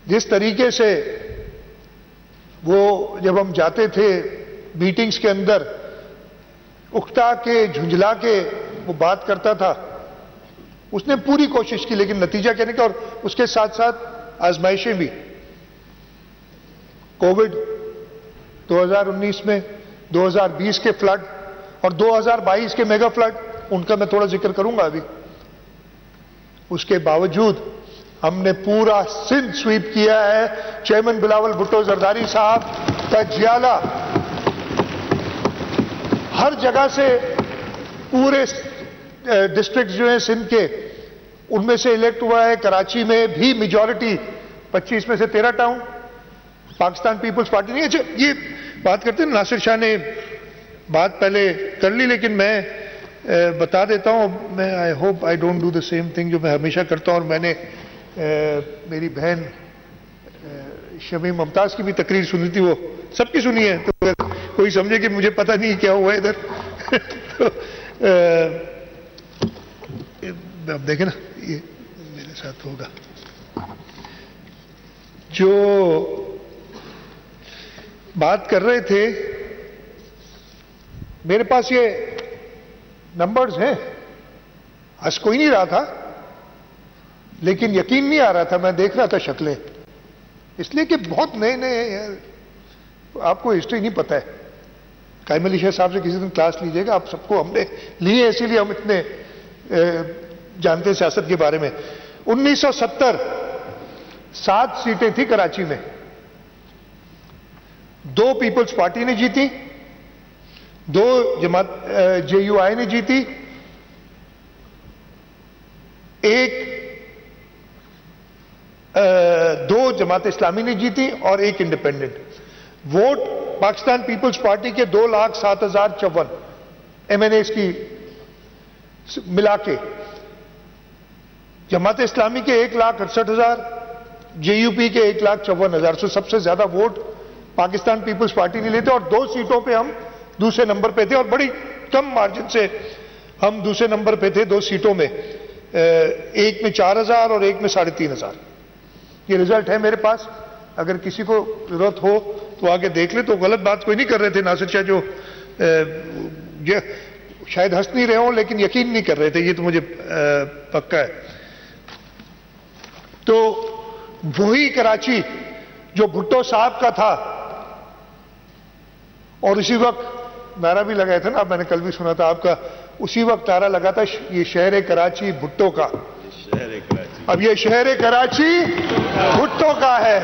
جس طریقے سے وہ جب ہم جاتے تھے میٹنگز کے اندر اکتا کے جھنجھلا کے وہ بات کرتا تھا، اس نے پوری کوشش کی لیکن نتیجہ کہنے کا، اور اس کے ساتھ ساتھ آزمائشیں بھی، کووڈ 2019 میں، 2020 کے فلڈ اور 2022 کے میگا فلڈ، ان کا میں تھوڑا ذکر کروں گا ابھی. اس کے باوجود ہم نے پورا سندھ سویپ کیا ہے. چیئرمین بلاول بھٹو زرداری صاحب کا جیالہ ہر جگہ سے پورے ڈسٹرکٹ جو ہیں سندھ کے ان میں سے الیکٹ ہوا ہے. کراچی میں بھی میجورٹی 25 میں سے 13 ٹاؤن پاکستان پیپلز پارٹی نہیں. اچھا یہ بات کرتے ہیں، ناصر شاہ نے بات پہلے کر لی لیکن میں بتا دیتا ہوں، میں I hope I don't do the same thing جو میں ہمیشہ کرتا ہوں. اور میں نے میری بہن شمیم ممتاز کی بھی تقریر سنی تھی، وہ سب کی سنی ہے، تو کوئی سمجھے کہ مجھے پتہ نہیں کیا ہوا ادھر. اب دیکھیں نا یہ میرے ساتھ ہوگا. جو بات کر رہے تھے، میرے پاس یہ نمبرز ہیں، ہنس کوئی نہیں رہا تھا لیکن یقین نہیں آ رہا تھا، میں دیکھ رہا تھا شکلیں، اس لیے کہ بہت نئے نئے ہیں، آپ کو ہسٹری نہیں پتہ ہے. قائم علی شاہ صاحب سے کسی دن کلاس لیجیے گا، آپ سب کو ہم نے لی ہے، اسی لیے ہم اتنے جانتے ہیں سیاست کے بارے میں. 1970 7 سیٹیں تھی کراچی میں، 2 پیپلز پارٹی نے جیتی، 2 جماعت جے یو آئی نے جیتی، 2 جماعت اسلامی نے جیتی اور 1 انڈیپینڈنٹ. ووٹ پاکستان پیپلز پارٹی کے 2,07,054 ایم این ایز کی ملا کے، جماعت اسلامی کے 1,68,000، جے یو پی کے 1,54,000. سو سب سے زیادہ ووٹ پاکستان پیپلز پارٹی نے لیتے اور 2 سیٹوں پہ ہم دوسرے نمبر پہ تھے اور بڑی کم مارجن سے ہم دوسرے نمبر پہ تھے 2 سیٹوں میں، ایک میں 4,000 اور ایک میں 3,500. یہ رزلٹ ہے میرے پاس، اگر کسی کو ضرورت ہو تو آگے دیکھ لے. تو غلط بات کوئی نہیں کر رہے تھے ناصر شاہ، جو شاید ہنس نہیں رہے ہوں لیکن یقین نہیں کر رہے تھے، یہ تو مجھے پکا ہے. تو وہی کراچی جو بھٹو صاحب کا تھا، اور اسی وقت نعرہ بھی لگایا تھا نا، میں نے کل بھی سنا تھا آپ کا، اسی وقت نعرہ لگا تھا یہ شہر کراچی بھٹو کا. اب یہ شہر کراچی بھٹو کا ہے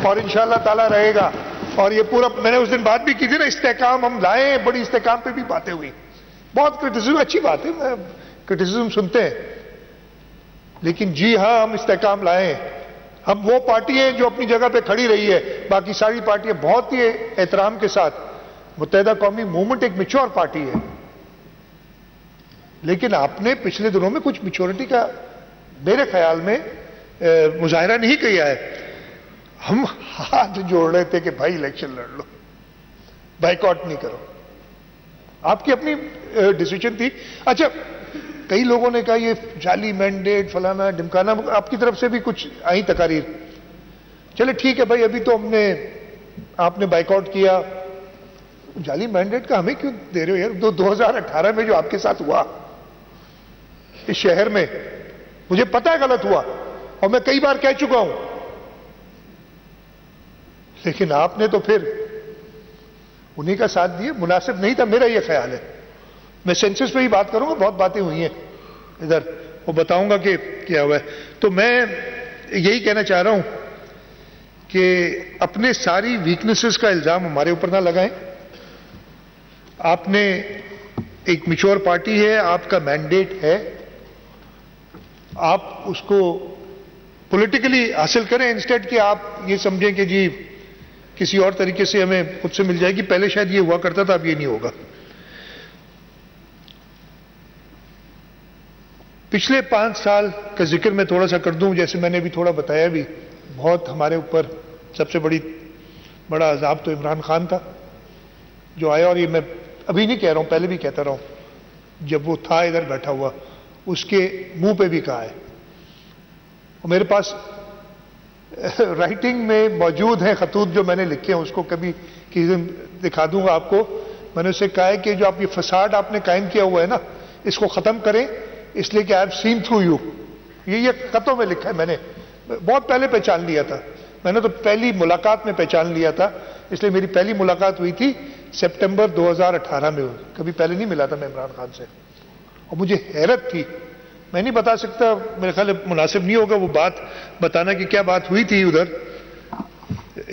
اور انشاءاللہ تعالی رہے گا. اور یہ پورا میں نے اس دن بات بھی کی تھی نا، استحکام ہم لائے، بڑی استحکام پہ بھی باتیں ہوئی. بہت کرٹیسزم، اچھی بات ہے، میں کرٹیسزم سنتے ہیں، لیکن جی ہاں ہم استحکام لائے. ہم وہ پارٹی ہیں جو اپنی جگہ پہ کھڑی رہی ہے، باقی ساری پارٹیاں بہت ہی احترام کے ساتھ. متحدہ قومی موومنٹ ایک میچور پارٹی ہے، لیکن آپ نے پچھلے دنوں میں کچھ میچورٹی کا میرے خیال میں مظاہرہ نہیں کیا ہے. ہم ہاتھ جوڑ رہے تھے کہ بھائی الیکشن لڑ لو، بائیکاٹ نہیں کرو، آپ کی اپنی ڈیسیجن تھی. اچھا کئی لوگوں نے کہا یہ جعلی مینڈیٹ فلانا ڈمکانا، آپ کی طرف سے بھی کچھ آئی تقاریر. چلے ٹھیک ہے بھائی، ابھی تو آپ نے بائیکاٹ کیا، جعلی مینڈیٹ کا ہمیں کیوں دے رہے ہو یار؟ 2018 میں جو آپ کے ساتھ ہوا اس شہر میں، مجھے پتہ ہے غلط ہوا اور میں کئی بار کہہ چکا ہوں، لیکن آپ نے تو پھر انہی کا ساتھ دیا، مناسب نہیں تھا، میرا یہ خیال ہے. میں سینسس پہ ہی بات کروں گا، بہت باتیں ہوئی ہیں ادھر، وہ بتاؤں گا کہ کیا ہوا ہے. تو میں یہی کہنا چاہ رہا ہوں کہ اپنے ساری ویکنیسز کا الزام ہمارے اوپر نہ لگائیں. آپ نے ایک میچور پارٹی ہے، آپ کا مینڈیٹ ہے، آپ اس کو پولیٹیکلی حاصل کریں، انسٹیڈ کہ آپ یہ سمجھیں کہ جی کسی اور طریقے سے ہمیں خود سے مل جائے گی. پہلے شاید یہ ہوا کرتا تھا، اب یہ نہیں ہوگا. پچھلے 5 سال کا ذکر میں تھوڑا سا کر دوں. جیسے میں نے بھی تھوڑا بتایا بھی، بہت ہمارے اوپر سب سے بڑا عذاب تو عمران خان تھا جو آیا، اور یہ میں ابھی نہیں کہہ رہا ہوں، پہلے بھی کہتا رہا ہوں، جب وہ تھا ادھر بیٹھا ہوا، اس کے منہ پہ بھی کہا ہے. اور میرے پاس رائٹنگ میں موجود ہیں خطوط جو میں نے لکھے ہیں, اس کو کبھی کسی دن دکھا دوں گا آپ کو. میں نے اسے کہا ہے کہ جو آپ یہ فساد آپ نے قائم کیا ہوا ہے نا, اس کو ختم کریں, اس لیے کہ I have seen through you. یہ خطوں میں لکھا ہے, میں نے بہت پہلے پہچان لیا تھا. میں نے تو پہلی ملاقات میں پہچان لیا تھا, اس لیے میری پہلی ملاقات ہوئی تھی سپٹمبر 2018 میں. کبھی پہلے نہیں ملا تھا میں عمران خان سے, اور مجھے حیرت تھی. میں نہیں بتا سکتا, میرے خیال مناسب نہیں ہوگا وہ بات بتانا کہ کیا بات ہوئی تھی ادھر.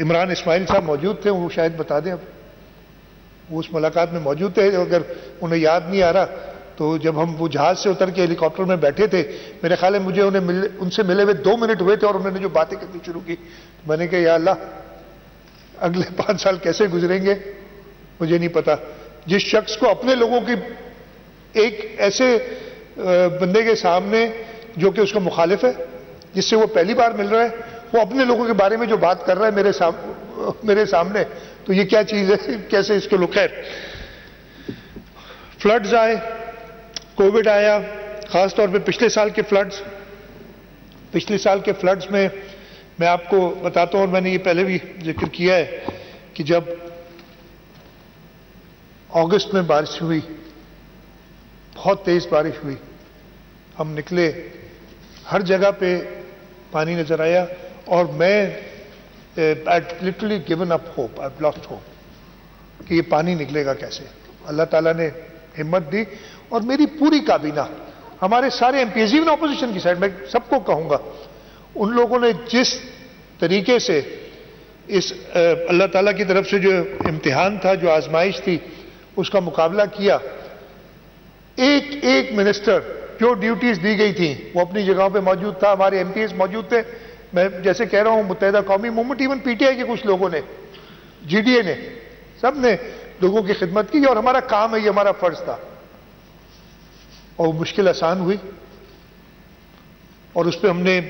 عمران اسماعیل صاحب موجود تھے, وہ شاید بتا دیں. اب وہ اس ملاقات میں موجود تھے, اگر انہیں یاد نہیں آ رہا تو جب ہم وہ جہاز سے اتر کے ہیلی کاپٹر میں بیٹھے تھے, میرے خیال ہے مجھے ان سے ملے ہوئے 2 منٹ ہوئے تھے, اور انہوں نے جو باتیں کرنی شروع کی, میں نے کہا یا اللہ اگلے 5 سال کیسے گزریں گے مجھے نہیں پتا. جس شخص کو اپنے لوگوں کی ایک ایسے بندے کے سامنے جو کہ اس کا مخالف ہے, جس سے وہ پہلی بار مل رہا ہے, وہ اپنے لوگوں کے بارے میں جو بات کر رہا ہے میرے سامنے, تو یہ کیا چیز ہے, کیسے اس کو لوگ. خیر, فلڈز آئے, کووڈ آیا, خاص طور پہ پچھلے سال کے فلڈز میں میں آپ کو بتاتا ہوں, اور میں نے یہ پہلے بھی ذکر کیا ہے کہ جب اگست میں بارش ہوئی, بہت تیز بارش ہوئی, ہم نکلے, ہر جگہ پہ پانی نظر آیا, اور میں لٹرلی گیون اپ ہوپ, آئی لاسٹ ہوپ کہ یہ پانی نکلے گا کیسے. اللہ تعالیٰ نے ہمت دی, اور میری پوری کابینہ, ہمارے سارے ایم پیز, ایون اپوزیشن کی سائڈ, میں سب کو کہوں گا, ان لوگوں نے جس طریقے سے اس اللہ تعالیٰ کی طرف سے جو امتحان تھا, جو آزمائش تھی, اس کا مقابلہ کیا. ایک منسٹر جو ڈیوٹیز دی گئی تھیں وہ اپنی جگہوں پہ موجود تھا, ہمارے ایم پی ایز موجود تھے. میں جیسے کہہ رہا ہوں, متحدہ قومی movement, even P T I کے کچھ لوگوں نے, جی ڈی اے نے, سب نے لوگوں کی خدمت کی, اور ہمارا کام ہے, یہ ہمارا فرض تھا. اور وہ مشکل آسان ہوئی, اور اس پہ ہم نے,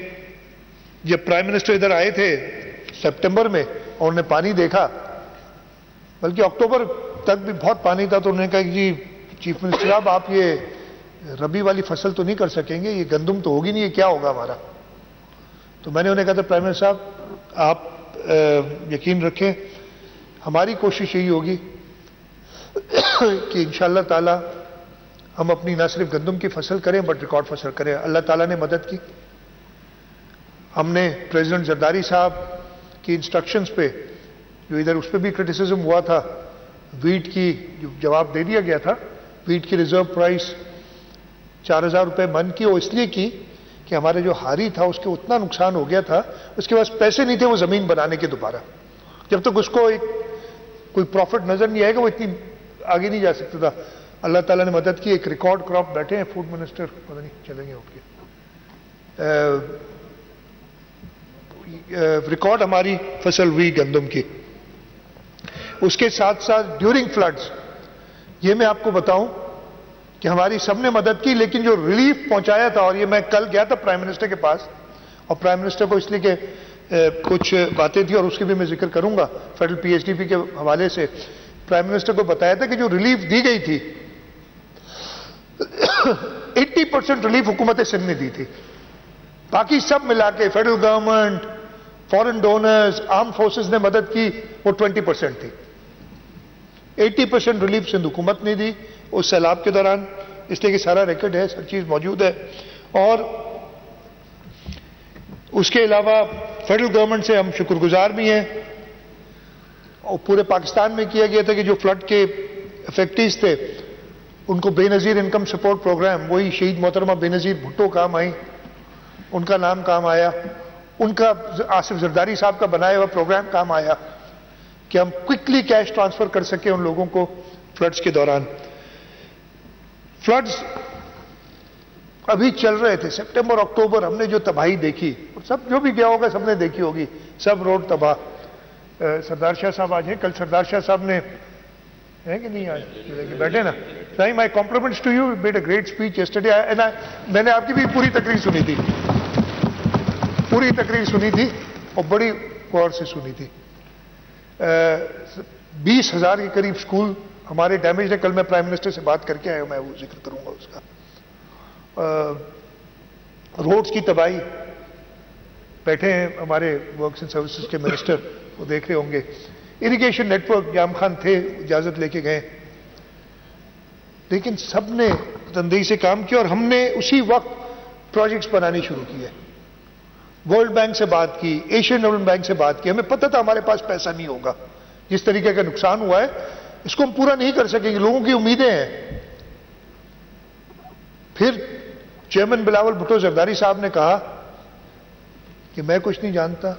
جب پرائم منسٹر ادھر آئے تھے سپٹمبر میں, اور انہوں نے پانی دیکھا, بلکہ اکتوبر تک بھی بہت پانی تھا, تو انہوں نے کہا کہ جی چیف منسٹر صاحب آپ یہ ربی والی فصل تو نہیں کر سکیں گے, یہ گندم تو ہوگی نہیں, یہ کیا ہوگا ہمارا. تو میں نے انہیں کہا تھا پرائم منسٹر صاحب آپ یقین رکھیں, ہماری کوشش یہی ہوگی کہ انشاءاللہ تعالی ہم اپنی نہ صرف گندم کی فصل کریں بٹ ریکارڈ فصل کریں. اللہ تعالیٰ نے مدد کی. ہم نے پریزیڈنٹ زرداری صاحب کی انسٹرکشنز پہ, جو ادھر اس پہ بھی کرٹیسزم ہوا تھا, ویٹ کی جو جواب دے دیا گیا تھا, ویٹ کی ریزرو پرائس 4000 روپے من کی, وہ اس لیے کی کہ ہمارے جو ہاری تھا اس کے اتنا نقصان ہو گیا تھا, اس کے پاس پیسے نہیں تھے وہ زمین بنانے کے دوبارہ. جب تک اس کو کوئی پروفٹ نظر نہیں آئے گا وہ اتنی آگے نہیں جا سکتا تھا. اللہ تعالیٰ نے مدد کی. ایک ریکارڈ کراپ بیٹھے ہیں فوڈ منسٹر, پتہ نہیں چلیں گے اٹھ کے, ریکارڈ ہماری فصل ہوئی گندم کی. اس کے ساتھ ساتھ ڈیورنگ فلڈز, یہ میں آپ کو بتاؤں کہ ہماری سب نے مدد کی, لیکن جو ریلیف پہنچایا تھا, اور یہ میں کل گیا تھا پرائم منسٹر کے پاس, اور پرائم منسٹر کو اس لیے کہ کچھ باتیں تھیں اور اس کی بھی میں ذکر کروں گا federal P H D P کے حوالے سے. پرائم منسٹر کو بتایا تھا کہ جو ریلیف دی گئی تھی 80% ریلیف حکومت سندھ نے دی تھی, باقی سب ملا کے فیڈرل گورنمنٹ, فورن ڈونرز, آرم فورسز نے مدد کی, وہ 20% تھی. 80% ریلیف سندھ حکومت نے دی اس سیلاب کے دوران, اس لیے کہ سارا ریکارڈ ہے, ہر چیز موجود ہے. اور اس کے علاوہ فیڈرل گورنمنٹ سے ہم شکر گزار بھی ہیں, اور پورے پاکستان میں کیا گیا تھا کہ جو فلڈ کے افیکٹیز تھے ان کو بے نظیر انکم سپورٹ پروگرام, وہی شہید محترمہ بے نظیر بھٹو کام آئی, ان کا نام کام آیا, ان کا آصف زرداری صاحب کا بنایا ہوا پروگرام کام آیا کہ ہم کوئکلی کیش ٹرانسفر کر سکیں ان لوگوں کو فلڈز کے دوران. فلڈز ابھی چل رہے تھے سپٹمبر اکتوبر, ہم نے جو تباہی دیکھی, سب جو بھی گیا ہوگا سب نے دیکھی ہوگی, سب روڈ تباہ. سردار شاہ صاحب آج ہیں, کل سردار شاہ صاحب نے ہیں کہ نہیں آج بیٹھے نا, my compliments to you, made a great speech yesterday. میں نے آپ کی بھی پوری تقریر سنی تھی, اور بڑی غور سے سنی تھی. 20,000 کے قریب سکول ہمارے ڈیمیج ہے. کل میں پرائم منسٹر سے بات کر کے آیا ہوں, میں وہ ذکر کروں گا اس کا. روڈز کی تباہی, بیٹھے ہیں ہمارے ورکس اینڈ سروسز کے منسٹر, وہ دیکھ رہے ہوں گے. اریگیشن نیٹ ورک جام خان تھے, اجازت لے کے گئے, لیکن سب نے تندہی سے کام کیا اور ہم نے اسی وقت پروجیکٹس بنانے شروع کیے. ورلڈ بینک سے بات کی, ایشین ڈیولپمنٹ بینک سے بات کی. ہمیں پتہ تھا ہمارے پاس پیسہ نہیں ہوگا, جس طریقے کا نقصان ہوا ہے اس کو ہم پورا نہیں کر سکیں گے, لوگوں کی امیدیں ہیں. پھر چیئرمین بلاول بھٹو زرداری صاحب نے کہا کہ میں کچھ نہیں جانتا,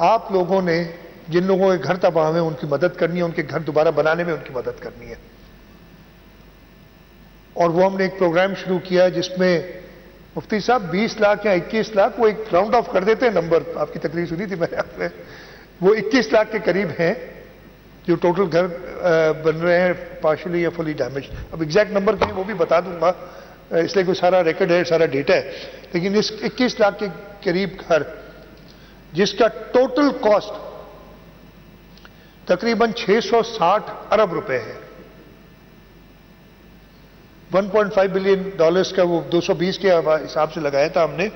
آپ لوگوں نے جن لوگوں کے گھر تباہ ہوئے ان کی مدد کرنی ہے, ان کے گھر دوبارہ بنانے میں ان کی مدد کرنی ہے. اور وہ ہم نے ایک پروگرام شروع کیا جس میں مفتی صاحب 20 لاکھ یا 21 لاکھ, وہ ایک راؤنڈ آف کر دیتے ہیں نمبر, آپ کی تقریر سنی تھی میں نے, وہ 21 لاکھ کے قریب ہیں جو ٹوٹل گھر بن رہے ہیں پارشلی یا فلی ڈیمیج. اب ایگزیکٹ نمبر کہیں وہ بھی بتا دوں گا, اس لیے کوئی سارا ریکارڈ ہے, سارا ڈیٹا ہے. لیکن اس 21 لاکھ کے قریب گھر جس کا ٹوٹل کاسٹ تقریباً 660 ارب روپے ہے, 1.5 بلین ڈالرز کا, وہ 220 کے حساب سے لگایا تھا ہم نے.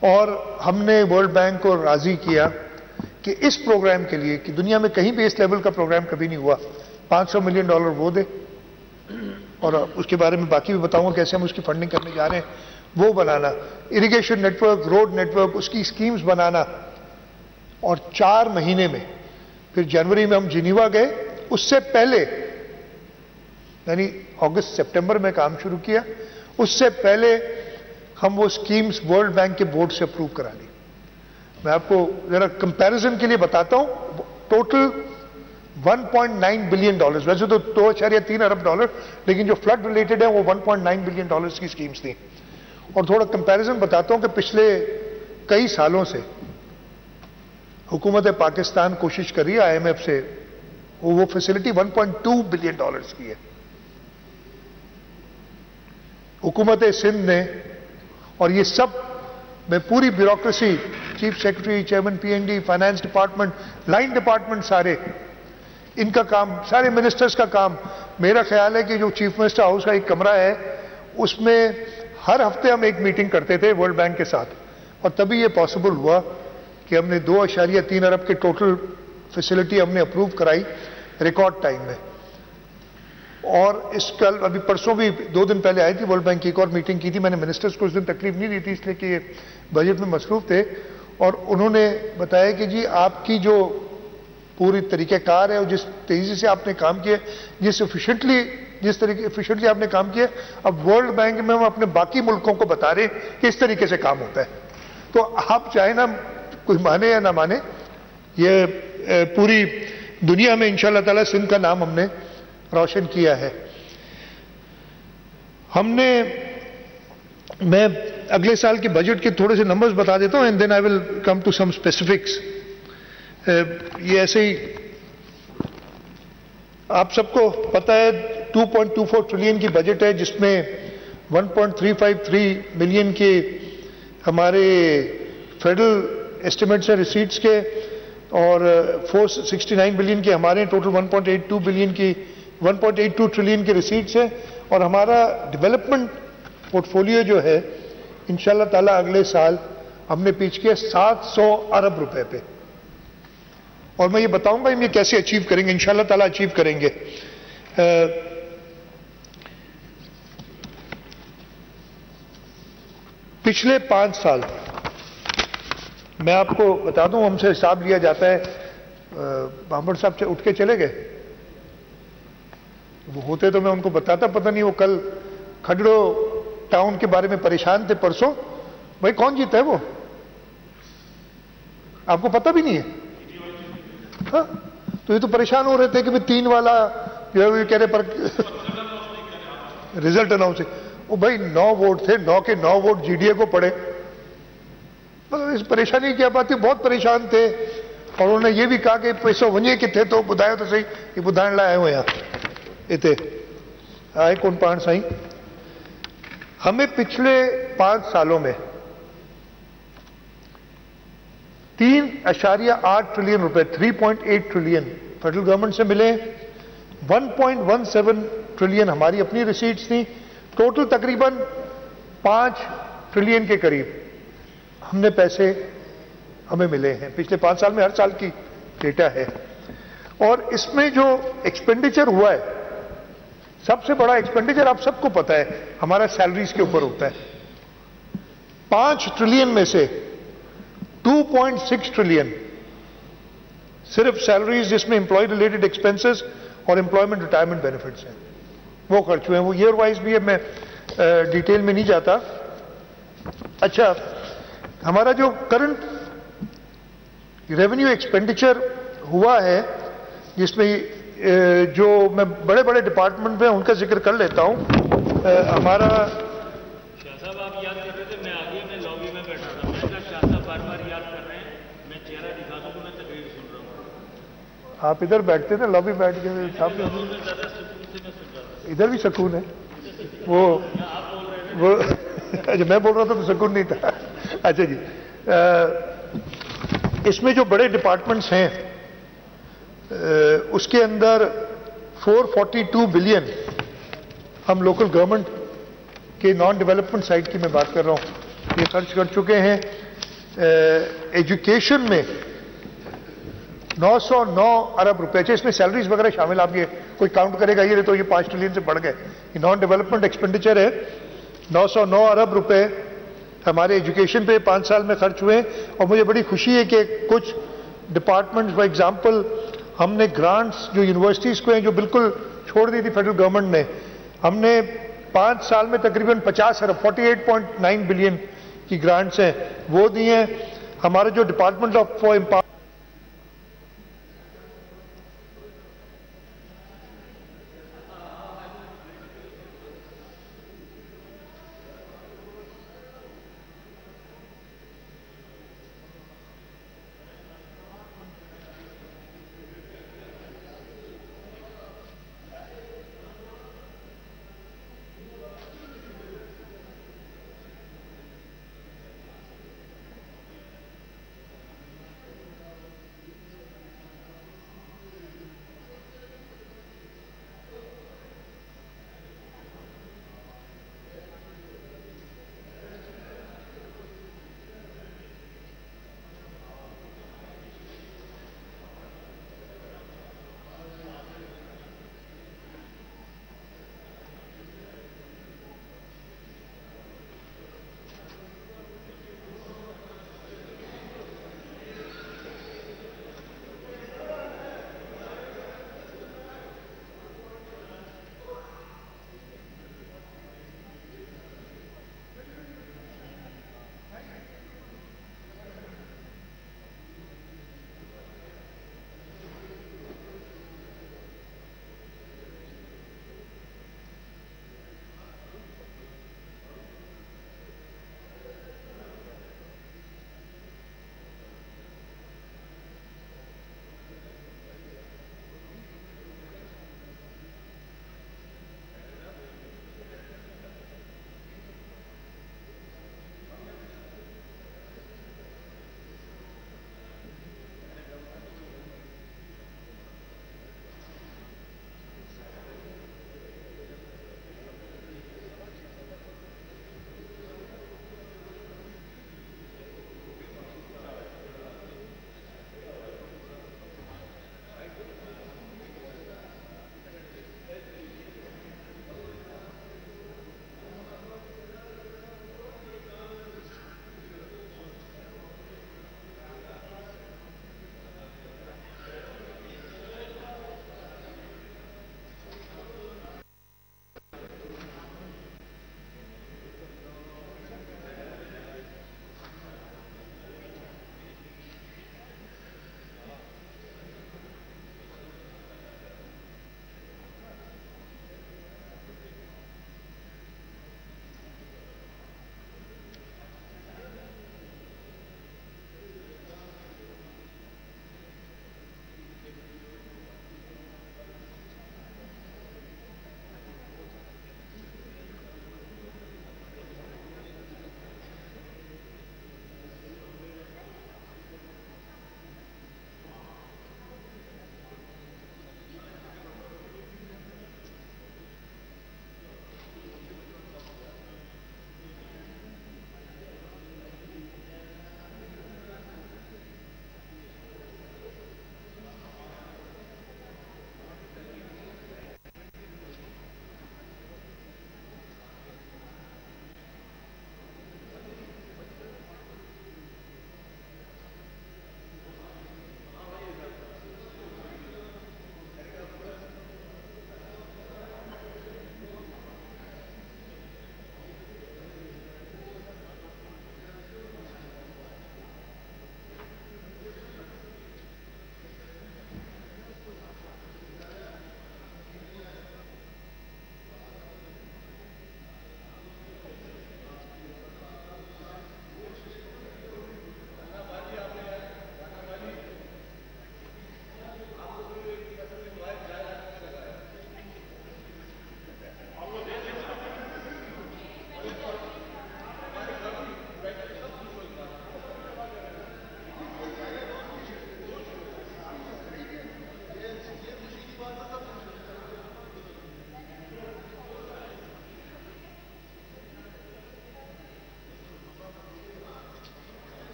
اور ہم نے ورلڈ بینک کو راضی کیا کہ اس پروگرام کے لیے, کہ دنیا میں کہیں بھی اس لیول کا پروگرام کبھی نہیں ہوا, $500 ملین وہ دے, اور اس کے بارے میں باقی بھی بتاؤں گا کیسے ہم اس کی فنڈنگ کرنے جا رہے ہیں, وہ بنانا, irrigation network, road network, اس کی اسکیمز بنانا. اور 4 مہینے میں, پھر جنوری میں ہم جنیوا گئے, اس سے پہلے یعنی اگست سپٹمبر میں کام شروع کیا, اس سے پہلے ہم وہ اسکیمز ورلڈ بینک کے بورڈ سے اپروو کرا لی. میں آپ کو ذرا کمپیریزن کے لیے بتاتا ہوں, ٹوٹل $1.9 بلین, ویسے تو 2.3 ارب ڈالر, لیکن جو فلڈ ریلیٹڈ ہے وہ $1.9 بلین کی اسکیمز تھیں. اور تھوڑا کمپیریزن بتاتا ہوں کہ پچھلے کئی سالوں سے حکومت پاکستان کوشش کر رہی ہے IMF سے, وہ فیسلٹی $1.2 بلین کی ہے. حکومت سندھ نے, اور یہ سب میں پوری bureaucracy, chief secretary, chairman PND, finance department, line department, سارے ان کا کام, سارے منسٹرز کا کام. میرا خیال ہے کہ جو چیف منسٹر ہاؤس کا ایک کمرہ ہے اس میں ہر ہفتے ہم ایک میٹنگ کرتے تھے ورلڈ بینک کے ساتھ, اور تبھی یہ پاسبل ہوا کہ ہم نے 2.3 ارب کے ٹوٹل فیسلٹی ہم نے اپروو کرائی ریکارڈ ٹائم میں. اور اس کل ابھی پرسوں بھی 2 دن پہلے آئی تھی ورلڈ بینک کی ایک اور میٹنگ کی تھی. میں نے منسٹرز کو اس دن تکلیف نہیں دی تھی اس لیے کہ یہ بجٹ میں مصروف تھے, اور انہوں نے بتایا کہ جی آپ کی جو پوری طریقہ کار ہے اور جس تیزی سے آپ نے کام کیا, جس طریقے ایفیشینٹلی آپ نے کام کیا, اب ورلڈ بینک میں ہم اپنے باقی ملکوں کو بتا رہے ہیں کہ اس طریقے سے کام ہوتا ہے. تو آپ چاہے نا کوئی مانے یا نہ مانے, یہ پوری دنیا میں انشاءاللہ تعالی سندھ کا نام ہم نے روشن کیا ہے. ہم نے, میں اگلے سال کے بجٹ کے تھوڑے سے نمبرز بتا دیتا ہوں, and then I will come to some specifics. یہ ایسے ہی آپ سب کو پتہ ہے 2.24 ٹریلین کی بجٹ ہے, جس میں 1.353 ملین کے ہمارے فیڈرل ایسٹیمیٹس ہیں ریسیٹس کے, اور 469 بلین کے ہمارے, ٹوٹل 1.82 بلین کی 1.82 ٹریلین کے ریسیٹس ہیں. اور ہمارا ڈیولپمنٹ پورٹ فولیو جو ہے انشاءاللہ تعالی اگلے سال ہم نے پیچ کیا 700 ارب روپے پہ, اور میں یہ بتاؤں گا ہم یہ کیسے اچیو کریں گے, انشاءاللہ تعالی اچیو کریں گے. پچھلے 5 سال میں آپ کو بتا دوں, ہم سے حساب لیا جاتا ہے, محمد صاحب اٹھ کے چلے گئے, وہ ہوتے تو میں ان کو بتاتا, پتہ نہیں وہ کل کھڈڑو ٹاؤن کے بارے میں پریشان تھے پرسوں. بھائی کون جیتا ہے وہ, آپ کو پتہ بھی نہیں ہے؟ ہاں, تو یہ تو پریشان ہو رہے تھے کہ 3 والا جو ہے وہ کہہ رہے پر رزلٹ اناؤنس ہے. وہ بھائی 9 ووٹ تھے, 9 کے 9 ووٹ GDA کو پڑے. اس پریشانی کی بات ہے, بہت پریشان تھے, اور انہوں نے یہ بھی کہا کہ پیسوں ونجے کے تھے تو بدایا تو صحیح, یہ بدائن لائے ہوئے یہاں اتنے آئے کون پان سائیں. ہمیں پچھلے 5 سالوں میں 3.8 ٹریلین روپے, 3.8 ٹریلین فیڈرل گورنمنٹ سے ملے, 1.17 ٹریلین ہماری اپنی ریسیٹس تھیں, ٹوٹل تقریباً 5 ٹریلین کے قریب ہم نے پیسے ہمیں ملے ہیں پچھلے 5 سال میں، ہر سال کی ڈیٹا ہے. اور اس میں جو ایکسپینڈیچر ہوا ہے، سب سے بڑا ایکسپینڈیچر آپ سب کو پتا ہے ہمارا سیلریز کے اوپر ہوتا ہے. 5 ٹریلین میں سے 2.6 ٹریلین صرف سیلریز، جس میں امپلائی ریلیٹڈ ایکسپینسز اور امپلائمنٹ ریٹائرمنٹ بینیفٹس ہیں، وہ خرچ ہوئے ہیں. وہ ایئر وائز بھی ہے، میں ڈیٹیل میں نہیں جاتا. اچھا، ہمارا جو کرنٹ ریونیو ایکسپینڈیچر ہوا ہے، جس میں جو میں بڑے بڑے ڈپارٹمنٹ میں ان کا ذکر کر لیتا ہوں. ہمارا شاہ صاحب آپ یاد کر رہے تھے، میں آگے میں لابی میں بیٹھا تھا، میں کہا شاہ صاحب بار بار یاد کر رہے ہیں، میں چہرہ دکھا دوں تو میں تقریر سن رہا ہوں. آپ ادھر بیٹھتے تھے لابی بیٹھ کے، ادھر بھی سکون ہے. وہ اچھا میں بول رہا تھا تو سکون نہیں تھا. اچھا جی، اس میں جو بڑے ڈپارٹمنٹس ہیں اس کے اندر 442 بلین ہم لوکل گورنمنٹ کے نان ڈیولپمنٹ سائٹ کی میں بات کر رہا ہوں، یہ خرچ کر چکے ہیں. ایجوکیشن میں 909 ارب روپے، اس میں سیلریز وغیرہ شامل، آپ یہ کوئی کاؤنٹ کرے گا یہ تو یہ 5 ٹریلین سے بڑھ گئے. یہ نان ڈیولپمنٹ ایکسپینڈیچر ہے. 909 ارب روپے ہمارے ایجوکیشن پہ 5 سال میں خرچ ہوئے. اور مجھے بڑی خوشی ہے کہ کچھ ڈپارٹمنٹس، فار ایگزامپل ہم نے گرانٹس جو یونیورسٹیز کو ہیں جو بالکل چھوڑ دی تھی فیڈرل گورنمنٹ نے، ہم نے 5 سال میں تقریباً 50 ارب 48.9 بلین کی گرانٹس ہیں وہ دی ہیں. ہمارا جو ڈپارٹمنٹ آف امپاورمنٹ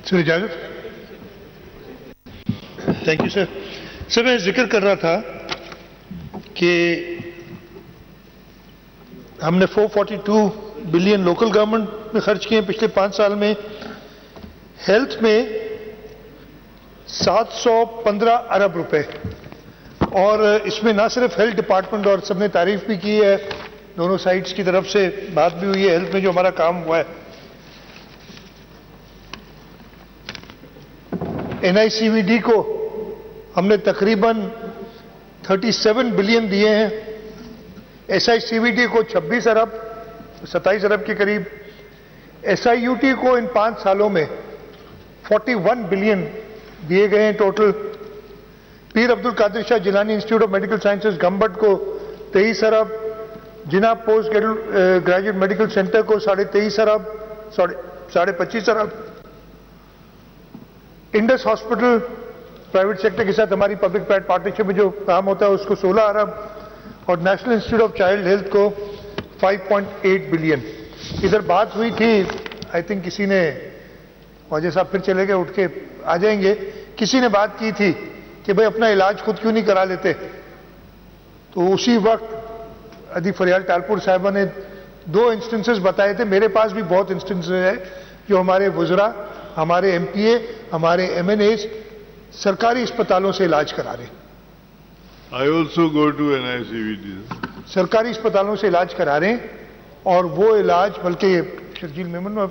سر اجازت. Thank you sir. سر میں ذکر کر رہا تھا کہ ہم نے 442 بلین لوکل گورنمنٹ میں خرچ کیے پچھلے 5 سال میں. ہیلتھ میں 715 ارب روپے, اور اس میں نہ صرف ہیلتھ ڈپارٹمنٹ اور سب نے تعریف بھی کی ہے, دونوں سائٹس کی طرف سے بات بھی ہوئی ہے ہیلتھ میں جو ہمارا کام ہوا ہے. این آئی سی وی ڈی کو ہم نے تقریباً 37 بلین دیے ہیں, S I C we D کو 26 ارب 27 ارب کے قریب, ایس آئی یو ٹی کو ان 5 سالوں میں 41 بلین دیے گئے ہیں total. Pir Abdul Qadir Shah Jilani institute of medical sciences Gambat کو 23 ارب, Jinnah post graduate medical centre کو 23.5 ارب 25.5 ارب, انڈس ہاسپٹل پرائیویٹ سیکٹر کے ساتھ ہماری پبلک پرائیویٹ پارٹنرشپ میں جو کام ہوتا ہے اس کو 16 ارب, اور national institute of child health کو 5.8 بلین. ادھر بات ہوئی تھی, آئی تھنک کسی نے, واجد صاحب پھر چلے گئے اٹھ کے آ جائیں گے, کسی نے بات کی تھی کہ بھئی اپنا علاج خود کیوں نہیں کرا لیتے. تو اسی وقت ادی فریال ٹالپور صاحبہ نے 2 انسٹنسز بتائے تھے. میرے پاس بھی بہت انسٹنسز ہیں جو ہمارے وزراء, ہمارے ایم پی اے, ہمارے ایم این ایز سرکاری اسپتالوں سے علاج کرا رہے ہیں. I also go to NICVT. سرکاری اسپتالوں سے علاج کرا رہے ہیں, اور وہ علاج بلکہ شرجیل میمن میں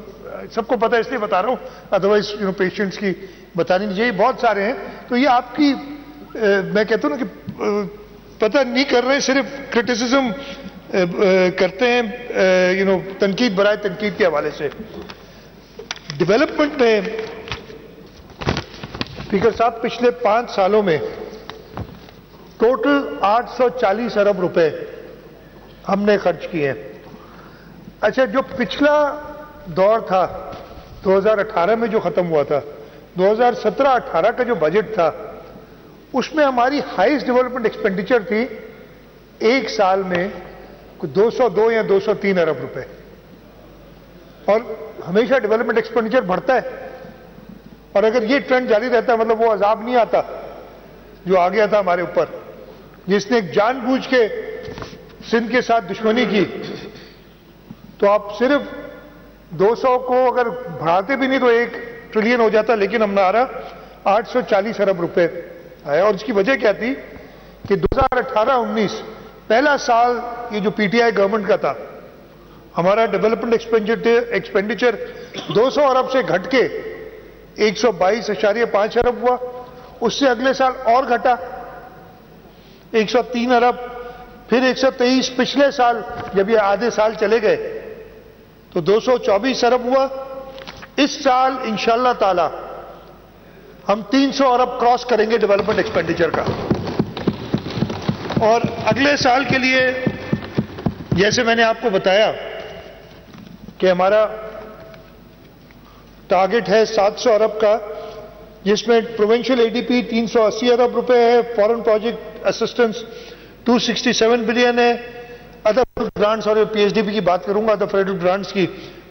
سب کو پتہ ہے اس لیے بتا رہا ہوں, ادروائز پیشنٹس کی بتانی نہیں چاہیے, بہت سارے ہیں. تو یہ آپ کی میں کہتا ہوں نا کہ پتہ نہیں کر رہے, صرف کرٹیسزم کرتے ہیں تنقید برائے تنقید کے حوالے سے. ڈیولپمنٹ میں اسپیکر صاحب پچھلے 5 سالوں میں ٹوٹل 840 ارب روپے ہم نے خرچ کیے ہیں. اچھا, جو پچھلا دور تھا 2018 میں جو ختم ہوا تھا, 2017-18 کا جو بجٹ تھا, اس میں ہماری ہائیسٹ ڈیولپمنٹ ایکسپینڈیچر تھی ایک سال میں 202 یا 203 ارب روپے. اور ہمیشہ ڈیولپمنٹ ایکسپینڈیچر بڑھتا ہے, اور اگر یہ ٹرینڈ جاری رہتا ہے مطلب وہ عذاب نہیں آتا جو آ گیا تھا ہمارے اوپر, جس نے ایک جان بوجھ کے سندھ کے ساتھ دشمنی کی. تو آپ صرف 200 کو اگر بڑھاتے بھی نہیں تو 1 ٹریلین ہو جاتا, لیکن ہمارا 840 ارب روپے آیا. اور اس کی وجہ کیا تھی کہ 2018-19 پہلا سال یہ جو پی ٹی آئی گورنمنٹ کا تھا, ہمارا ڈیولپمنٹ ایکسپینڈیچر 200 ارب سے گھٹ کے 122.5 ارب ہوا. اس سے اگلے سال اور گھٹا 103 ارب, پھر 123 پچھلے سال جب یہ آدھے سال چلے گئے تو 224 ارب ہوا. اس سال انشاءاللہ تعالی ہم 300 ارب کراس کریں گے ڈیولپمنٹ ایکسپینڈیچر کا. اور اگلے سال کے لیے جیسے میں نے آپ کو بتایا کہ ہمارا ٹارگٹ ہے 700 ارب کا, جس میں پروونشل اے ڈی پی 380 ارب روپے ہے, فورن پروجیکٹ اسسٹنس 267 بلین ہے, ادر گرانٹس اور پی ایچ ڈی پی کی بات کروں گا, ادر فیڈرل گرانٹس کی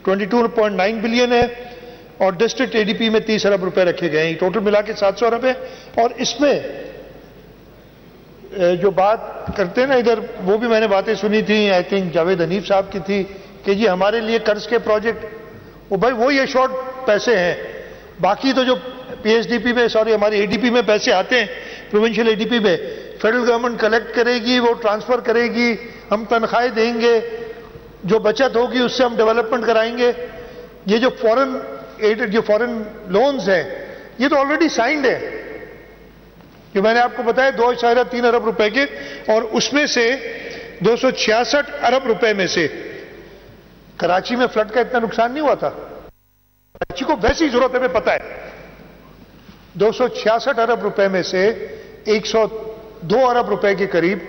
22.9 بلین ہے, اور ڈسٹرکٹ اے ڈی پی میں 30 ارب روپے رکھے گئے ہیں. ٹوٹل ملا کے 700 ارب ہے. اور اس میں جو بات کرتے ہیں نا ادھر, وہ بھی میں نے باتیں سنی تھیں, آئی تھنک جاوید حنیف صاحب کی تھی کہ جی ہمارے لیے قرض کے پروجیکٹ, وہ بھائی وہ یہ شارٹ پیسے ہیں, باقی تو جو پی ایچ ڈی پی میں ہماری اے ڈی پی میں پیسے آتے ہیں, پروونشل اے ڈی پی میں فیڈرل گورنمنٹ کلیکٹ کرے گی, وہ ٹرانسفر کرے گی, ہم تنخواہیں دیں گے, جو بچت ہوگی اس سے ہم ڈیولپمنٹ کرائیں گے. یہ جو فورن لونز ہیں یہ تو آلریڈی سائنڈ ہے, جو میں نے آپ کو بتایا 2.3 ارب روپے کے, اور اس میں سے 266 ارب روپے میں سے کراچی میں فلڈ کا اتنا نقصان نہیں ہوا تھا. کراچی کو ویسی ضرورت ہے, ہمیں پتہ ہے. 266 ارب روپے میں سے 102 ارب روپے کے قریب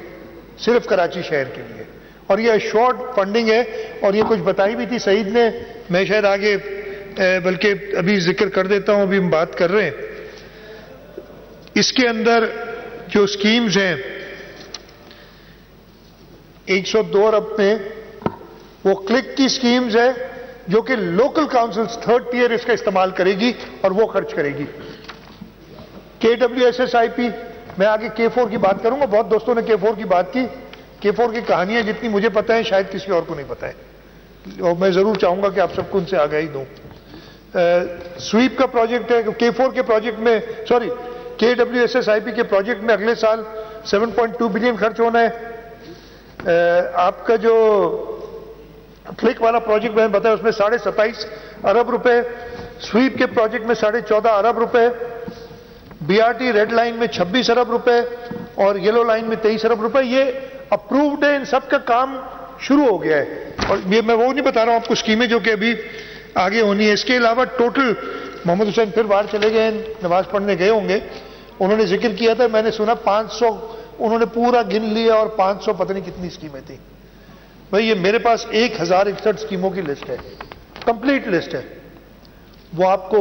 صرف کراچی شہر کے لیے, اور یہ شارٹ فنڈنگ ہے. اور یہ کچھ بتائی بھی تھی سعید نے, میں شاید آگے بلکہ ابھی ذکر کر دیتا ہوں, ابھی ہم بات کر رہے ہیں. اس کے اندر جو سکیمز ہیں 102 ارب میں وہ کلک کی سکیمز ہے, جو کہ لوکل کاؤنسلز تھرڈ ٹیئر اس کا استعمال کرے گی اور وہ خرچ کرے گی. KWSSIP میں آگے K4 کی بات کروں گا. بہت دوستوں نے K4 کی بات کی. K4 کی کہانیاں جتنی مجھے پتہ ہے شاید کسی اور کو نہیں پتہ ہے, اور میں ضرور چاہوں گا کہ آپ سب کو ان سے آگاہی دوں. سویپ کا پروجیکٹ ہے. K4 کے پروجیکٹ میں KWSSIP کے پروجیکٹ میں اگلے سال 7.2 بلین خرچ ہونا ہے. آپ کا جو فلک والا پروجیکٹ میں نے بتایا اس میں 27.5 ارب روپے, سویپ کے پروجیکٹ میں 14.5 ارب روپے, BRT ریڈ لائن میں 26 ارب روپے اور یلو لائن میں 23 ارب روپے. یہ اپرووڈ ہے, ان سب کا کام شروع ہو گیا ہے. اور یہ میں وہ نہیں بتا رہا ہوں آپ کو اسکیمیں جو کہ ابھی آگے ہونی ہے. اس کے علاوہ ٹوٹل محمد حسین پھر باہر چلے گئے, نماز پڑھنے گئے ہوں گے, انہوں نے ذکر کیا تھا, میں نے سنا 500 انہوں نے پورا گن لیا اور 500 پتہ نہیں کتنی اسکیمیں تھیں. بھائی یہ میرے پاس 1061 اسکیموں کی لسٹ ہے, کمپلیٹ لسٹ ہے, وہ آپ کو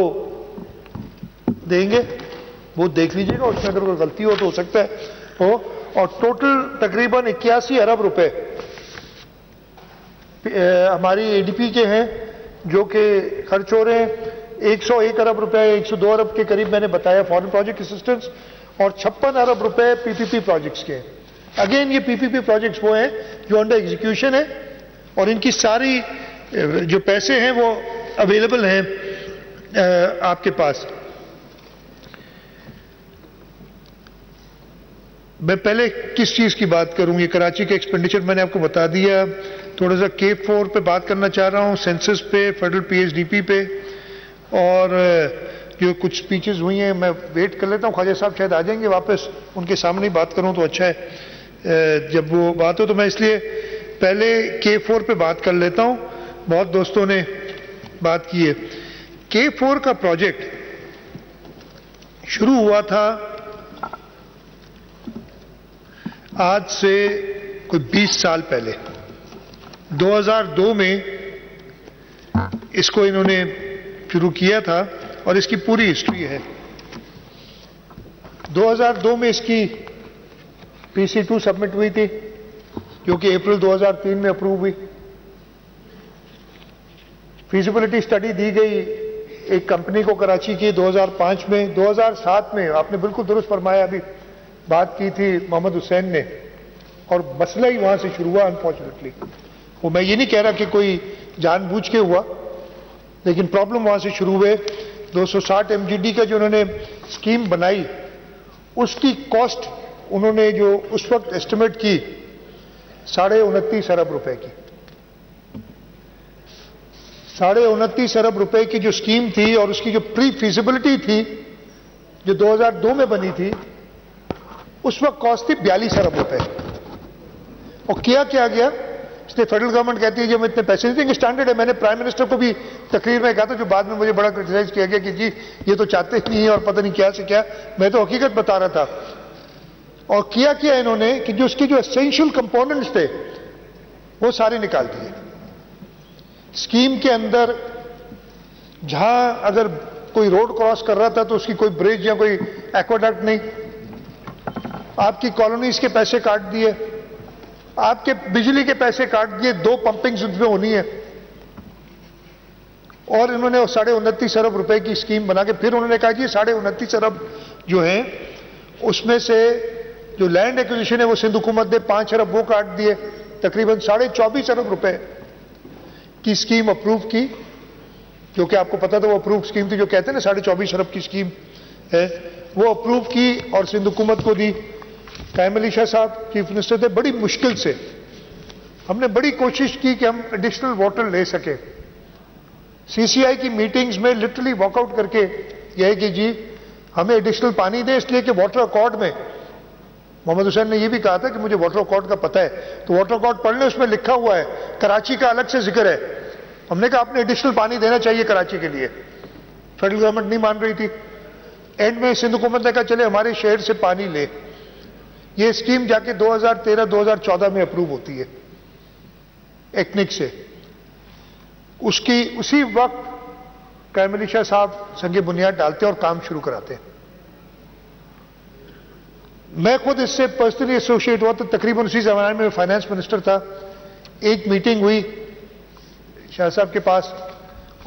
دیں گے, وہ دیکھ لیجیے گا. اس میں اگر کوئی غلطی ہو تو ہو سکتا ہے ہو. اور ٹوٹل تقریباً 81 ارب روپے ہماری ADP کے ہیں جو کہ خرچ ہو رہے ہیں. 101 ارب روپے 102 ارب کے قریب میں نے بتایا فارن پروجیکٹ اسسٹنس, اور 56 ارب روپے PPP پروجیکٹس کے. اگین یہ PPP پروجیکٹس وہ ہیں جو انڈر ایگزیکیوشن ہے, اور ان کی ساری جو پیسے ہیں وہ اویلیبل ہیں آپ کے پاس. میں پہلے کس چیز کی بات کروں, یہ کراچی کے ایکسپینڈیچر میں نے آپ کو بتا دیا. تھوڑا سا K4 پہ بات کرنا چاہ رہا ہوں, سینسس پہ, فیڈرل PHDP پہ, اور جو کچھ سپیچز ہوئی ہیں میں ویٹ کر لیتا ہوں. خواجہ صاحب شاید آ جائیں گے واپس, ان کے سامنے ہی بات کروں تو اچھا ہے. جب وہ بات ہو تو میں اس لیے پہلے K4 پہ بات کر لیتا ہوں. بہت دوستوں نے بات کی ہے. K4 کا پروجیکٹ شروع ہوا تھا آج سے کوئی 20 سال پہلے. 2002 میں اس کو انہوں نے شروع کیا تھا اور اس کی پوری ہسٹری ہے. 2002 میں اس کی PC2 سبمٹ ہوئی تھی جو کہ اپریل 2003 میں اپروو ہوئی. فیزیبلٹی اسٹڈی دی گئی ایک کمپنی کو کراچی کی 2005 میں. 2007 میں آپ نے بالکل درست فرمایا, ابھی بات کی تھی محمد حسین نے, اور مسئلہ ہی وہاں سے شروع ہوا انفارچونیٹلی. وہ میں یہ نہیں کہہ رہا کہ کوئی جان بوجھ کے ہوا, لیکن پرابلم وہاں سے شروع ہوئے. 260 MGD کا جو انہوں نے اسکیم بنائی اس کی کاسٹ انہوں نے جو اس وقت ایسٹیمیٹ کی 29.5 ارب روپے کی. 29.5 ارب روپے کی جو اسکیم تھی اور اس کی جو پری فیزیبلٹی تھی جو 2002 میں بنی تھی, اس وقت کاسٹ تھی 42 ارب روپے. اور کیا گیا, اس لیے فیڈرل گورنمنٹ کہتی ہے جی ہم اتنے پیسے نہیں دیں گے, اسٹینڈرڈ ہے. میں نے پرائم منسٹر کو بھی تقریر میں کہا تھا, جو بعد میں مجھے بڑا کرٹیسائز کیا گیا کہ جی یہ تو چاہتے ہی نہیں ہے اور پتہ نہیں کیا سے کیا. میں تو حقیقت بتا رہا تھا. اور کیا انہوں نے کہ جو اس کے جو اسینشل کمپوننٹس تھے وہ سارے نکال دیے. اسکیم کے اندر جہاں اگر کوئی روڈ کراس کر رہا تھا تو اس کی کوئی برج یا کوئی ایکواڈکٹ نہیں. آپ کی کالونیز کے پیسے کاٹ دیے, آپ کے بجلی کے پیسے کاٹ دیے, 2 پمپنگز ان میں ہونی ہے. اور انہوں نے 29.5 ارب روپے کی اسکیم بنا کے پھر انہوں نے کہا کہ 29.5 ارب جو ہیں اس میں سے جو لینڈ ایکوزیشن ہے وہ سندھ حکومت دے, 5 ارب وہ کاٹ دیے. تقریباً 24.5 ارب روپے کی اسکیم اپروو کی, جو کہ آپ کو پتا تھا وہ اپروو اسکیم تھی, جو کہتے ہیں نا 24.5 ارب کی اسکیم ہے, وہ اپروو کی اور سندھ حکومت کو دی. قائم علی شاہ صاحب چیف منسٹر تھے. بڑی مشکل سے ہم نے بڑی کوشش کی کہ ہم ایڈیشنل واٹر لے سکیں. CCI کی میٹنگز میں لٹرلی واک آؤٹ کر کے یہ کہ جی ہمیں ایڈیشنل پانی دیں, اس لیے کہ واٹر اکارڈ میں محمد حسین نے یہ بھی کہا تھا کہ مجھے واٹر اکارڈ کا پتہ ہے, تو واٹر اکارڈ پڑھ لیں, اس میں لکھا ہوا ہے کراچی کا الگ سے ذکر ہے. ہم نے کہا آپ نے ایڈیشنل پانی دینا چاہیے کراچی کے لیے. فیڈرل گورنمنٹ نہیں مان رہی تھی. اینڈ میں سندھ حکومت نے کہا چلے ہمارے شہر سے پانی لے. یہ اسکیم جا کے 2013-2014 میں اپروو ہوتی ہے ایکنک سے. اس کی اسی وقت قائم علی شاہ صاحب سنگ بنیاد ڈالتے اور کام شروع کراتے ہیں. میں خود اس سے پرسنلی ایسوسیٹ ہوا, تو تقریباً اسی زمانے میں فائنانس منسٹر تھا. ایک میٹنگ ہوئی شاہ صاحب کے پاس,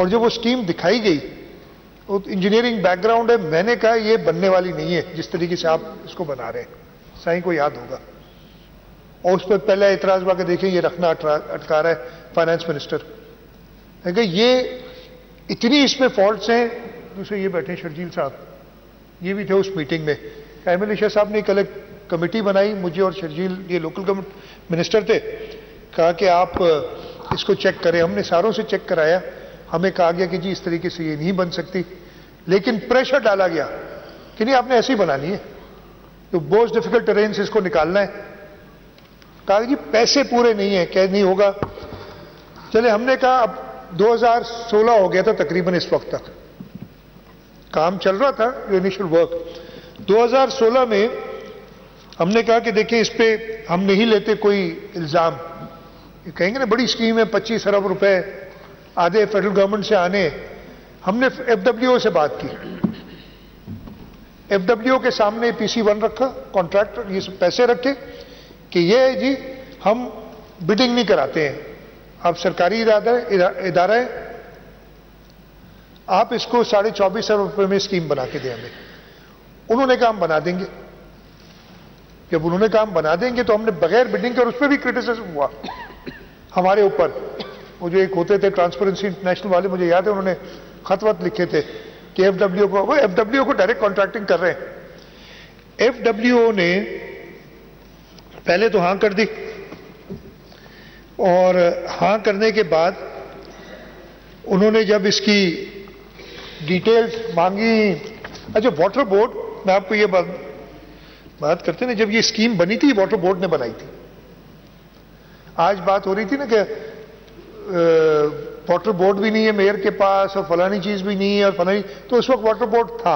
اور جب وہ اسکیم دکھائی گئی، وہ انجینئرنگ بیک گراؤنڈ ہے، میں نے کہا یہ بننے والی نہیں ہے جس طریقے سے آپ اس کو بنا رہے ہیں، سائیں کو یاد ہوگا. اور اس پہ پہلا اعتراض ہوا کہ دیکھیں یہ رکھنا اٹکا رہا ہے فائنانس منسٹر. کہ یہ اتنی اس میں فالٹس ہیں. دوسرے یہ بیٹھے شرجیل صاحب، یہ بھی تھے اس میٹنگ میں. ایم ایل اے شاہ صاحب نے کل ایک کمیٹی بنائی، مجھے اور شرجیل، یہ لوکل گورنمنٹ منسٹر تھے، کہا کہ آپ اس کو چیک کریں. ہم نے ساروں سے چیک کرایا، ہمیں کہا گیا کہ جی اس طریقے سے یہ نہیں بن سکتی، لیکن پریشر ڈالا گیا کہ نہیں آپ نے ایسی بنانی ہے، تو بہت ڈیفیکلٹ ٹرین سے اس کو نکالنا ہے. کہا جی پیسے پورے نہیں ہیں، کہ نہیں ہوگا. چلے ہم نے کہا اب 2016 ہو گیا تھا تقریباً، اس وقت تک کام چل رہا تھا انیشل ورک. 2016 میں ہم نے کہا کہ دیکھیں اس پہ ہم نہیں لیتے کوئی الزام. کہیں گے نا بڑی اسکیم ہے، 25 ارب روپے آدھے فیڈرل گورنمنٹ سے آنے. ہم نے ایف ڈبلیو سے بات کی، ایف ڈبلیو کے سامنے PC1 رکھا، کانٹریکٹر یہ پیسے رکھے کہ یہ جی ہم بڈنگ نہیں کراتے ہیں، آپ سرکاری ادارہ ہے، آپ اس کو 24.5 ارب روپے میں اسکیم بنا کے دیں ہمیں. انہوں نے کہا ہم بنا دیں گے. جب انہوں نے کہا ہم بنا دیں گے تو ہم نے بغیر بڈنگ کے، اور اس پہ بھی کرٹیسزم ہوا ہمارے اوپر. وہ جو ایک ہوتے تھے ٹرانسپیرنسی انٹرنیشنل والے، مجھے یاد ہے انہوں نے خط وط لکھے تھے کہ ایف ڈبلیو کو، وہ ایف ڈبلیو کو ڈائریکٹ کانٹریکٹنگ کر رہے ہیں. ایف ڈبلیو نے پہلے تو ہاں کر دی، اور ہاں کرنے کے بعد انہوں نے جب اس کی ڈیٹیلز مانگی. اچھا واٹر بورڈ، میں آپ کو یہ بات کرتے ہیں، جب یہ اسکیم بنی تھی واٹر بورڈ نے بنائی تھی. آج بات ہو رہی تھی نا کہ واٹر بورڈ بھی نہیں ہے میئر کے پاس، اور فلانی چیز بھی نہیں ہے اور فلانی، تو اس وقت واٹر بورڈ تھا،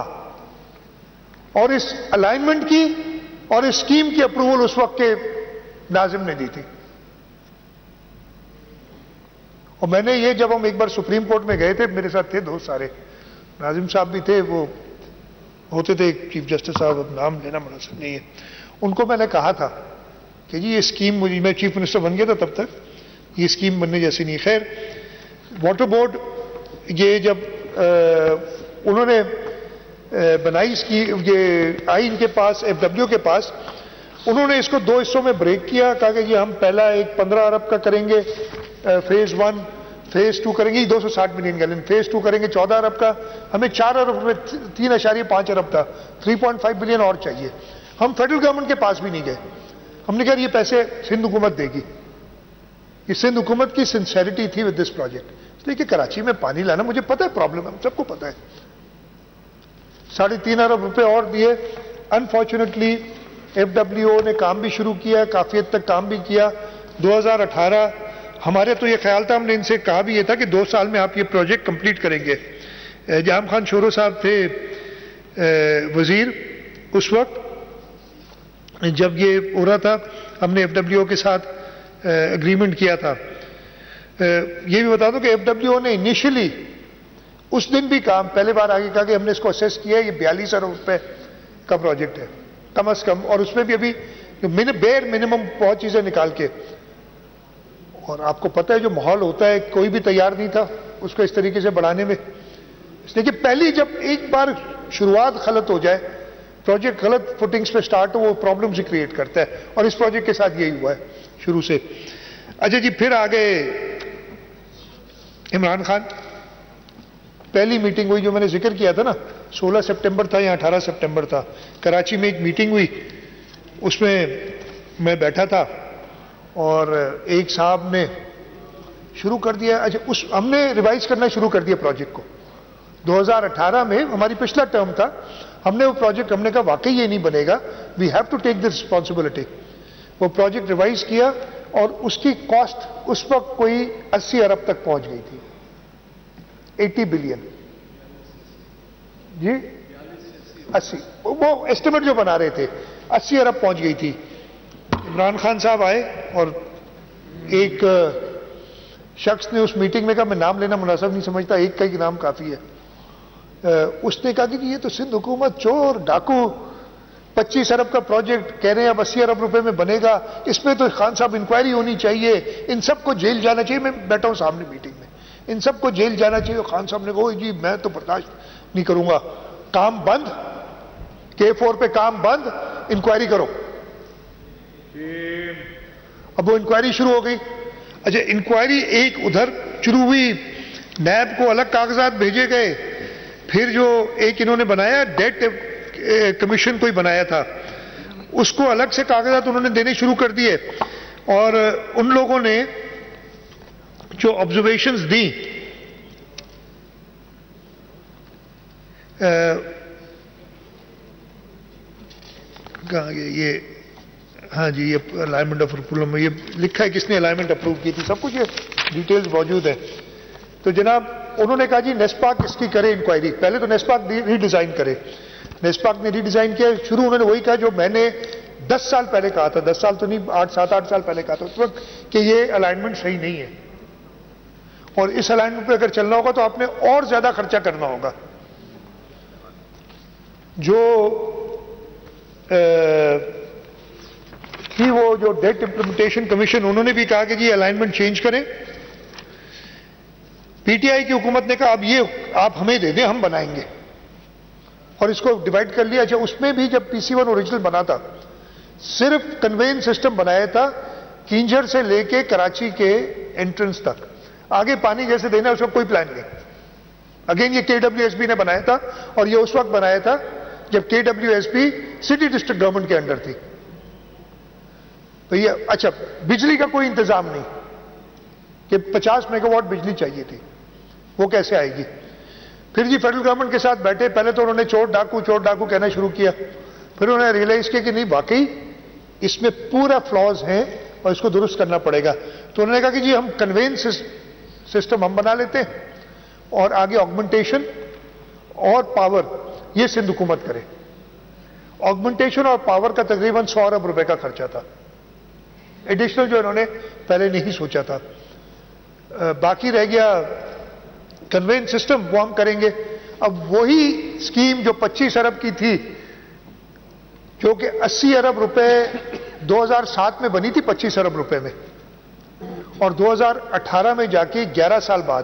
اور اس الائنمنٹ کی اور اس اسکیم کی اپروول اس وقت کے ناظم نے دی تھی. اور میں نے یہ، جب ہم ایک بار سپریم کورٹ میں گئے تھے، میرے ساتھ تھے دوست سارے، ناظم صاحب بھی تھے، وہ ہوتے تھے چیف جسٹس صاحب، اب نام لینا مناسب نہیں ہے. ان کو میں نے کہا تھا کہ جی یہ اسکیم، مجھے، میں چیف منسٹر بن گیا تھا تب تک، یہ اسکیم بننے جیسی نہیں. خیر واٹر بورڈ یہ جب انہوں نے بنائی اس کی، یہ آئی ان کے پاس، ایف ڈبلیو کے پاس، انہوں نے اس کو 2 حصوں میں بریک کیا. کہا کہ یہ ہم پہلا ایک 15 ارب کا کریں گے فیز 1، فیز 2 کریں گے 260 ملین گیلن، فیز 2 کریں گے 14 ارب کا. ہمیں 4 ارب میں 3.5 ارب تھا، 3.5 بلین اور چاہیے. ہم فیڈرل گورنمنٹ کے پاس بھی نہیں گئے. ہم نے کہا یہ پیسے سندھ حکومت دے گی. یہ سندھ حکومت کی سنسیریٹی تھی ود دس پروجیکٹ. اس لیے کہ کراچی میں پانی لانا، مجھے پتا ہے پرابلم ہے، سب کو پتا ہے. 3.5 ارب روپے اور دیے. انفارچونیٹلی ایف ڈبلیو نے کام بھی شروع کیا، کافی حد تک کام بھی کیا. 2018 ہمارے تو یہ خیال تھا، ہم نے ان سے کہا بھی یہ تھا کہ 2 سال میں آپ یہ پروجیکٹ کمپلیٹ کریں گے. جہاں خان شورو صاحب تھے وزیر اس وقت جب یہ ہو رہا تھا، ہم نے ایف ڈبلیو کے ساتھ اگریمنٹ کیا تھا. یہ بھی بتا دوں کہ ایف ڈبلیو نے انیشلی اس دن بھی کام پہلے بار آگے کہا کہ ہم نے اس کو اسیس کیا ہے، یہ 42 ارب روپے کا پروجیکٹ ہے کم از کم، اور اس میں بھی ابھی بیر منیمم بہت چیزیں نکال کے. اور آپ کو پتہ ہے جو ماحول ہوتا ہے، کوئی بھی تیار نہیں تھا اس کو اس طریقے سے بڑھانے میں. اس لیے کہ پہلی جب ایک بار شروعات غلط ہو جائے، پروجیکٹ غلط فوٹنگز پہ سٹارٹ ہو، وہ پرابلمز کریٹ کرتا ہے، اور اس پروجیکٹ کے ساتھ یہی ہوا ہے شروع سے. اچھا جی، پھر آگے عمران خان. پہلی میٹنگ ہوئی جو میں نے ذکر کیا تھا نا، 16 سپٹمبر تھا یا 18 سپٹمبر تھا، کراچی میں ایک میٹنگ ہوئی. اس میں میں بیٹھا تھا اور ایک صاحب نے شروع کر دیا. اچھا ہم نے ریوائز کرنا شروع کر دیا پروجیکٹ کو. 2018 میں ہماری پچھلا ٹرم تھا، ہم نے وہ پروجیکٹ، ہم نے کہا واقعی یہ نہیں بنے گا، we have to take this responsibility. وہ پروجیکٹ ریوائز کیا اور اس کی کاسٹ اس وقت کوئی 80 ارب تک پہنچ گئی تھی. 80 بلین جی 80، وہ ایسٹیمیٹ جو بنا رہے تھے 80 ارب پہنچ گئی تھی. عمران خان صاحب آئے اور ایک شخص نے اس میٹنگ میں کہا، میں نام لینا مناسب نہیں سمجھتا، ایک کا ہی نام کافی ہے. اس نے کہا کہ یہ تو سندھ حکومت چور ڈاکو، 25 ارب کا پروجیکٹ کہہ رہے ہیں اب 80 ارب روپے میں بنے گا، اس پہ تو خان صاحب انکوائری ہونی چاہیے، ان سب کو جیل جانا چاہیے. میں بیٹھا ہوں سامنے میٹنگ میں، ان سب کو جیل جانا چاہیے. خان صاحب نے کہا جی میں تو برداشت نہیں کروں گا, کام بند, K4 پہ کام بند, انکوائری کرو. اب وہ انکوائری شروع ہو گئی. اچھا انکوائری ایک ادھر شروع ہوئی, نیب کو الگ کاغذات بھیجے گئے, پھر جو ایک انہوں نے بنایا ڈیٹ کمیشن کوئی بنایا تھا, اس کو الگ سے کاغذات انہوں نے دینے شروع کر دیے, اور ان لوگوں نے جو آبزرویشنز دی کہاں گئے یہ, ہاں جی یہ الائنمنٹ آف اپروول میں یہ لکھا ہے کس نے الائنمنٹ اپروو کی تھی, سب کچھ یہ ڈیٹیلز موجود ہیں. تو جناب انہوں نے کہا جی نیسپاک اس کی کرے انکوائری, پہلے تو نیسپاک ری ڈیزائن کرے. نیسپاک نے ری ڈیزائن کیا, شروع انہوں نے وہی کہا جو میں نے 10 سال پہلے کہا تھا, 10 سال تو نہیں 7-8 سال پہلے کہا تھا اس وقت, کہ یہ الائنمنٹ صحیح نہیں ہے, اور اس الائنمنٹ پہ اگر چلنا ہوگا تو آپ نے اور زیادہ خرچہ کرنا ہوگا. جو تھی وہ جو ڈیٹ امپلیمنٹیشن کمیشن, انہوں نے بھی کہا کہ جی الائنمنٹ چینج کریں. پی ٹی آئی کی حکومت نے کہا اب یہ آپ ہمیں دے دیں, ہم بنائیں گے, اور اس کو ڈیوائڈ کر لیا. اچھا اس میں بھی جب PC1 اوریجنل بنا تھا, صرف کنوینس سسٹم بنایا تھا کینجھر سے لے کے کراچی کے انٹرنس تک, آگے پانی جیسے دینا اس کا کوئی پلان نہیں. اگین یہ KWSB نے بنایا تھا, اور یہ اس وقت بنایا تھا جب KWSB سٹی ڈسٹرکٹ گورنمنٹ کے انڈر تھی. تو یہ اچھا بجلی کا کوئی انتظام نہیں کہ 50 میگا واٹ بجلی چاہیے تھی, وہ کیسے آئے گی. پھر جی فیڈرل گورنمنٹ کے ساتھ بیٹھے, پہلے تو انہوں نے چور ڈاکو کہنا شروع کیا, پھر انہوں نے ریئلائز کیا کہ نہیں واقعی اس میں پورا فلاز ہیں اور اس کو درست کرنا پڑے گا. تو انہوں نے کہا کہ جی ہم کنوینس سسٹم ہم بنا لیتے ہیں, اور آگے آگمنٹیشن اور پاور یہ سندھ حکومت کرے. آگمنٹیشن اور پاور کا تقریباً 100 ارب روپے کا خرچہ تھا, ایڈیشنل جو انہوں نے پہلے نہیں سوچا تھا. باقی رہ گیا کنوینس سسٹم, وہ ہم کریں گے. اب وہی اسکیم جو 25 ارب کی تھی, جو کہ 80 ارب روپے 2007 میں بنی تھی 25 ارب روپے میں, اور 2018 میں جا کے 11 سال بعد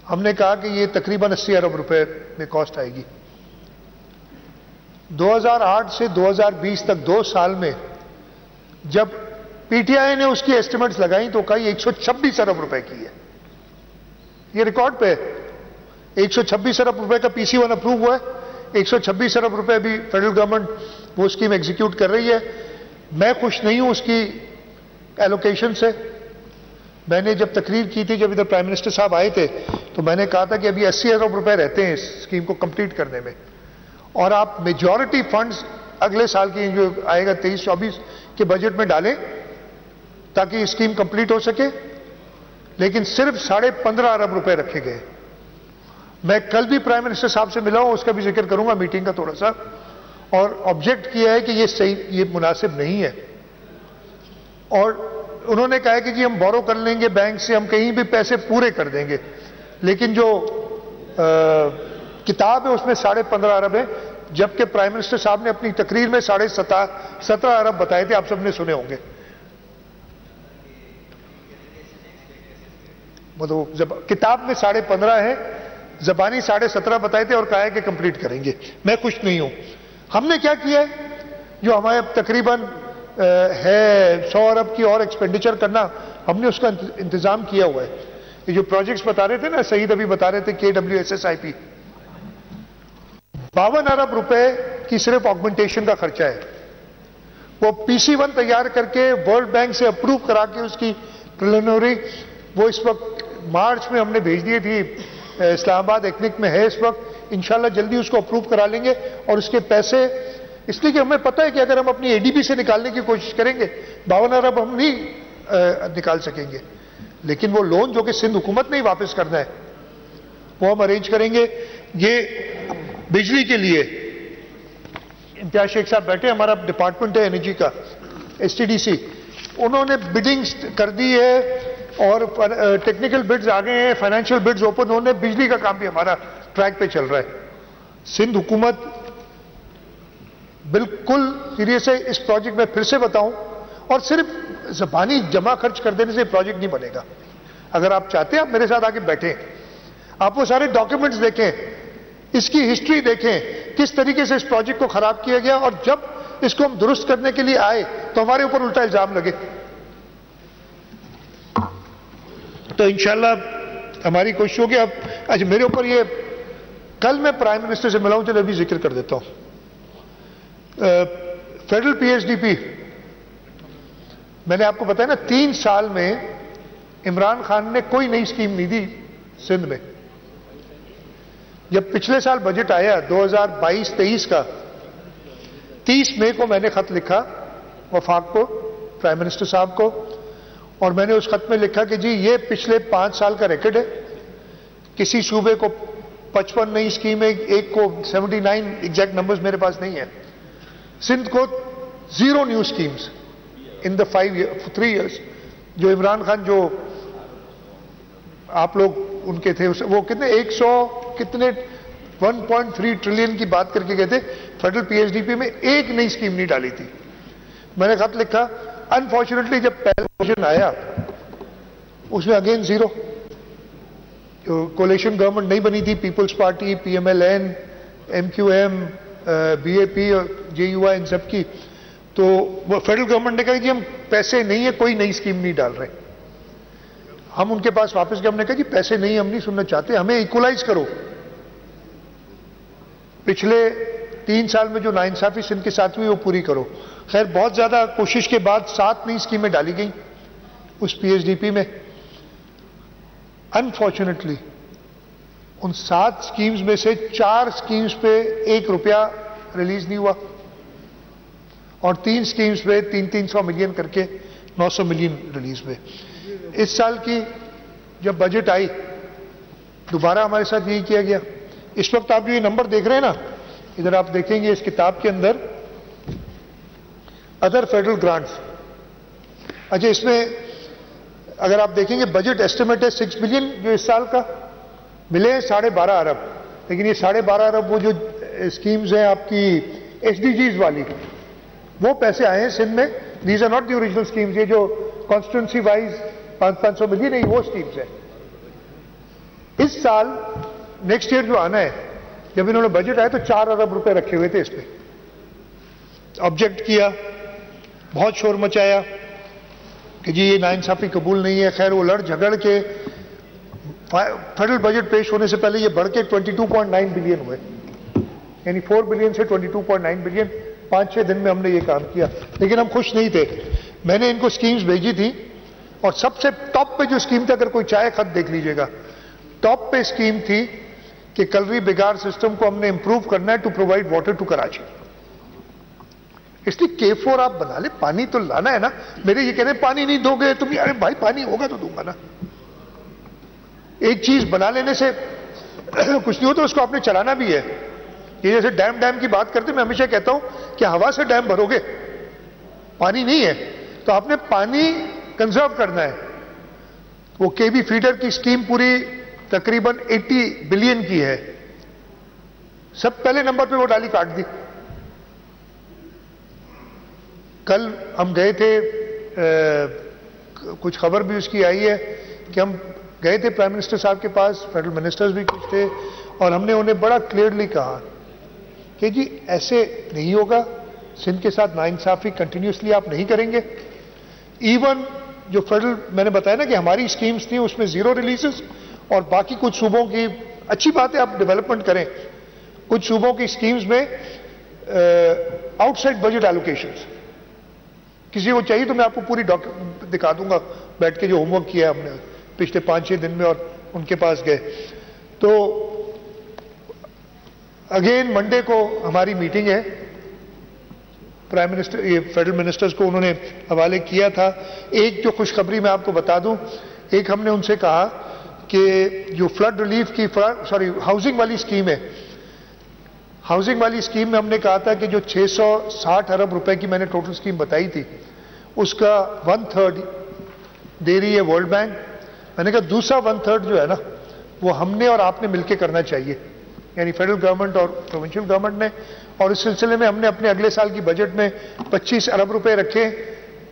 ہم نے کہا کہ یہ تقریباً 80 ارب روپے میں کاسٹ آئے گی. 2008 سے 2020 تک 2 سال میں جب پی ٹی آئی نے اس کی ایسٹیمیٹس لگائیں تو کہا یہ 126 ارب روپے کی ہے. یہ ریکارڈ پہ 126 ارب روپے کا PC1 اپروو ہوا ہے, 126 ارب روپے بھی فیڈرل گورنمنٹ وہ اسکیم ایگزیکیوٹ کر رہی ہے. میں خوش نہیں ہوں اس کی ایلوکیشن سے. میں نے جب تقریر کی تھی, جب ادھر پرائم منسٹر صاحب آئے تھے, تو میں نے کہا تھا کہ ابھی 80 ارب روپے رہتے ہیں اس اسکیم کو کمپلیٹ کرنے میں, اور آپ میجورٹی فنڈز اگلے سال کی جو آئے گا 23-24 کے بجٹ میں ڈالیں تاکہ یہ اسکیم کمپلیٹ ہو سکے. لیکن صرف 15.5 ارب روپے رکھے گئے. میں کل بھی پرائم منسٹر صاحب سے ملا ہوں, اس کا بھی ذکر کروں گا میٹنگ کا تھوڑا سا, اور آبجیکٹ کیا ہے کہ یہ صحیح, یہ مناسب نہیں ہے. اور انہوں نے کہا کہ جی ہم بورو کر لیں گے بینک سے, ہم کہیں بھی پیسے پورے کر دیں گے, لیکن جو کتاب ہے اس میں 15.5 ارب ہے, جبکہ پرائم منسٹر صاحب نے اپنی تقریر میں 17.5 ارب بتائے تھے, آپ سب نے سنے ہوں گے. مطلب کتاب میں 15.5 ہے, زبانی 17.5 بتائے تھے, اور کہا ہے کہ کمپلیٹ کریں گے. میں خوش نہیں ہوں. ہم نے کیا کیا ہے, جو ہمارے تقریباً ہے 100 ارب کی اور ایکسپینڈیچر کرنا, ہم نے اس کا انتظام کیا ہوا ہے. یہ جو پروجیکٹس بتا رہے تھے نا, سعید ابھی بتا رہے تھے KWSSIP, 52 ارب روپے کی صرف آگمنٹیشن کا خرچہ ہے. وہ PC1 تیار کر کے ورلڈ بینک سے اپروو کرا کے اس کی پریلیمنری, وہ اس وقت مارچ میں ہم نے بھیج دی تھی, اسلام آباد ایکنک میں ہے اس وقت, انشاءاللہ جلدی اس کو اپروو کرا لیں گے. اور اس کے پیسے اس لیے کہ ہمیں پتہ ہے کہ اگر ہم اپنی ADB سے نکالنے کی کوشش کریں گے 52 ارب ہم نہیں نکال سکیں گے, لیکن وہ لون جو کہ سندھ حکومت نے ہی واپس کرنا ہے وہ ہم ارینج کریں گے. یہ بجلی کے لیے امتیاز شیخ صاحب بیٹھے, ہمارا ڈپارٹمنٹ ہے انرجی کا STDC, انہوں نے بڈنگ کر دی ہے اور ٹیکنیکل بڈز آ گئے ہیں, فائنینشیل بڈز اوپن ہونے, بجلی کا کام بھی ہمارا ٹریک پہ چل رہا ہے. سندھ حکومت بالکل سیریس ہے اس پروجیکٹ میں, پھر سے بتاؤں, اور صرف زبانی جمع خرچ کر دینے سے پروجیکٹ نہیں بنے گا. اگر آپ چاہتے ہیں آپ میرے ساتھ آ کے بیٹھیں, آپ وہ سارے ڈاکیومنٹس دیکھیں, اس کی ہسٹری دیکھیں, کس طریقے سے اس پروجیکٹ کو خراب کیا گیا, اور جب اس کو ہم درست کرنے کے لیے آئے تو ہمارے اوپر الٹا الزام لگے. تو انشاءاللہ ہماری کوشش ہوگی. اب اچھا میرے اوپر یہ, کل میں پرائم منسٹر سے ملا ہوں, چلو ابھی ذکر کر دیتا ہوں. Federal P H D P, میں نے آپ کو بتایا نا 3 سال میں عمران خان نے کوئی نئی اسکیم نہیں دی سندھ میں. جب پچھلے سال بجٹ آیا 2022-23 کا, 30 مئی کو میں نے خط لکھا وفاق کو, پرائم منسٹر صاحب کو, اور میں نے اس خط میں لکھا کہ جی یہ پچھلے 5 سال کا ریکارڈ ہے, کسی صوبے کو 55 نئی اسکیم ہے, ایک کو 79, ایگزیکٹ نمبرز میرے پاس نہیں ہے. سندھ کو 0 نیو اسکیمز ان دا 3 ایئرس. جو عمران خان جو آپ لوگ ان کے تھے, وہ کتنے 1.3 ٹریلین کی بات کر کے گئے تھے, federal P H D P میں ایک نئی اسکیم نہیں ڈالی تھی. میں نے خط لکھا, انفارچونیٹلی جب پہلا ورژن آیا اس میں اگین 0. کولیشن گورنمنٹ نہیں بنی تھی, Peoples Party, P M L N, M Q M, B A P اور جے یو آئی, ان سب کی. تو وہ فیڈرل گورنمنٹ نے کہا کہ ہم پیسے نہیں ہے, کوئی نئی اسکیم نہیں ڈال رہے. ہم ان کے پاس واپس گئے, ہم نے کہا کہ پیسے نہیں, ہم نہیں سننا چاہتے, ہمیں ایکولائز کرو. پچھلے 3 سال میں جو ناانصافی سندھ کے ساتھ ہوئی وہ پوری کرو. خیر بہت زیادہ کوشش کے بعد 7 نئی اسکیمیں ڈالی گئیں اس پی ایچ ڈی پی میں. انفارچونیٹلی ان 7 اسکیمز میں سے 4 اسکیمز پہ 1 روپیہ ریلیز نہیں ہوا, اور 3 اسکیمز پہ 300 ملین کر کے 900 ملین ریلیز ہوئے. اس سال کی جب بجٹ آئی دوبارہ ہمارے ساتھ یہی کیا گیا. اس وقت آپ جو یہ نمبر دیکھ رہے ہیں نا, ادھر آپ دیکھیں گے اس کتاب کے اندر ادر فیڈرل گرانٹس. اچھا اس میں اگر آپ دیکھیں گے بجٹ ایسٹیمیٹ ہے 6 بلین جو اس سال کا ملے ہیں 12.5 ارب, لیکن یہ 12.5 ارب وہ جو اسکیمز ہیں آپ کی ایس ڈی جیز والی, وہ پیسے آئے ہیں سندھ میں. These are not the original schemes, یہ جو کانسٹیٹوئنسی وائز 500 ملین ہے وہ اسکیمز ہیں. اس سال نیکسٹ ایئر جو آنا ہے, جب انہوں نے بجٹ آیا تو 4 ارب روپے رکھے ہوئے تھے اس پہ. آبجیکٹ کیا, بہت شور مچایا کہ جی یہ ناانصافی قبول نہیں ہے. خیر وہ لڑ جھگڑ کے فیڈرل بجٹ پیش ہونے سے پہلے یہ بڑھ کے 22.9 بلین ہوئے, یعنی 4 بلین سے 22.9 بلین. 5-6 دن میں ہم نے یہ کام کیا, لیکن ہم خوش نہیں تھے. میں نے ان کو اسکیمز بھیجی تھی, اور سب سے ٹاپ پہ جو اسکیم تھا, اگر کوئی چاہے خط دیکھ لیجئے گا, ٹاپ پہ اسکیم تھی کہ کلری بگار سسٹم کو ہم نے امپروو کرنا ہے to provide water to Karachi. اس لیے K4 آپ بنا لیں, پانی تو لانا ہے نا. میرے یہ کہہ رہے ہیں پانی نہیں دو گے تم, ارے بھائی پانی ہوگا تو دوں گا نا. ایک چیز بنا لینے سے کچھ نہیں ہوتا, اس کو آپ نے چلانا بھی ہے. یہ جیسے ڈیم کی بات کرتے, میں ہمیشہ کہتا ہوں کہ ہوا سے ڈیم بھرو گے, پانی نہیں ہے تو آپ نے پانی کنزرو کرنا ہے. وہ کے بی فیڈر کی اسکیم پوری تقریباً 80 بلین کی ہے. سب پہلے نمبر پہ وہ ڈالی کاٹ دی. کل ہم گئے تھے, کچھ خبر بھی اس کی آئی ہے کہ ہم گئے تھے پرائم منسٹر صاحب کے پاس, فیڈرل منسٹرز بھی کچھ تھے, اور ہم نے انہیں بڑا کلیئرلی کہا کہ جی ایسے نہیں ہوگا, سندھ کے ساتھ ناانصافی کنٹینیوسلی آپ نہیں کریں گے. ایون جو فیڈرل میں نے بتایا نا کہ ہماری اسکیمز تھیں اس میں 0 ریلیزز, اور باقی کچھ صوبوں کی اچھی بات ہے آپ ڈیولپمنٹ کریں, کچھ صوبوں کی اسکیمز میں آؤٹ سائڈ بجٹ ایلوکیشنز. کسی کو چاہیے تو میں آپ کو پوری دکھا دوں گا بیٹھ کے جو ہوم ورک کیا ہم نے پچھلے 5-6 دن میں, اور ان کے پاس گئے. تو اگین منڈے کو ہماری میٹنگ ہے, پرائم منسٹر یہ فیڈرل منسٹرز کو انہوں نے حوالے کیا تھا. ایک جو خوشخبری میں آپ کو بتا دوں, ایک ہم نے ان سے کہا کہ جو فلڈ ریلیف کی ہاؤسنگ والی اسکیم ہے, ہاؤسنگ والی اسکیم میں ہم نے کہا تھا کہ جو 660 ارب روپے کی میں نے ٹوٹل اسکیم بتائی تھی, اس کا 1/3 دے رہی ہے ورلڈ بینک. میں نے کہا دوسرا 1/3 جو ہے نا وہ ہم نے اور آپ نے مل کے کرنا چاہیے, یعنی فیڈرل گورنمنٹ اور پروونشل گورنمنٹ نے. اور اس سلسلے میں ہم نے اپنے اگلے سال کی بجٹ میں 25 ارب روپے رکھے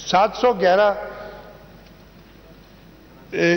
711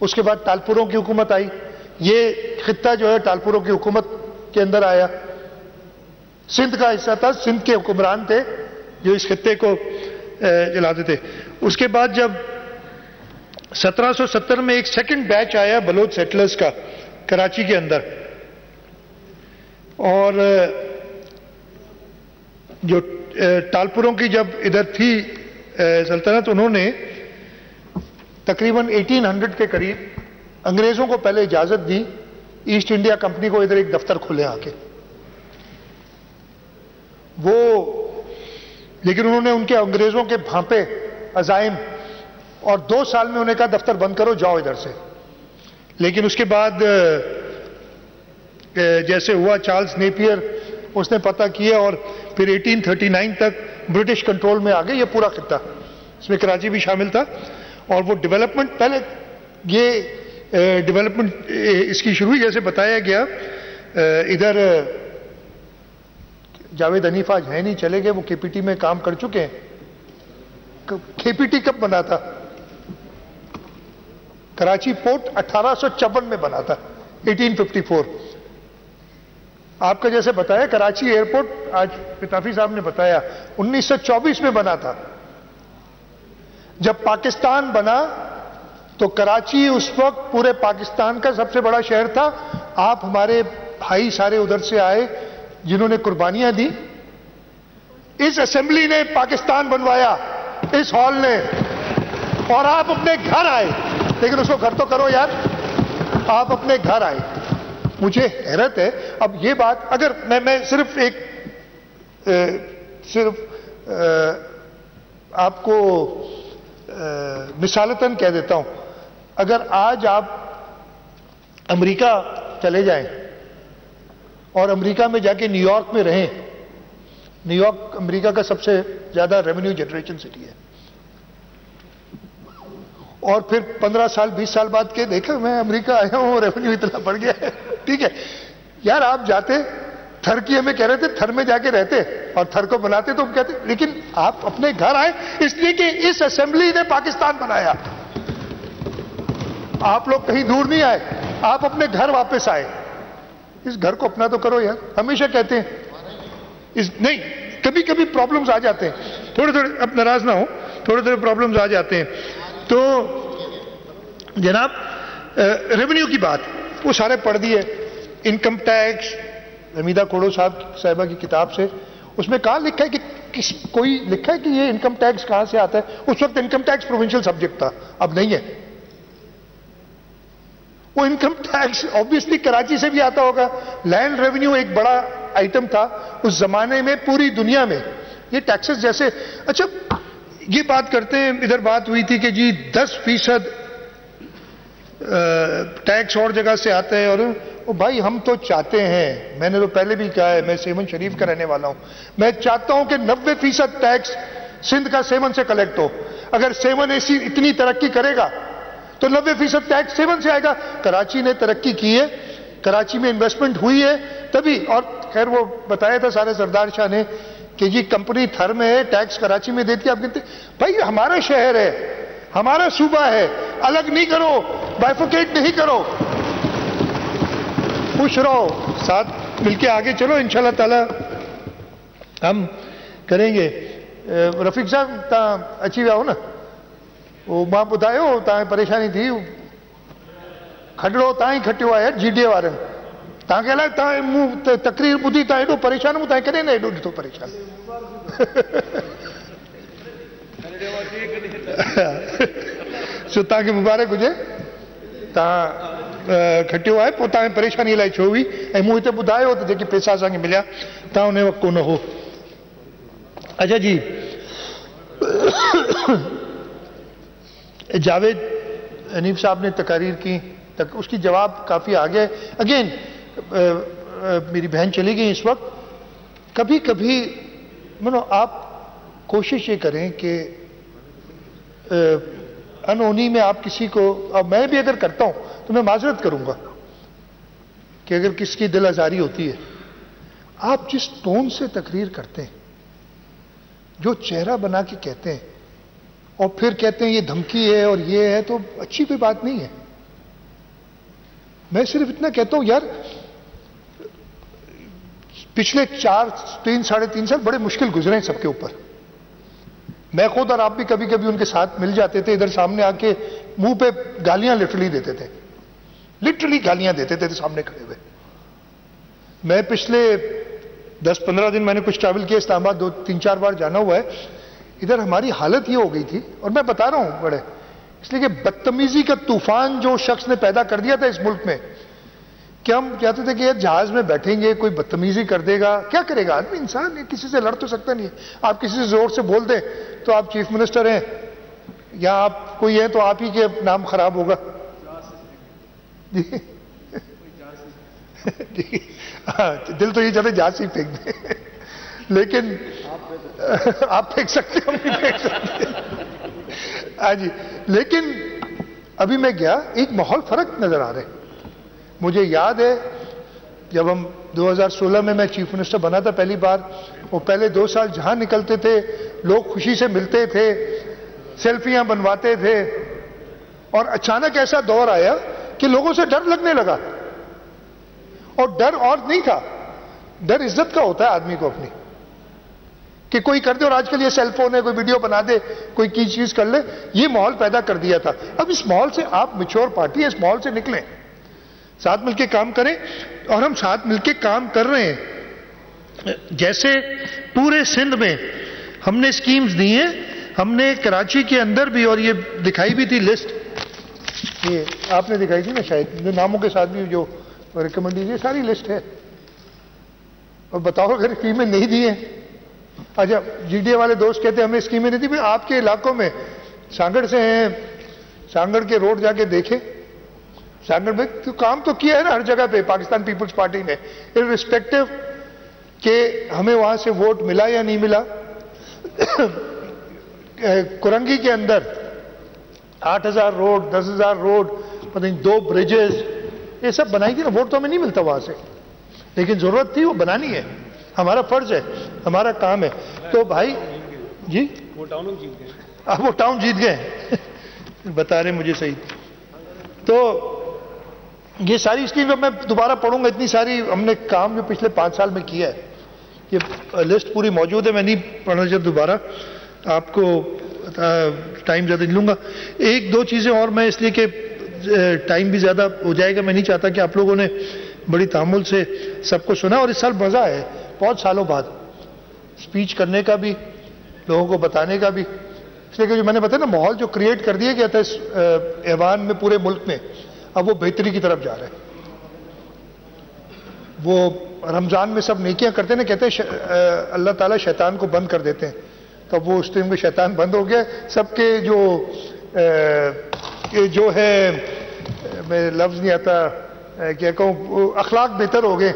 اس کے بعد ٹالپوروں کی حکومت آئی. یہ خطہ جو ہے ٹالپوروں کی حکومت کے اندر آیا. سندھ کا حصہ تھا, سندھ کے حکمران تھے جو اس خطے کو چلاتے تھے. اس کے بعد جب 1770 میں ایک سیکنڈ بیچ آیا بلوچ سیٹلرز کا کراچی کے اندر, اور جو ٹالپوروں کی جب ادھر تھی سلطنت, انہوں نے تقریباً 1800 کے قریب انگریزوں کو پہلے اجازت دی ایسٹ انڈیا کمپنی کو ادھر ایک دفتر کھولے آ کے. وہ لیکن انہوں نے ان کے انگریزوں کے بھانپے عزائم, اور 2 سال میں انہیں کہا دفتر بند کرو, جاؤ ادھر سے. لیکن اس کے بعد جیسے ہوا چارلز نیپیئر اس نے پتہ کیا, اور پھر 1839 تک برٹش کنٹرول میں آ گئے یہ پورا خطہ, اس میں کراچی بھی شامل تھا. اور وہ ڈیولپمنٹ پہلے یہ ڈیولپمنٹ اس کی شروع جیسے بتایا گیا, ادھر جاوید حنیف آج ہے نہیں, چلے گئے, وہ کے پی ٹی میں کام کر چکے ہیں. کے پی ٹی کب بنا تھا؟ کراچی پورٹ 1854 میں بنا تھا, 1854. آپ کا جیسے بتایا کراچی ایئرپورٹ, آج پتافی صاحب نے بتایا 1924 میں بنا تھا. جب پاکستان بنا تو کراچی اس وقت پورے پاکستان کا سب سے بڑا شہر تھا. آپ ہمارے بھائی سارے ادھر سے آئے جنہوں نے قربانیاں دی. اس اسمبلی نے پاکستان بنوایا, اس ہال نے, اور آپ اپنے گھر آئے. لیکن اس کو گھر تو کرو یار, آپ اپنے گھر آئے. مجھے حیرت ہے اب یہ بات, اگر میں صرف ایک آپ کو مثالتاً کہہ دیتا ہوں, اگر آج آپ امریکہ چلے جائیں اور امریکہ میں جا کے نیو یارک میں رہیں, نیو یارک امریکہ کا سب سے زیادہ ریونیو جنریشن سٹی ہے, اور پھر 15 سال 20 سال بعد کہ دیکھا میں امریکہ آیا ہوں ریونیو اتنا بڑھ گیا ہے. ٹھیک ہے یار, آپ جاتے تھر کی ہمیں کہہ رہے تھے تھر میں جا کے رہتے اور تھر کو بناتے تو ہم کہتے, لیکن آپ اپنے گھر آئے اس لیے کہ اس اسمبلی نے پاکستان بنایا. آپ لوگ کہیں دور نہیں آئے, آپ اپنے گھر واپس آئے. اس گھر کو اپنا تو کرو یار. ہمیشہ کہتے ہیں نہیں, کبھی کبھی پرابلمز آ جاتے ہیں, تھوڑے اب ناراض نہ ہو, تھوڑے پرابلمز آ جاتے ہیں. تو جناب ریونیو کی بات وہ سارے پڑھ دیے. انکم ٹیکس, حمیدہ کوڑو صاحبہ کی کتاب سے, اس میں کہاں لکھا ہے کہ کوئی لکھا ہے کہ یہ انکم ٹیکس کہاں سے آتا ہے؟ اس وقت انکم ٹیکس پروونشل سبجیکٹ تھا, اب نہیں ہے. وہ انکم ٹیکس آبویسلی کراچی سے بھی آتا ہوگا. لینڈ ریونیو ایک بڑا آئٹم تھا اس زمانے میں پوری دنیا میں. یہ ٹیکسز جیسے, اچھا یہ بات کرتے ہیں, ادھر بات ہوئی تھی کہ جی 10% ٹیکس اور جگہ سے آتا ہے, اور بھائی ہم تو چاہتے ہیں, میں نے تو پہلے بھی کہا ہے, میں سیون شریف کا رہنے والا ہوں, میں چاہتا ہوں کہ 90% ٹیکس سندھ کا سیون سے کلیکٹ ہو. اگر سیون ایسی اتنی ترقی کرے گا تو 90% ٹیکس سیون سے آئے گا. کراچی نے ترقی کی ہے, کراچی میں انویسٹمنٹ ہوئی ہے تبھی. اور خیر وہ بتایا تھا سارے سردار شاہ نے کہ جی کمپنی تھر میں ہے, ٹیکس کراچی میں دیتی ہے. آپ کہتے بھائی ہمارا شہر ہے, ہمارا صوبہ ہے, الگ نہیں کرو, بائفوکیٹ نہیں کرو, خوش رہو, ساتھ مل کے آگے چلو. انشاءاللہ تعالی ہم کریں گے. رفیق صاحب تاں اچھی ہوا ہو نا, وہ ماں بتاؤ تاں پریشانی تھی, کھڈڑو تاں ہی کھٹیو ہے جی ڈی اے وارن, تاں کہ لائے تاں منہ تقریر بدھی تاں ایڈو پریشان ہوں, تاں کرے نا ایڈو ڈٹو پریشان. سو تاں کے مبارک ہوجے, تاں کھٹیو ہے پو تاں پریشانی لائی چھو ہوئی, اے منہ تے بدھایو تے جیکي پیسہ اساں کي ملیا تاں انہیں وقت کو نہ ہو. اچھا جی, جاوید حنیف صاحب نے تقاریر کی, اس کی جواب کافی آگے. اگین میری بہن چلی گئی اس وقت. کبھی کبھی آپ کوشش یہ کریں کہ انہونی میں آپ کسی کو, اور میں بھی اگر کرتا ہوں تو میں معذرت کروں گا کہ اگر کس کی دل آزاری ہوتی ہے, آپ جس ٹون سے تقریر کرتے ہیں, جو چہرہ بنا کے کہتے ہیں, اور پھر کہتے ہیں یہ دھمکی ہے اور یہ ہے, تو اچھی کوئی بات نہیں ہے. میں صرف اتنا کہتا ہوں یار پچھلے 3.5 سال بڑے مشکل گزرے ہیں سب کے اوپر. میں خود اور آپ بھی کبھی کبھی ان کے ساتھ مل جاتے تھے, ادھر سامنے آ کے منہ پہ گالیاں لٹرلی دیتے تھے, لٹرلی گالیاں دیتے تھے سامنے کھڑے ہوئے. میں پچھلے 10-15 دن میں نے کچھ ٹریول کیا اسلام آباد, 2-3-4 بار جانا ہوا ہے. ادھر ہماری حالت یہ ہو گئی تھی, اور میں بتا رہا ہوں بڑے اس لیے کہ بدتمیزی کا طوفان جو شخص نے پیدا کر دیا تھا اس ملک میں, کہ ہم کہتے تھے کہ یار جہاز میں بیٹھیں گے کوئی بدتمیزی کر دے گا, کیا کرے گا آدمی, انسان ہے, کسی سے لڑ تو سکتا نہیں ہے. آپ کسی سے زور سے بول دیں تو آپ چیف منسٹر ہیں یا آپ کوئی ہیں تو آپ ہی کے نام خراب ہوگا. جی دل تو یہ چلے جہاز ہی پھینک دیں, لیکن آپ پھینک سکتے ہم نہیں پھینک سکتے. ہاں جی, لیکن ابھی میں گیا ایک ماحول فرق نظر آ رہا ہے. مجھے یاد ہے جب ہم 2016 میں چیف منسٹر بنا تھا پہلی بار, وہ پہلے 2 سال جہاں نکلتے تھے لوگ خوشی سے ملتے تھے, سیلفیاں بنواتے تھے, اور اچانک ایسا دور آیا کہ لوگوں سے ڈر لگنے لگا. اور ڈر اور نہیں تھا, ڈر عزت کا ہوتا ہے آدمی کو اپنی, کہ کوئی کر دے, اور آج کل یہ سیل فون ہے, کوئی ویڈیو بنا دے, کوئی کی چیز کر لے, یہ ماحول پیدا کر دیا تھا. اب اس ماحول سے آپ میچور پارٹی ہے, اس ماحول سے نکلیں, ساتھ مل کے کام کریں. اور ہم ساتھ مل کے کام کر رہے ہیں. جیسے پورے سندھ میں ہم نے اسکیمز دی ہیں, ہم نے کراچی کے اندر بھی, اور یہ دکھائی بھی تھی لسٹ, یہ آپ نے دکھائی تھی نا شاید, ناموں کے ساتھ بھی جو ریکمنڈ یہ ساری لسٹ ہے. اور بتاؤ اگر اسکیمیں نہیں دی ہیں. اچھا جی ڈی اے والے دوست کہتے ہیں ہمیں اسکیمیں نہیں دی, بھائی آپ کے علاقوں میں سانگڑ سے ہیں, سانگڑ کے روڈ جا کے دیکھیں, سانگڑ میں تو کام تو کیا ہے نا ہر جگہ پہ پاکستان پیپلز پارٹی نے, ارسپیکٹو کہ ہمیں وہاں سے ووٹ ملا یا نہیں ملا. کرنگی کے اندر 8,000 روڈ, 10,000 روڈ, پتہ نہیں 2 بریجز, یہ سب بنائی تھی نا. ووٹ تو ہمیں نہیں ملتا وہاں سے, لیکن ضرورت تھی, وہ بنانی ہے, ہمارا فرض ہے, ہمارا کام ہے. تو بھائی جی وہ ٹاؤن جیت گئے, وہ ٹاؤن جیت گئے بتا رہے مجھے صحیح. تو یہ ساری اسکیم میں دوبارہ پڑھوں گا, اتنی ساری ہم نے کام جو پچھلے 5 سال میں کیا ہے, یہ لسٹ پوری موجود ہے, میں نہیں پڑھنا چاہتا دوبارہ, آپ کو ٹائم زیادہ نہیں لوں گا. 1-2 چیزیں اور میں, اس لیے کہ ٹائم بھی زیادہ ہو جائے گا, میں نہیں چاہتا کہ آپ لوگوں نے بڑی تحمل سے سب کو سنا, اور اس سال مزہ ہے بہت سالوں بعد اسپیچ کرنے کا بھی, لوگوں کو بتانے کا بھی. اس لیے کہ جو میں نے بتایا نا ماحول جو کریٹ کر دیا گیا تھا اس ایوان میں پورے ملک میں, اب وہ بہتری کی طرف جا رہا ہے. وہ رمضان میں سب نیکیاں کرتے ہیں, کہتے ہیں اللہ تعالیٰ شیطان کو بند کر دیتے ہیں, تو اب وہ اس ٹائم میں شیطان بند ہو گیا. سب کے جو ہے میں لفظ نہیں آتا کیا کہوں, اخلاق بہتر ہو گئے.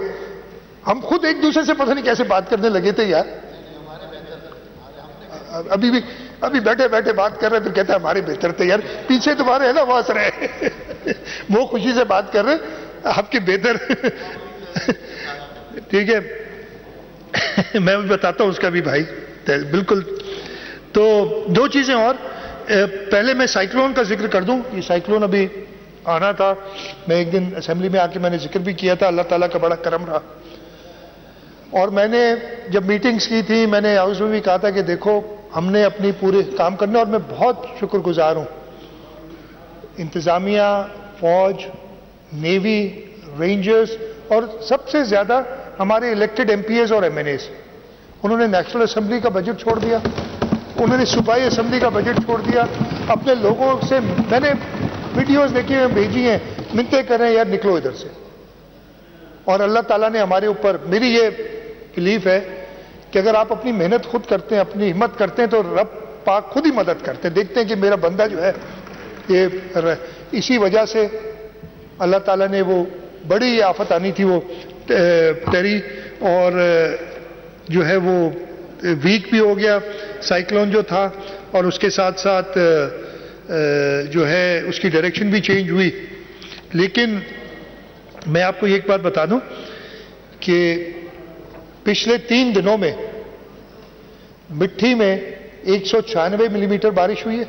ہم خود ایک دوسرے سے پتہ نہیں کیسے بات کرنے لگے تھے یار, ابھی بیٹھے بیٹھے بات کر رہے, پھر کہتے ہیں ہمارے بہتر تھے. یار پیچھے تمہارے ہے نا وہ ہنس رہے, وہ خوشی سے بات کر رہے, آپ کے بہتر. ٹھیک ہے, میں بھی بتاتا ہوں اس کا بھی بھائی, بالکل. تو 2 چیزیں اور, پہلے میں سائیکلون کا ذکر کر دوں. یہ سائیکلون ابھی آنا تھا, میں ایک دن اسمبلی میں آ کے میں نے ذکر بھی کیا تھا, اللہ تعالیٰ کا بڑا کرم رہا. اور میں نے جب میٹنگز کی تھی, میں نے ہاؤس میں بھی کہا تھا کہ دیکھو ہم نے اپنی پورے کام کرنے, اور میں بہت شکر گزار ہوں انتظامیہ, فوج, نیوی, رینجرز, اور سب سے زیادہ ہمارے الیکٹڈ ایم پی ایز اور ایم این ایز. انہوں نے نیشنل اسمبلی کا بجٹ چھوڑ دیا, انہوں نے صوبائی اسمبلی کا بجٹ چھوڑ دیا. اپنے لوگوں سے میں نے ویڈیوز دیکھی ہیں, بھیجی ہیں, منتیں کر رہے ہیں یار نکلو ادھر سے. اور اللہ تعالیٰ نے ہمارے اوپر, میری یہ بلیف ہے کہ اگر آپ اپنی محنت خود کرتے ہیں, اپنی ہمت کرتے ہیں, تو رب پاک خود ہی مدد کرتے ہیں. دیکھتے ہیں کہ میرا بندہ جو ہے یہ, اسی وجہ سے اللہ تعالیٰ نے وہ بڑی آفت آنی تھی, وہ ٹیری, اور جو ہے وہ ویک بھی ہو گیا سائیکلون جو تھا, اور اس کے ساتھ ساتھ جو ہے اس کی ڈائریکشن بھی چینج ہوئی. لیکن میں آپ کو ایک بات بتا دوں کہ پچھلے 3 دنوں میں مٹھی میں 196 ملی میٹر بارش ہوئی ہے,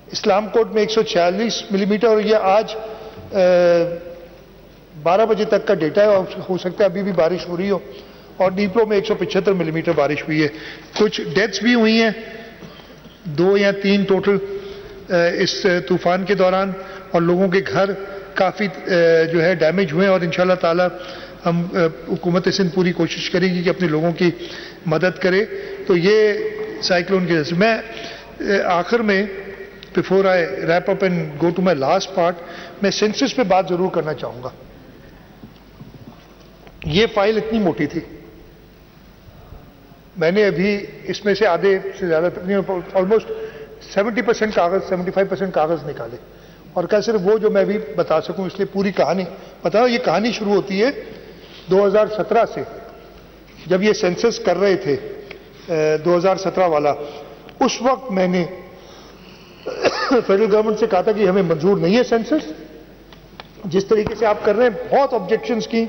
اسلام کوٹ میں 146 ملی میٹر, اور یہ آج 12 بجے تک کا ڈیٹا ہے, ہو سکتا ہے ابھی بھی بارش ہو رہی ہو, اور ڈیپلو میں 175 ملی میٹر بارش ہوئی ہے. کچھ ڈیتھس بھی ہوئی ہیں, 2 یا 3 ٹوٹل اس طوفان کے دوران, اور لوگوں کے گھر کافی جو ہے ڈیمیج ہوئے ہیں, اور انشاءاللہ تعالی ہم حکومت سندھ پوری کوشش کرے گی کہ اپنے لوگوں کی مدد کرے. تو یہ سائیکلون کی وجہ سے میں آخر میں before I wrap up and go to my last part, میں سینسس پہ بات ضرور کرنا چاہوں گا. یہ فائل اتنی موٹی تھی, میں نے ابھی اس میں سے آدھے سے زیادہ آلموسٹ 70% کاغذ 75% کاغذ نکالے, اور کیا صرف وہ جو میں بھی بتا سکوں, اس لیے پوری کہانی بتاؤ. یہ کہانی شروع ہوتی ہے 2017 سے, جب یہ سینسس کر رہے تھے 2017 والا. اس وقت میں نے فیڈرل گورنمنٹ سے کہا تھا کہ ہمیں منظور نہیں ہے سینسس جس طریقے سے آپ کر رہے ہیں. بہت آبجیکشنز کی,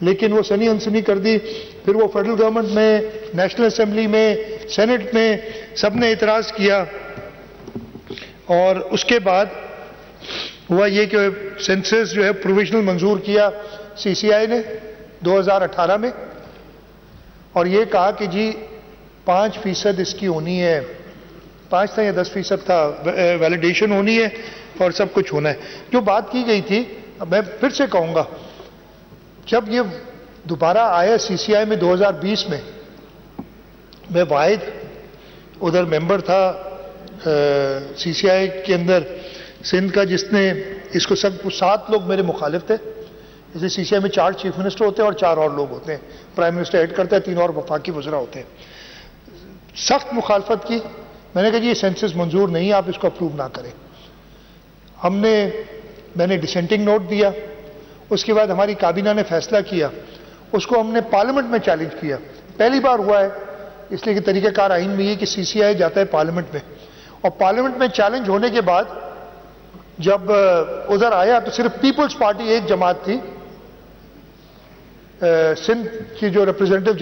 لیکن وہ سنی انسنی کر دی. پھر وہ فیڈرل گورنمنٹ میں, نیشنل اسمبلی میں, سینٹ میں سب نے اعتراض کیا, اور اس کے بعد ہوا یہ کہ سینسس جو ہے پروویژنل منظور کیا CCI نے 2018 میں, اور یہ کہا کہ جی 5% اس کی ہونی ہے, 5 تھا یا 10% تھا ویلیڈیشن ہونی ہے, اور سب کچھ ہونا ہے. جو بات کی گئی تھی, میں پھر سے کہوں گا, جب یہ دوبارہ آیا CCI میں 2020 میں واحد ادھر ممبر تھا CCI کے اندر سندھ کا, جس نے اس کو 7 لوگ میرے مخالف تھے. جیسے CCI میں 4 چیف منسٹر ہوتے ہیں اور 4 اور لوگ ہوتے ہیں, پرائم منسٹر ایڈ کرتا ہے, 3 اور وفاقی وزراء ہوتے ہیں. سخت مخالفت کی. میں نے کہا جی یہ سینسس منظور نہیں, آپ اس کو اپروو نہ کریں. میں نے ڈسینٹنگ نوٹ دیا. اس کے بعد ہماری کابینہ نے فیصلہ کیا, اس کو ہم نے پارلیمنٹ میں چیلنج کیا. پہلی بار ہوا ہے, اس لیے کہ طریقہ کار آئین میں یہ کہ CCI جاتا ہے پارلیمنٹ میں, اور پارلیمنٹ میں چیلنج ہونے کے بعد جب ادھر آیا تو صرف پیپلز پارٹی ایک جماعت تھی, سندھ کی جو ریپرزینٹیو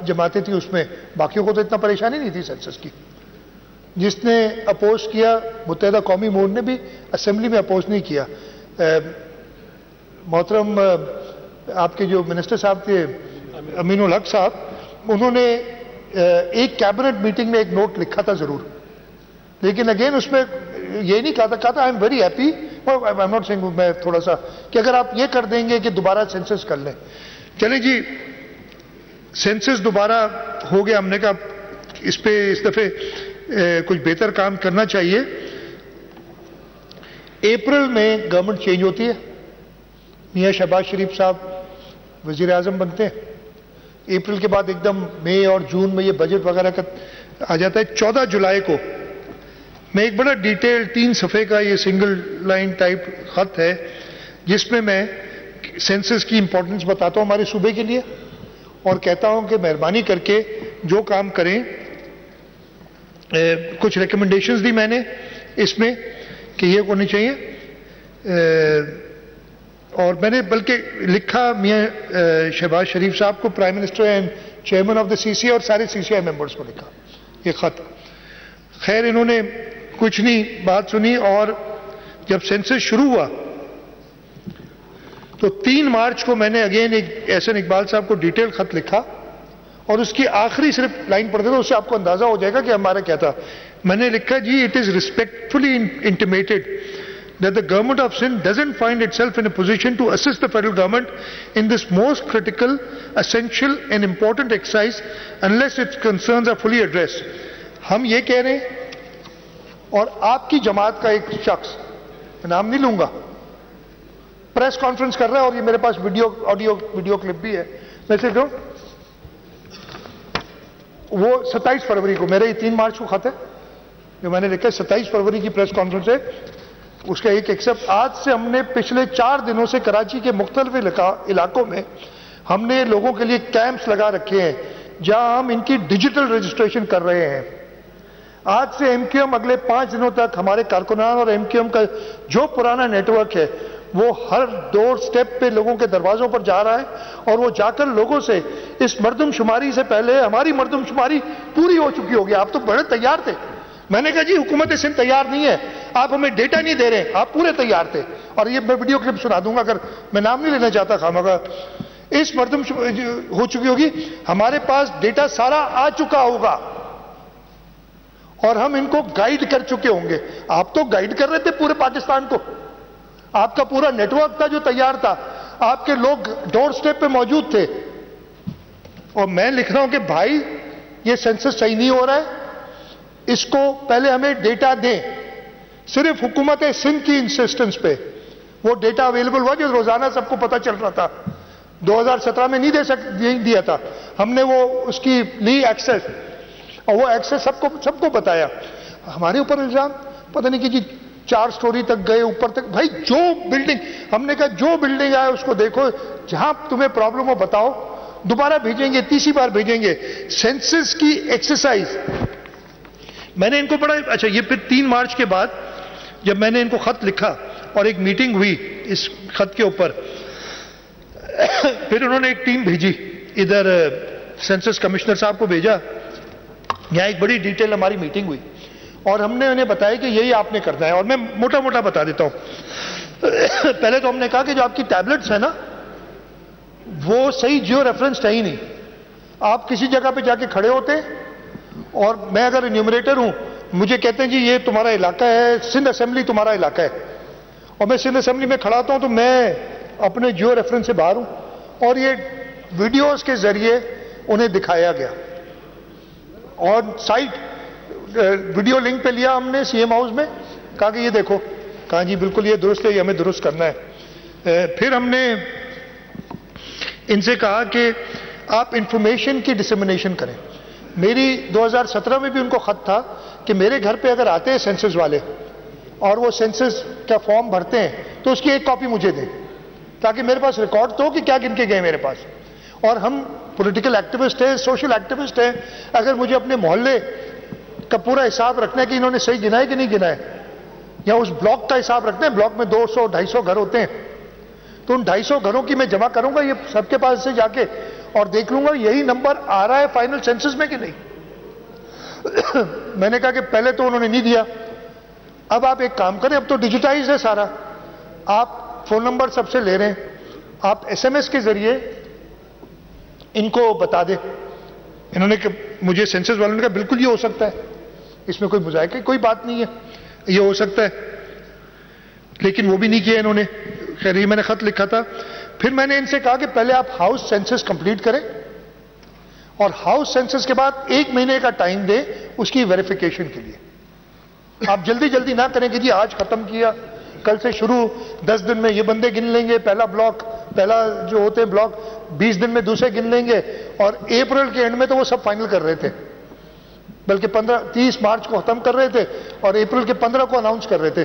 جماعتیں تھیں اس میں, باقیوں کو تو اتنا پریشانی نہیں تھی سینسس کی. جس نے اپوز کیا, متحدہ قومی مورچہ نے بھی اسمبلی میں اپوز نہیں کیا. محترم آپ کے جو منسٹر صاحب تھے امین الحق صاحب, انہوں نے ایک کیبنٹ میٹنگ میں ایک نوٹ لکھا تھا ضرور, لیکن اگین اس میں یہ نہیں کہا تھا I am very happy, I am not saying, میں تھوڑا سا کہ اگر آپ یہ کر دیں گے کہ دوبارہ سینسس کر لیں. چلیں جی, سینسس دوبارہ ہو گیا. ہم نے کہا اس پہ اس دفعہ کچھ بہتر کام کرنا چاہیے. اپریل میں گورنمنٹ چینج ہوتی ہے, میاں شہباز شریف صاحب وزیر اعظم بنتے ہیں. اپریل کے بعد ایک دم مئی اور جون میں یہ بجٹ وغیرہ کا آ جاتا ہے. 14 جولائی کو میں ایک بڑا ڈیٹیل 3 صفحے کا یہ سنگل لائن ٹائپ خط ہے, جس میں میں سینسس کی امپورٹنس بتاتا ہوں ہمارے صوبے کے لیے, اور کہتا ہوں کہ مہربانی کر کے جو کام کریں. کچھ ریکمنڈیشنز دی میں نے اس میں کہ یہ ہونی چاہیے, اور میں نے بلکہ لکھا میاں شہباز شریف صاحب کو, prime minister and chairman of the CCI, اور سارے CCI ممبرز کو لکھا یہ خط. خیر انہوں نے کچھ نہیں بات سنی, اور جب سینسس شروع ہوا تو 3 مارچ کو میں نے اگین احسن اقبال صاحب کو ڈیٹیل خط لکھا, اور اس کی آخری صرف لائن پڑھ دیتا ہوں, اس سے آپ کو اندازہ ہو جائے گا کہ ہمارا کیا تھا. میں نے لکھا جی it is respectfully intimated that the government of Sindh doesn't find itself in a position to assist the federal government in this most critical, essential and important exercise unless its concerns are fully addressed. ہم یہ کہہ رہے ہیں, اور آپ کی جماعت کا ایک شخص, نام نہیں لوں گا, پریس کانفرنس کر رہا ہے, اور یہ میرے پاس ویڈیو کلپ بھی ہے, میں سے کہوں وہ 27 فروری کو, میرے 3 مارچ کو خط ہے جو میں نے لکھا, 27 فروری کی پریس کانفرنس ہے. اس کا ایک ایکسپٹ, آج سے ہم نے پچھلے 4 دنوں سے کراچی کے مختلف علاقوں میں ہم نے لوگوں کے لیے کیمپس لگا رکھے ہیں جہاں ہم ان کی ڈیجیٹل رجسٹریشن کر رہے ہیں. آج سے MQM اگلے 5 دنوں تک ہمارے کارکنان اور MQM کا جو پرانا نیٹ ورک ہے وہ ہر ڈور سٹیپ پہ لوگوں کے دروازوں پر جا رہا ہے, اور وہ جا کر لوگوں سے اس مردم شماری سے پہلے ہماری مردم شماری پوری ہو چکی ہوگی. آپ تو بڑے تیار تھے میں نے کہا جی حکومت سندھ تیار نہیں ہے, آپ ہمیں ڈیٹا نہیں دے رہے, آپ پورے تیار تھے. اور یہ میں ویڈیو کلپ سنا دوں گا, اگر میں نام نہیں لینا چاہتا خامخواہ. اس مردم ہو چکی ہوگی, ہمارے پاس ڈیٹا سارا آ چکا ہوگا اور ہم ان کو گائیڈ کر چکے ہوں گے. آپ تو گائیڈ کر رہے تھے پورے پاکستان کو, آپ کا پورا نیٹ ورک تھا جو تیار تھا, آپ کے لوگ ڈور سٹیپ پہ موجود تھے. اور میں لکھ رہا ہوں کہ بھائی یہ سینسس صحیح نہیں ہو رہا ہے, اس کو پہلے ہمیں ڈیٹا دیں. صرف حکومت سندھ کی انسسٹنس پہ وہ ڈیٹا اویلیبل ہوا جو روزانہ سب کو پتا چل رہا تھا. 2017 میں نہیں دیا تھا, ہم نے وہ اس کی لی ایکسس, اور وہ ایکسس سب کو بتایا. ہمارے اوپر الزام پتہ نہیں کہ جی 4 سٹوری تک گئے اوپر تک. بھائی جو بلڈنگ, ہم نے کہا جو بلڈنگ آئے اس کو دیکھو, جہاں تمہیں پرابلم ہو بتاؤ, دوبارہ بھیجیں گے, تیسری بار بھیجیں گے. سینسس کی ایکسرسائز میں نے ان کو پڑھا. اچھا, یہ پھر 3 مارچ کے بعد جب میں نے ان کو خط لکھا اور ایک میٹنگ ہوئی اس خط کے اوپر, پھر انہوں نے ایک ٹیم بھیجی ادھر, سینسس کمشنر صاحب کو بھیجا. یہاں ایک بڑی ڈیٹیل ہماری میٹنگ ہوئی اور ہم نے انہیں بتایا کہ یہی آپ نے کرنا ہے. اور میں موٹا موٹا بتا دیتا ہوں. پہلے تو ہم نے کہا کہ جو آپ کی ٹیبلٹس ہیں نا وہ صحیح جیو ریفرنسڈ ہے ہی نہیں. آپ کسی جگہ پہ جا کے کھڑے ہوتے اور میں اگر انیومریٹر ہوں, مجھے کہتے ہیں جی یہ تمہارا علاقہ ہے, سندھ اسمبلی تمہارا علاقہ ہے, اور میں سندھ اسمبلی میں کھڑا ہوتا ہوں تو میں اپنے جیو ریفرنس سے باہر ہوں. اور یہ ویڈیوز کے ذریعے انہیں دکھایا گیا اور سائٹ ویڈیو لنک پہ لیا ہم نے سی ایم ہاؤس میں, کہا کہ یہ دیکھو. کہا جی بالکل یہ درست ہے, یہ ہمیں درست کرنا ہے. پھر ہم نے ان سے کہا کہ آپ انفارمیشن کی ڈسیمنیشن کریں. میری 2017 میں بھی ان کو خط تھا کہ میرے گھر پہ اگر آتے ہیں سینسس والے اور وہ سینسس کا فارم بھرتے ہیں تو اس کی ایک کاپی مجھے دیں, تاکہ میرے پاس ریکارڈ تو ہو کہ کیا گن کے گئے میرے پاس. اور ہم پولیٹیکل ایکٹیوسٹ ہیں, سوشل ایکٹیوسٹ ہیں, اگر مجھے اپنے محلے کا پورا حساب رکھنا ہے کہ انہوں نے صحیح گنا ہے کہ نہیں گنا ہے, یا اس بلاک کا حساب رکھنا ہے, بلاک میں 200-250 گھر ہوتے ہیں, تو ان 250 گھروں کی میں جمع کروں گا یہ سب کے پاس سے جا کے اور دیکھ لوں گا یہی نمبر آ رہا ہے فائنل سینسس میں کہ نہیں. میں نے کہا کہ پہلے تو انہوں نے نہیں دیا, اب آپ ایک کام کریں, اب تو ڈیجیٹائز ہے سارا, آپ فون نمبر سب سے لے رہے ہیں, آپ ایس ایم ایس کے ذریعے ان کو بتا دیں. انہوں نے کہ مجھے سینسس والوں نے کہا بالکل یہ ہو سکتا ہے, اس میں کوئی مذائقہ کی کوئی بات نہیں ہے, یہ ہو سکتا ہے, لیکن وہ بھی نہیں کیا انہوں نے. خیر یہ میں نے خط لکھا تھا. پھر میں نے ان سے کہا کہ پہلے آپ ہاؤس سینسس کمپلیٹ کریں اور ہاؤس سینسس کے بعد 1 مہینے کا ٹائم دیں اس کی ویریفیکیشن کے لیے. آپ جلدی نہ کریں کہ جی آج ختم کیا, کل سے شروع, 10 دن میں یہ بندے گن لیں گے, پہلا بلاک, پہلا جو ہوتے ہیں بلاک 20 دن میں دوسرے گن لیں گے, اور اپریل کے اینڈ میں تو وہ سب فائنل کر رہے تھے, بلکہ 30 مارچ کو ختم کر رہے تھے اور اپریل کے 15 کو اناؤنس کر رہے تھے.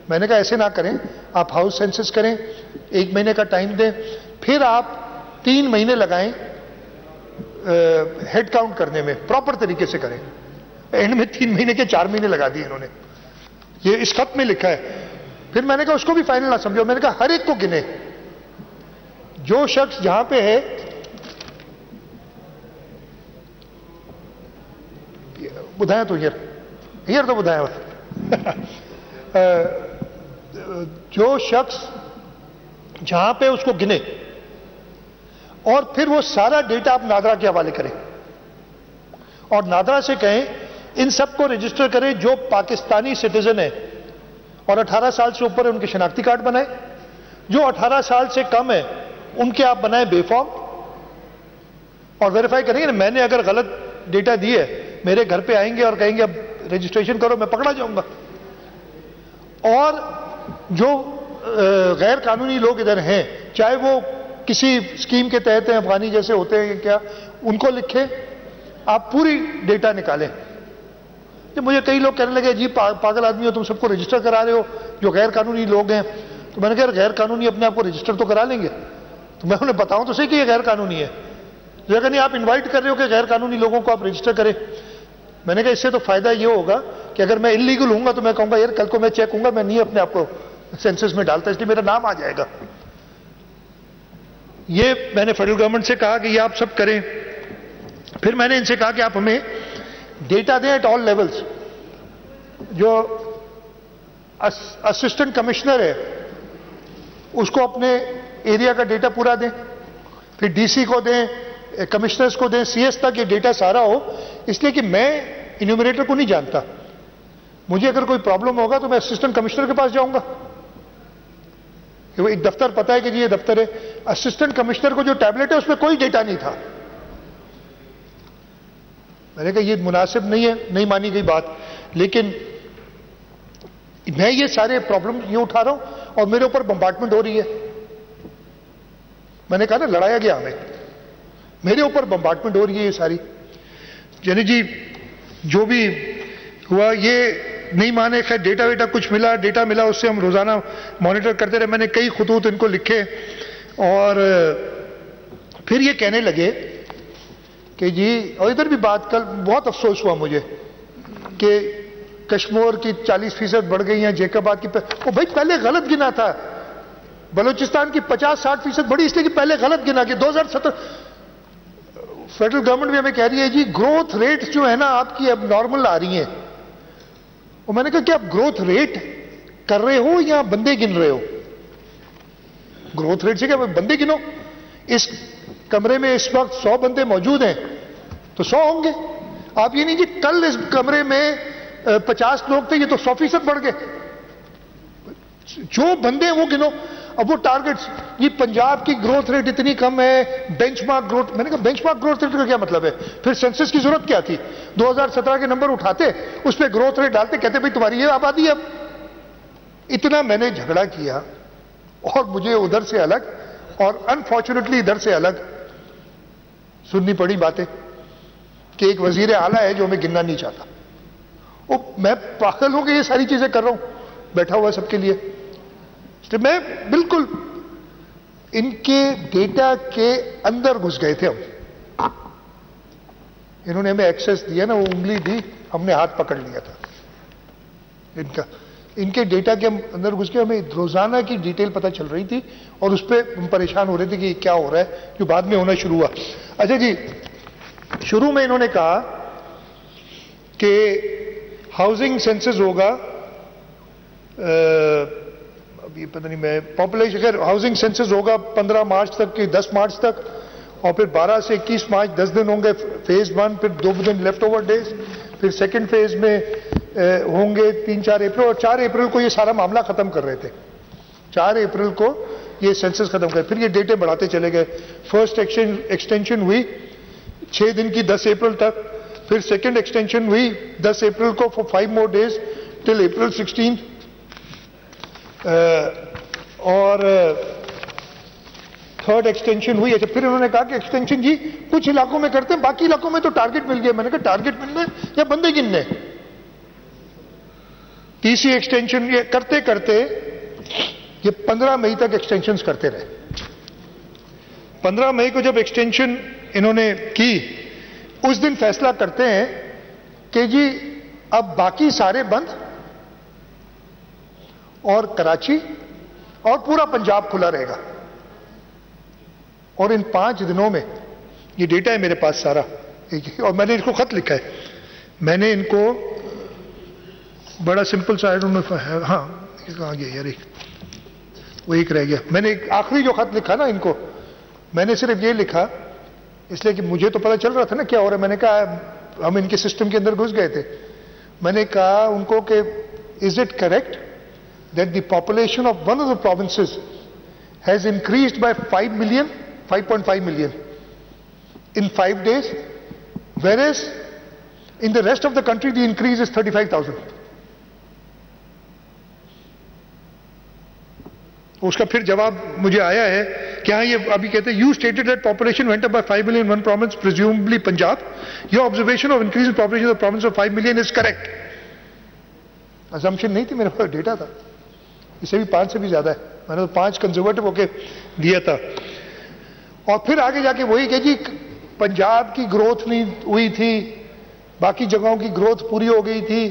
میں نے کہا ایسے نہ کریں, آپ ہاؤس سینسس کریں, 1 مہینے کا ٹائم دیں, پھر آپ 3 مہینے لگائیں ہیڈ کاؤنٹ کرنے میں, پراپر طریقے سے کریں. اینڈ میں 3 مہینے کے 4 مہینے لگا دیے انہوں نے, یہ اس خط میں لکھا ہے. پھر میں نے کہا اس کو بھی فائنل نہ سمجھو, میں نے کہا ہر ایک کو گنے, جو شخص جہاں پہ ہے بدھایا تو ہیر تو بدھایا جو شخص جہاں پہ اس کو گنے اور پھر وہ سارا ڈیٹا آپ نادرا کے حوالے کریں اور نادرا سے کہیں ان سب کو رجسٹر کریں جو پاکستانی سٹیزن ہیں اور 18 سال سے اوپر ان کے شناختی کارڈ بنائیں, جو 18 سال سے کم ہے ان کے آپ بنائیں بے فارم, اور ویریفائی کریں گے. میں نے اگر غلط ڈیٹا دی ہے میرے گھر پہ آئیں گے اور کہیں گے اب رجسٹریشن کرو, میں پکڑا جاؤں گا. اور جو غیر قانونی لوگ ادھر ہیں, چاہے وہ کسی اسکیم کے تحت ہیں, افغانی جیسے ہوتے ہیں کیا, ان کو لکھیں, آپ پوری ڈیٹا نکالیں. کہ مجھے کئی لوگ کہنے لگے جی پاگل آدمی ہو, تم سب کو رجسٹر کرا رہے ہو جو غیر قانونی لوگ ہیں. تو میں نے کہا غیر قانونی اپنے آپ کو رجسٹر تو کرا لیں گے, تو میں انہیں بتاؤں تو صحیح کہ یہ غیر قانونی ہے. لیکن نہیں, آپ انوائٹ کر رہے ہو کہ غیر قانونی لوگوں کو آپ رجسٹر کریں. میں نے کہا اس سے تو فائدہ یہ ہوگا کہ اگر میں انلیگل ہوں گا تو میں کہوں گا یار کل کو میں چیک ہوں گا, میں نہیں اپنے آپ کو سینسس میں ڈالتا, اس لیے میرا نام آ جائے گا. یہ میں نے فیڈرل گورنمنٹ سے کہا کہ یہ آپ سب کریں. پھر میں نے ان سے کہا کہ آپ ہمیں ڈیٹا دیں ایٹ آل لیولز, جو اسسٹنٹ کمشنر ہے اس کو اپنے ایریا کا ڈیٹا پورا دیں، پھر ڈی سی کو دیں، کمشنرز کو دیں، سی ایس تک یہ ڈیٹا سارا ہو. اس لیے کہ میں انیومریٹر کو نہیں جانتا. مجھے اگر کوئی پرابلم ہوگا تو میں اسسٹنٹ کمشنر کے پاس جاؤں گا. ایک دفتر پتا ہے کہ جی یہ دفتر ہے. اسسٹنٹ کمشنر کو جو ٹیبلٹ ہے اس میں کوئی ڈیٹا نہیں تھا. میں نے کہا یہ مناسب نہیں ہے، نہیں مانی گئی بات. لیکن میں یہ سارے پرابلم یہ اٹھا رہا ہوں اور میرے اوپر بمبارڈمنٹ ہو رہی ہے. میں نے کہا نا لڑایا گیا ہمیں، میرے اوپر بمبارڈمنٹ ہو رہی ہے یہ ساری. یعنی جی جو بھی ہوا یہ نہیں مانے. خیر ڈیٹا ویٹا کچھ ملا، ڈیٹا ملا، اس سے ہم روزانہ مانیٹر کرتے رہے. میں نے کئی خطوط ان کو لکھے اور پھر یہ کہنے لگے کہ جی، اور ادھر بھی بات کل بہت افسوس ہوا مجھے کہ کشمور کی 40% بڑھ گئی ہیں، جیکب آباد کی وہ بھائی پہلے غلط گنا تھا. بلوچستان کی 50-60% بڑی اس لیے کہ پہلے غلط گنا کہ 2017 فیڈرل گورنمنٹ بھی ہمیں کہہ رہی ہے جی گروتھ ریٹ جو ہے نا آپ کی اب نارمل آ رہی ہیں. اور میں نے کہا کہ آپ گروتھ ریٹ کر رہے ہو یا بندے گن رہے ہو؟ گروتھ ریٹ سے کیا بندے گنو. اس کمرے میں اس وقت 100 بندے موجود ہیں تو 100 ہوں گے. آپ یہ نہیں جی کل اس کمرے میں 50 لوگ تھے یہ تو 100% بڑھ گئے. جو بندے ہیں وہ گنو. اب وہ ٹارگٹس یہ پنجاب کی گروتھ ریٹ اتنی کم ہے، بینچ مارک گروتھ. میں نے کہا بینچ مارک گروتھ ریٹ کا کیا مطلب ہے؟ پھر سینسس کی ضرورت کیا تھی؟ 2017 کے نمبر اٹھاتے اس پہ گروتھ ریٹ ڈالتے، کہتے بھائی تمہاری یہ آبادی ہے. اب اتنا میں نے جھگڑا کیا اور مجھے ادھر سے الگ اور انفارچونیٹلی ادھر سے الگ سننی پڑی باتیں کہ ایک وزیر اعلیٰ ہے جو ہمیں گننا نہیں چاہتا. میں پاگل ہوں کہ یہ ساری چیزیں کر رہا ہوں بیٹھا ہوا سب کے لیے. میں بالکل ان کے ڈیٹا کے اندر گھس گئے تھے. ہم انہوں نے ہمیں ایکسس دیا نا، وہ انگلی دی، ہم نے ہاتھ پکڑ لیا تھا ان کا. ان کے ڈیٹا کے اندر گھس کے ہمیں روزانہ کی ڈیٹیل پتہ چل رہی تھی اور اس پہ ہم پریشان ہو رہے تھے کہ یہ کیا ہو رہا ہے، جو بعد میں ہونا شروع ہوا. اچھا جی، شروع میں انہوں نے کہا کہ ہاؤسنگ سینسس ہوگا، اب یہ پتہ نہیں میں پاپولیشن، خیر ہاؤسنگ سینسس ہوگا 15 مارچ تک کہ 10 مارچ تک، اور پھر 12 سے 21 مارچ 10 دن ہوں گے فیز 1، پھر 2 دن لیفٹ اوور ڈیز، پھر سیکنڈ فیز میں ہوں گے 3-4 اپریل، اور 4 اپریل کو یہ سارا معاملہ ختم کر رہے تھے. 4 اپریل کو یہ سینسس ختم کر. پھر یہ ڈیٹے بڑھاتے چلے گئے. فرسٹ ایکسٹینشن ہوئی 6 دن کی 10 اپریل تک، پھر سیکنڈ ایکسٹینشن ہوئی 10 اپریل کو فور 5 more days ٹل اپریل 16، اور تھرڈ ایکسٹینشن ہوئی. اچھا پھر انہوں نے کہا کہ ایکسٹینشن جی کچھ علاقوں میں کرتے ہیں، باقی علاقوں میں تو ٹارگٹ مل گیا. میں نے کہا ٹارگٹ ملنا ہے یا بندے گننے؟ تیسری ایکسٹینشن یہ کرتے کرتے یہ 15 مئی تک ایکسٹینشنز کرتے رہے. 15 مئی کو جب ایکسٹینشن انہوں نے کی، اس دن فیصلہ کرتے ہیں کہ جی اب باقی سارے بند اور کراچی اور پورا پنجاب کھلا رہے گا. اور ان 5 دنوں میں یہ ڈیٹا ہے میرے پاس سارا، اور میں نے ان کو خط لکھا ہے. میں نے ان کو بڑا سمپل سا، ہاں کہاں گیا یار، وہ ایک رہ گیا. میں نے آخری جو خط لکھا نا ان کو، میں نے صرف یہ لکھا اس لیے کہ مجھے تو پتہ چل رہا تھا نا کیا ہو رہا ہے. میں نے کہا ہم ان کے سسٹم کے اندر گھس گئے تھے. میں نے کہا ان کو کہ is it correct that the population of one of the provinces has increased by 5.5 million in 5 days, whereas in the rest of the country the increase is 35,000. اس کا پھر جواب مجھے آیا ہے کہ ہاں یہ ابھی کہتے ہیں you stated that population went up by 5 million in one province, presumably Punjab. Your observation of increase in population of the province of 5 million is correct. assumption نہیں تھی، میرے پاس ڈیٹا تھا. اسے بھی 5 سے بھی زیادہ ہے. میں نے تو 5 کنزرویٹو ہو کے دیا تھا. اور پھر آگے جا کے وہی کہ جی پنجاب کی گروتھ نہیں ہوئی تھی، باقی جگہوں کی گروتھ پوری ہو گئی تھی.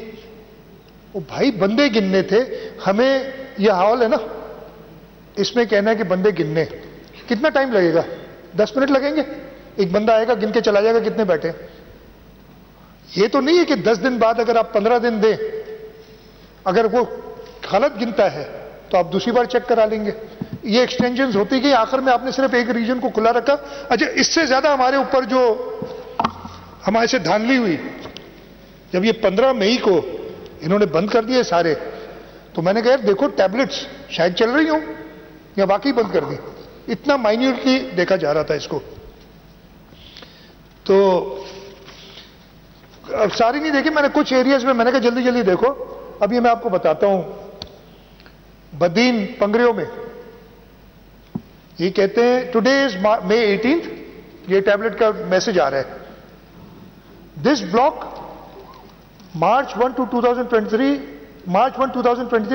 وہ بھائی بندے گننے تھے. ہمیں یہ حال ہے نا، اس میں کہنا ہے کہ بندے گننے. کتنا ٹائم لگے گا؟ 10 منٹ لگیں گے. ایک بندہ آئے گا گن کے چلا جائے گا کتنے بیٹھے. یہ تو نہیں ہے کہ 10 دن بعد اگر آپ 15 دن دیں اگر وہ غلط گنتا ہے تو آپ دوسری بار چیک کرا لیں گے. یہ ایکسٹینشنز ہوتی گئی, آخر میں آپ نے صرف ایک ریجن کو کھلا رکھا. اچھا, اس سے زیادہ ہمارے اوپر جو ہمارے سے دھاندلی ہوئی, جب یہ 15 مئی کو انہوں نے بند کر دیے سارے, تو میں نے کہا یار دیکھو ٹیبلٹس شاید چل رہی ہوں یا واقعی بند کر دی. اتنا مائنیوٹلی دیکھا جا رہا تھا اس کو. تو اب ساری نہیں دیکھی میں نے, کچھ ایریاز میں نے کہا جلدی جلدی دیکھو. اب یہ میں آپ کو بتاتا ہوں. بدین پنگریوں میں یہ کہتے ہیں ٹوڈے از May 18th, یہ ٹیبلٹ کا میسج آ رہا ہے. This block March 1 to 2023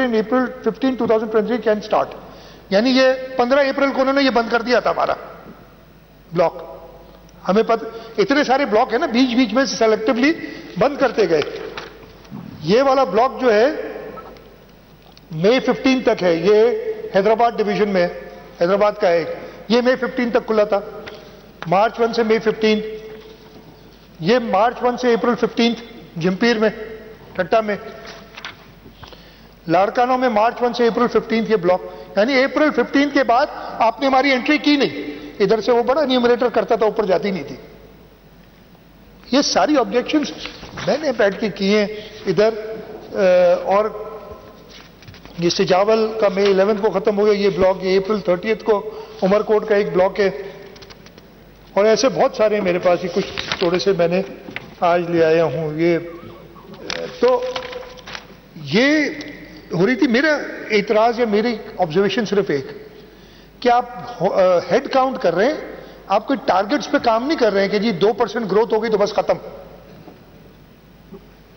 and April 15, 2023 can start. یعنی یہ 15 اپریل کو انہوں نے یہ بند کر دیا تھا ہمارا بلاک. ہمیں پتہ اتنے سارے بلاک ہیں نا, بیچ بیچ میں سیلیکٹولی بند کرتے گئے. یہ والا بلاک جو ہے May 15 تک ہے, یہ حیدرآباد ڈویژن میں, حیدرآباد کا ہے ایک, یہ May 15 تک کھلا تھا. March 1 سے May 15, یہ March 1 سے April 15 جمپیر میں, ٹھٹا میں. لاڑکانوں میں March 1 سے April 15 یہ بلاک. یعنی April 15 کے بعد آپ نے ہماری انٹری کی نہیں. ادھر سے وہ بڑا نیومریٹر کرتا تھا, اوپر جاتی نہیں تھی. یہ ساری آبجیکشنز میں نے بیٹھ کے کی ہیں ادھر. اور یہ سجاول کا May 11 کو ختم ہو گیا یہ بلاک, یہ April 30 کو عمر کوٹ کا ایک بلاک ہے. اور ایسے بہت سارے میرے پاس, یہ کچھ تھوڑے سے میں نے آج لے آیا ہوں. یہ تو یہ ہو رہی تھی. میرا اعتراض یا میری آبزرویشن صرف ایک, کہ آپ ہیڈ کاؤنٹ کر رہے ہیں, آپ کوئی ٹارگٹس پہ کام نہیں کر رہے ہیں کہ جی 2% گروتھ ہو گئی تو بس ختم.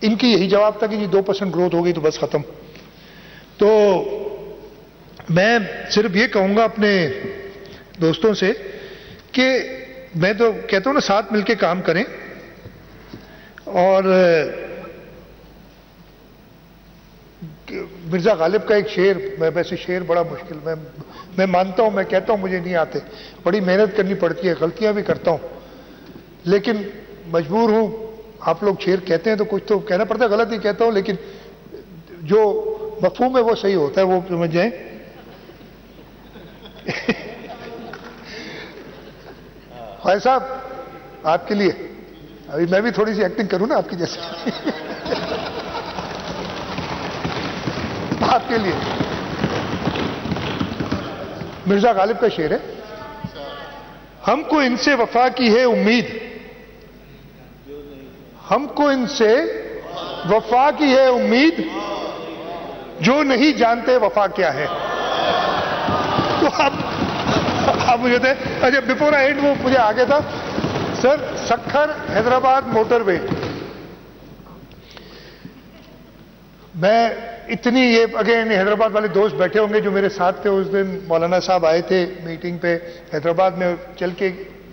ان کی یہی جواب تھا کہ جی 2% گروتھ ہو گئی تو بس ختم. تو میں صرف یہ کہوں گا اپنے دوستوں سے کہ میں تو کہتا ہوں نا ساتھ مل کے کام کریں. اور مرزا غالب کا ایک شعر, میں ویسے شعر بڑا مشکل, میں مانتا ہوں, میں کہتا ہوں مجھے نہیں آتے, بڑی محنت کرنی پڑتی ہے, غلطیاں بھی کرتا ہوں, لیکن مجبور ہوں. آپ لوگ شعر کہتے ہیں تو کچھ تو کہنا پڑتا ہے, غلط ہی کہتا ہوں, لیکن جو مفہوم ہے وہ صحیح ہوتا ہے, وہ سمجھ جائیں. خواجہ صاحب آپ کے لیے ابھی میں بھی تھوڑی سی ایکٹنگ کروں نا آپ کی جیسے. آپ کے لیے مرزا غالب کا شعر ہے, ہم کو ان سے وفا کی ہے امید, ہم کو ان سے وفا کی ہے امید, جو نہیں جانتے وفا کیا ہے. تو آپ مجھے تھے, اچھا بفور آئی اینڈ وہ مجھے آگے تھا سر, سکھر حیدرآباد موٹر وے. میں اتنی یہ اگین حیدرآباد والے دوست بیٹھے ہوں گے جو میرے ساتھ تھے اس دن, مولانا صاحب آئے تھے میٹنگ پہ حیدرآباد میں, چل کے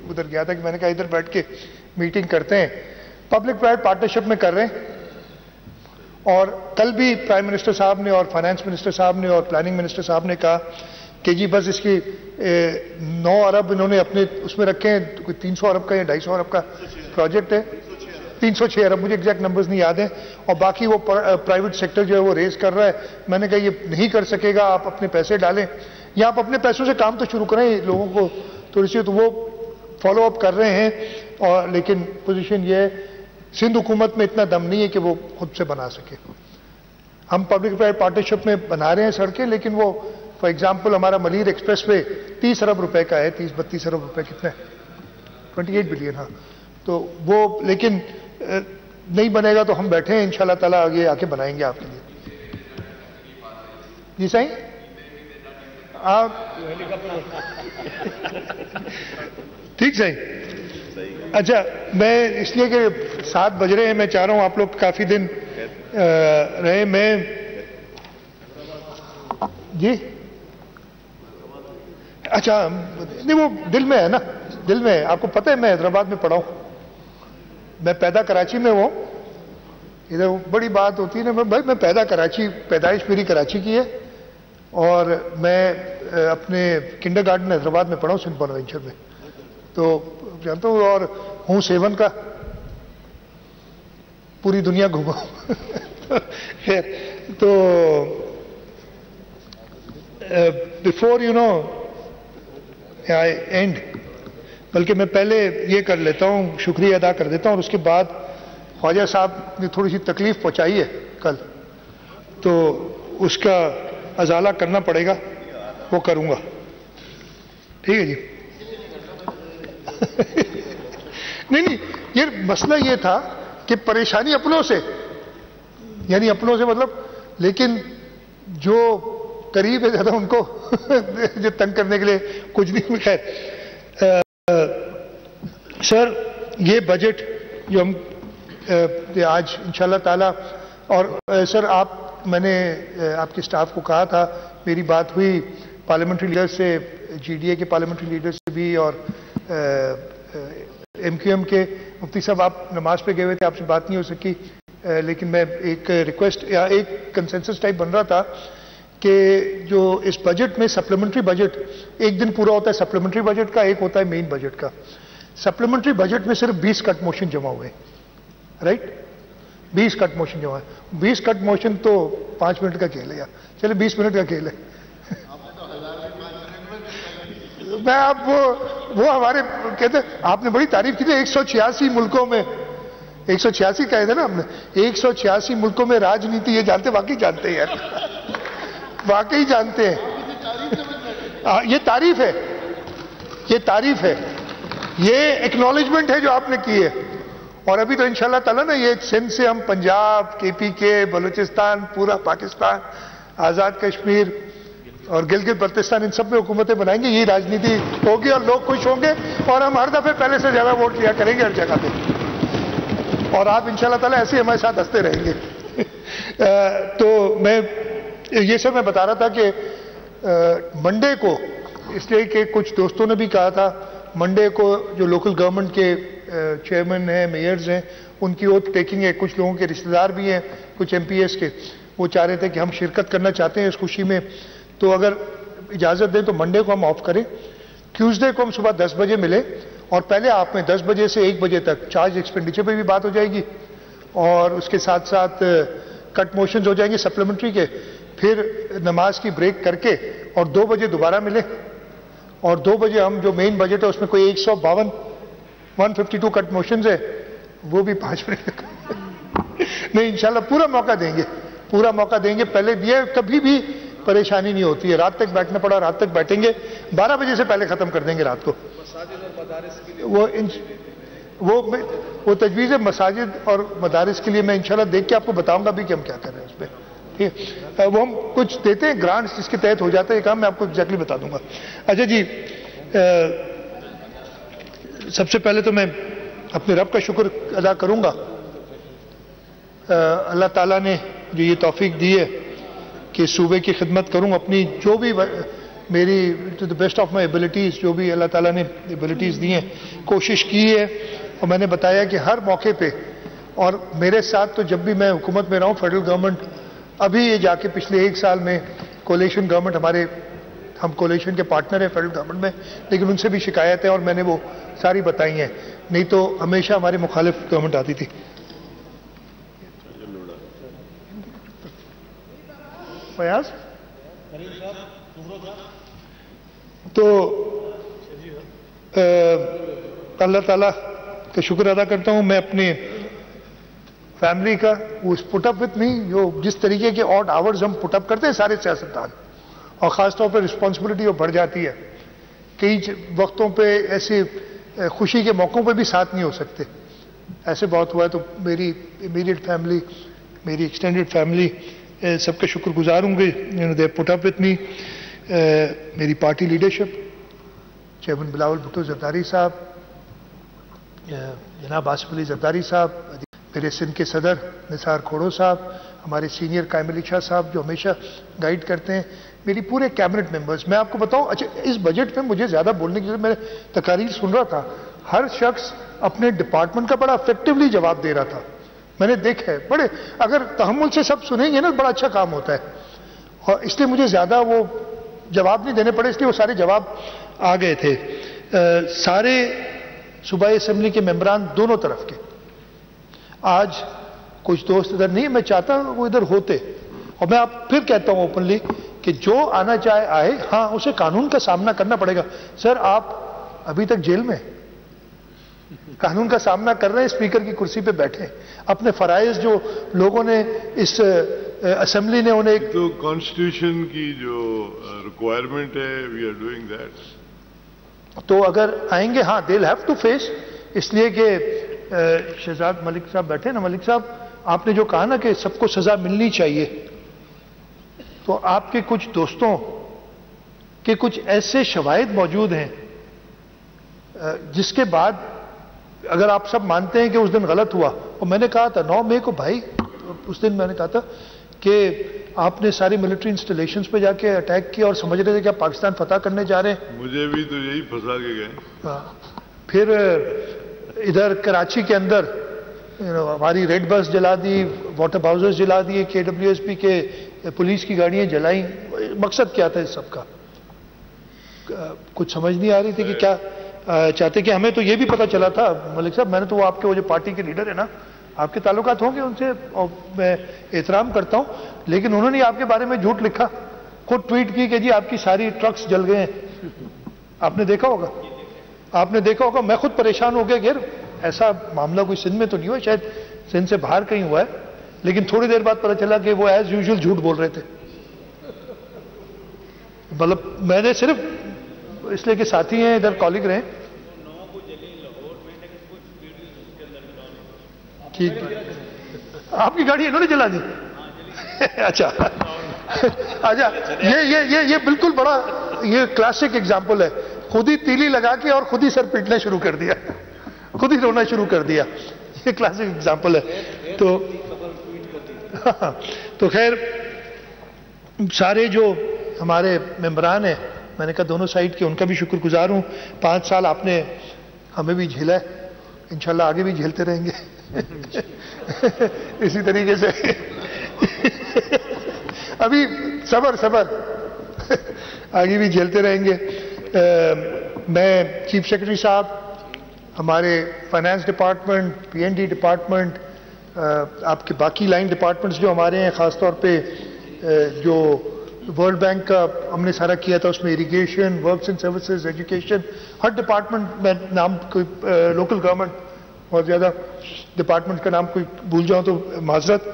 ادھر گیا تھا کہ میں نے کہا ادھر بیٹھ کے میٹنگ کرتے ہیں, پبلک پرائیویٹ پارٹنرشپ میں کر رہے ہیں. اور کل بھی پرائم منسٹر صاحب نے اور فائنانس منسٹر صاحب نے اور پلاننگ منسٹر صاحب نے کہا کہ جی بس اس کی 9 ارب انہوں نے اپنے اس میں رکھے ہیں, کوئی 300 ارب کا یا 250 ارب کا پروجیکٹ ہے, 306 ارب, مجھے ایگزیکٹ نمبرز نہیں یاد ہیں. اور باقی وہ پرائیویٹ سیکٹر جو ہے وہ ریز کر رہا ہے. میں نے کہا یہ نہیں کر سکے گا, آپ اپنے پیسے ڈالیں یا آپ اپنے پیسوں سے کام تو شروع کریں, لوگوں کو تھوڑی سی, تو وہ فالو اپ کر رہے ہیں. اور لیکن پوزیشن یہ ہے سندھ حکومت میں اتنا دم نہیں ہے کہ وہ خود سے بنا سکے. ہم پبلک پرائیویٹ پارٹنرشپ میں بنا رہے ہیں سڑکیں, لیکن وہ فار ایگزامپل ہمارا ملیر ایکسپریس وے 30 ارب روپے کا ہے, 30-32 ارب روپے, کتنے 28 بلین. ہاں تو وہ لیکن نہیں بنے گا تو ہم بیٹھے ہیں, انشاءاللہ تعالیٰ آگے آ کے بنائیں گے آپ کے لیے. جی صحیح آپ ٹھیک صحیح. اچھا میں اس لیے کہ 7 بج رہے ہیں, میں چاہ رہا ہوں آپ لوگ کافی دن رہے. میں جی اچھا نہیں وہ دل میں ہے نا, دل میں ہے. آپ کو پتہ ہے میں حیدرآباد میں پڑھا ہوں, میں پیدا کراچی میں ہوں. ادھر بڑی بات ہوتی ہے نا بھائی, میں پیدا کراچی, پیدائش میری کراچی کی ہے, اور میں اپنے کنڈر گارڈن حیدرآباد میں پڑھا ہوں, سنٹ بوناوینچر میں, تو جانتا ہوں. اور ہوں 7 کا, پوری دنیا گھوما ہوں. خیر تو before you know I end, بلکہ میں پہلے یہ کر لیتا ہوں، شکریہ ادا کر دیتا ہوں، اور اس کے بعد خواجہ صاحب نے تھوڑی سی تکلیف پہنچائی ہے کل، تو اس کا ازالہ کرنا پڑے گا، وہ کروں گا، ٹھیک ہے جی؟ نہیں یہ مسئلہ یہ تھا کہ پریشانی اپنوں سے، یعنی اپنوں سے مطلب، لیکن جو قریب ہے زیادہ ان کو جو تنگ کرنے کے لیے کچھ نہیں. خیر سر، یہ بجٹ جو ہم آج انشاءاللہ تعالی، اور سر میں نے آپ کے سٹاف کو کہا تھا، میری بات ہوئی پارلیمنٹری لیڈر سے، جی ڈی اے کے پارلیمنٹری لیڈر سے بھی، اور ایم کیو ایم کے مفتی صاحب، آپ نماز پہ گئے ہوئے تھے، آپ سے بات نہیں ہو سکی، لیکن میں ایک ریکویسٹ یا ایک کنسنسس ٹائپ بن رہا تھا کہ جو اس بجٹ میں سپلیمنٹری بجٹ ایک دن پورا ہوتا ہے سپلیمنٹری بجٹ کا، ایک ہوتا ہے مین بجٹ کا. سپلیمنٹری بجٹ میں صرف 20 کٹ موشن جمع ہوئے، رائٹ؟ 20 کٹ موشن جمع ہے. 20 کٹ موشن تو 5 منٹ کا کھیل ہے، یا چلے 20 منٹ کا کھیل ہے. میں آپ وہ ہمارے کہتے ہیں، آپ نے بڑی تعریف کی تھی 186 ملکوں میں، 186 کہے تھے نا ہم نے، 186 ملکوں میں راجنیتی، یہ جانتے، واقعی جانتے ہیں یار، واقعی جانتے ہیں. یہ تعریف ہے، یہ تعریف ہے، یہ ایکنالجمنٹ ہے جو آپ نے کی ہے. اور ابھی تو انشاءاللہ تعالیٰ نا یہ سندھ سے ہم پنجاب، کے پی کے، بلوچستان، پورا پاکستان، آزاد کشمیر اور گلگت بلتستان، ان سب میں حکومتیں بنائیں گے. یہی راجنیتی ہوگی اور لوگ خوش ہوں گے، اور ہم ہر دفعے پہلے سے زیادہ ووٹ لیا کریں گے ہر جگہ پہ، اور آپ انشاءاللہ تعالیٰ ایسے ہمارے ساتھ ہنستے رہیں گے. تو میں یہ سب میں بتا رہا تھا کہ منڈے کو، اس لیے کہ کچھ دوستوں نے بھی کہا تھا منڈے کو جو لوکل گورنمنٹ کے چیئرمین ہیں، میئرز ہیں، ان کی اوتھ ٹیکنگ ہے. کچھ لوگوں کے رشتہ دار بھی ہیں، کچھ ایم پی ایس کے، وہ چاہ رہے تھے کہ ہم شرکت کرنا چاہتے ہیں اس خوشی میں. تو اگر اجازت دیں تو منڈے کو ہم آف کریں، ٹیوزڈے کو ہم صبح 10 بجے ملیں، اور پہلے آپ میں 10 بجے سے 1 بجے تک چارج ایکسپینڈیچر پہ بھی بات ہو جائے گی، اور اس کے ساتھ ساتھ کٹ موشنز ہو جائیں گے سپلیمنٹری کے. پھر نماز کی بریک کر کے اور 2 بجے دوبارہ ملیں، اور 2 بجے ہم جو مین بجٹ ہے اس میں کوئی 152 کٹ موشنز ہے، وہ بھی 5 منٹ تک نہیں، انشاءاللہ پورا موقع دیں گے، پورا موقع دیں گے. پہلے دیا کبھی بھی پریشانی نہیں ہوتی ہے، رات تک بیٹھنا پڑا رات تک بیٹھیں گے، 12 بجے سے پہلے ختم کر دیں گے رات کو. وہ تجویز ہے مساجد اور مدارس کے لیے، میں انشاءاللہ دیکھ کے آپ کو بتاؤں گا بھی کہ ہم کیا کر رہے ہیں اس پہ. ٹھیک ہے، وہ ہم کچھ دیتے ہیں گرانٹس جس کے تحت ہو جاتا ہے یہ کام، میں آپ کو ایگزیکٹلی بتا دوں گا. اچھا جی، سب سے پہلے تو میں اپنے رب کا شکر ادا کروں گا، اللہ تعالیٰ نے جو یہ توفیق دی ہے کہ صوبے کی خدمت کروں، اپنی جو بھی میری to the best of my abilities, جو بھی اللہ تعالیٰ نے ایبلٹیز دی ہیں کوشش کی ہے. اور میں نے بتایا کہ ہر موقع پہ، اور میرے ساتھ تو جب بھی میں حکومت میں رہا ہوں، فیڈرل گورنمنٹ، ابھی یہ جا کے پچھلے 1 سال میں کولیشن گورنمنٹ، ہم کولیشن کے پارٹنر ہیں فیڈرل گورنمنٹ میں، لیکن ان سے بھی شکایت ہے اور میں نے وہ ساری بتائی ہیں، نہیں تو ہمیشہ ہمارے مخالف گورنمنٹ آتی تھی. فیاض تو اللہ تعالیٰ کا شکر ادا کرتا ہوں. میں اپنے فیملی کا وہ پٹ اپ وتھ نہیں، جو جس طریقے کے آڈ آورز ہم پٹ اپ کرتے ہیں سارے سیاستدان، اور خاص طور پہ رسپانسبلٹی بڑھ جاتی ہے، کئی وقتوں پہ ایسے خوشی کے موقعوں پہ بھی ساتھ نہیں ہو سکتے، ایسے بہت ہوا ہے. تو میری امیڈیٹ فیملی، میری ایکسٹینڈیڈ فیملی سب کا شکر گزار ہوں گے، دے پٹ اپ وتھ می. میری party leadership, chairman Bilawal Bhutto Zardari Sahib, جناب آصف علی زرداری صاحب، میرے سندھ کے صدر نثار کھوڑو صاحب، ہمارے سینئر قائم علی شاہ صاحب جو ہمیشہ گائیڈ کرتے ہیں، میری پورے کیبنٹ ممبرز. میں آپ کو بتاؤں، اچھا اس بجٹ میں مجھے زیادہ بولنے کی ضرورت، میں تقاریر سن رہا تھا، ہر شخص اپنے ڈپارٹمنٹ کا بڑا افیکٹولی جواب دے رہا تھا. میں نے دیکھا ہے، بڑے اگر تحمل سے سب سنیں گے نا بڑا اچھا کام ہوتا ہے. اور اس لیے مجھے زیادہ وہ جواب نہیں دینے پڑے، اس لیے وہ سارے جواب آ گئے تھے. سارے صوبائی اسمبلی کے ممبران دونوں طرف کے، آج کچھ دوست ادھر نہیں، میں چاہتا وہ ادھر ہوتے، اور میں آپ پھر کہتا ہوں اوپنلی کہ جو آنا چاہے آئے, ہاں اسے قانون کا سامنا کرنا پڑے گا. سر آپ ابھی تک جیل میں, قانون کا سامنا کر رہے ہیں, اسپیکر کی کرسی پہ بیٹھے, اپنے فرائض جو لوگوں نے اس اسمبلی نے انہیں, تو کانسٹیٹیوشن کی جو ریکوائرمنٹ ہے, وی آر ڈوئنگ دیٹ. تو اگر آئیں گے, ہاں دے ول ہیو ٹو فیس, اس لیے کہ شہزاد ملک صاحب بیٹھے نا. ملک صاحب آپ نے جو کہا نا کہ سب کو سزا ملنی چاہیے, تو آپ کے کچھ دوستوں کے کچھ ایسے شواہد موجود ہیں جس کے بعد اگر آپ سب مانتے ہیں کہ اس دن غلط ہوا, اور میں نے کہا تھا 9 مئی کو بھائی, اس دن میں نے کہا تھا کہ آپ نے ساری ملٹری انسٹالیشنز پہ جا کے اٹیک کیا اور سمجھ رہے تھے کہ آپ پاکستان فتح کرنے جا رہے ہیں. مجھے بھی تو یہی پھنسا کے گئے. پھر ادھر کراچی کے اندر ہماری ریڈ بس جلا دی, واٹر ہاؤسز جلا دیے, KWSP کے پولیس کی گاڑیاں جلائیں. مقصد کیا تھا اس سب کا؟ کچھ سمجھ نہیں آ رہی تھی کہ کیا چاہتے. کہ ہمیں تو یہ بھی پتا چلا تھا ملک صاحب, میں نے تو وہ آپ کے وہ جو پارٹی کے لیڈر ہیں نا, آپ کے تعلقات ہوں گے ان سے اور میں احترام کرتا ہوں, لیکن انہوں نے آپ کے بارے میں جھوٹ لکھا, خود ٹویٹ کی کہ جی آپ کی ساری ٹرکس جل گئے ہیں. آپ نے دیکھا ہوگا, آپ نے دیکھا ہوگا. میں خود پریشان ہو گیا کہ ایسا معاملہ کوئی سندھ میں تو نہیں ہوا, شاید سندھ سے باہر کہیں ہوا ہے, لیکن تھوڑی دیر بعد پتا چلا کہ وہ ایز یوزول جھوٹ بول رہے تھے. مطلب میں نے صرف اس لیے کہ ساتھی ہیں ادھر, کالگ رہے. ٹھیک, آپ کی گاڑی انہوں نے جلا دی. اچھا اچھا, یہ بالکل بڑا, یہ کلاسک ایگزامپل ہے. خود ہی تیلی لگا کے اور خود ہی سر پیٹنا شروع کر دیا, خود ہی رونا شروع کر دیا. یہ کلاسک ایگزامپل ہے. تو خیر سارے جو ہمارے ممبران ہیں, میں نے کہا دونوں سائڈ کے, ان کا بھی شکر گزار ہوں. 5 سال آپ نے ہمیں بھی جھیلا ہے, انشاءاللہ آگے بھی جھیلتے رہیں گے اسی طریقے سے. ابھی صبر آگے بھی جھیلتے رہیں گے. میں چیف سیکرٹری صاحب, ہمارے فائنانس ڈپارٹمنٹ, PND ڈپارٹمنٹ, آپ کے باقی لائن ڈپارٹمنٹس جو ہمارے ہیں, خاص طور پہ جو ورلڈ بینک کا ہم نے سارا کیا تھا, اس میں irrigation, works and services, education, Hare department میں نام کوئی, لوکل گورنمنٹ, بہت زیادہ ڈپارٹمنٹ کا نام کوئی بھول جاؤں تو معذرت,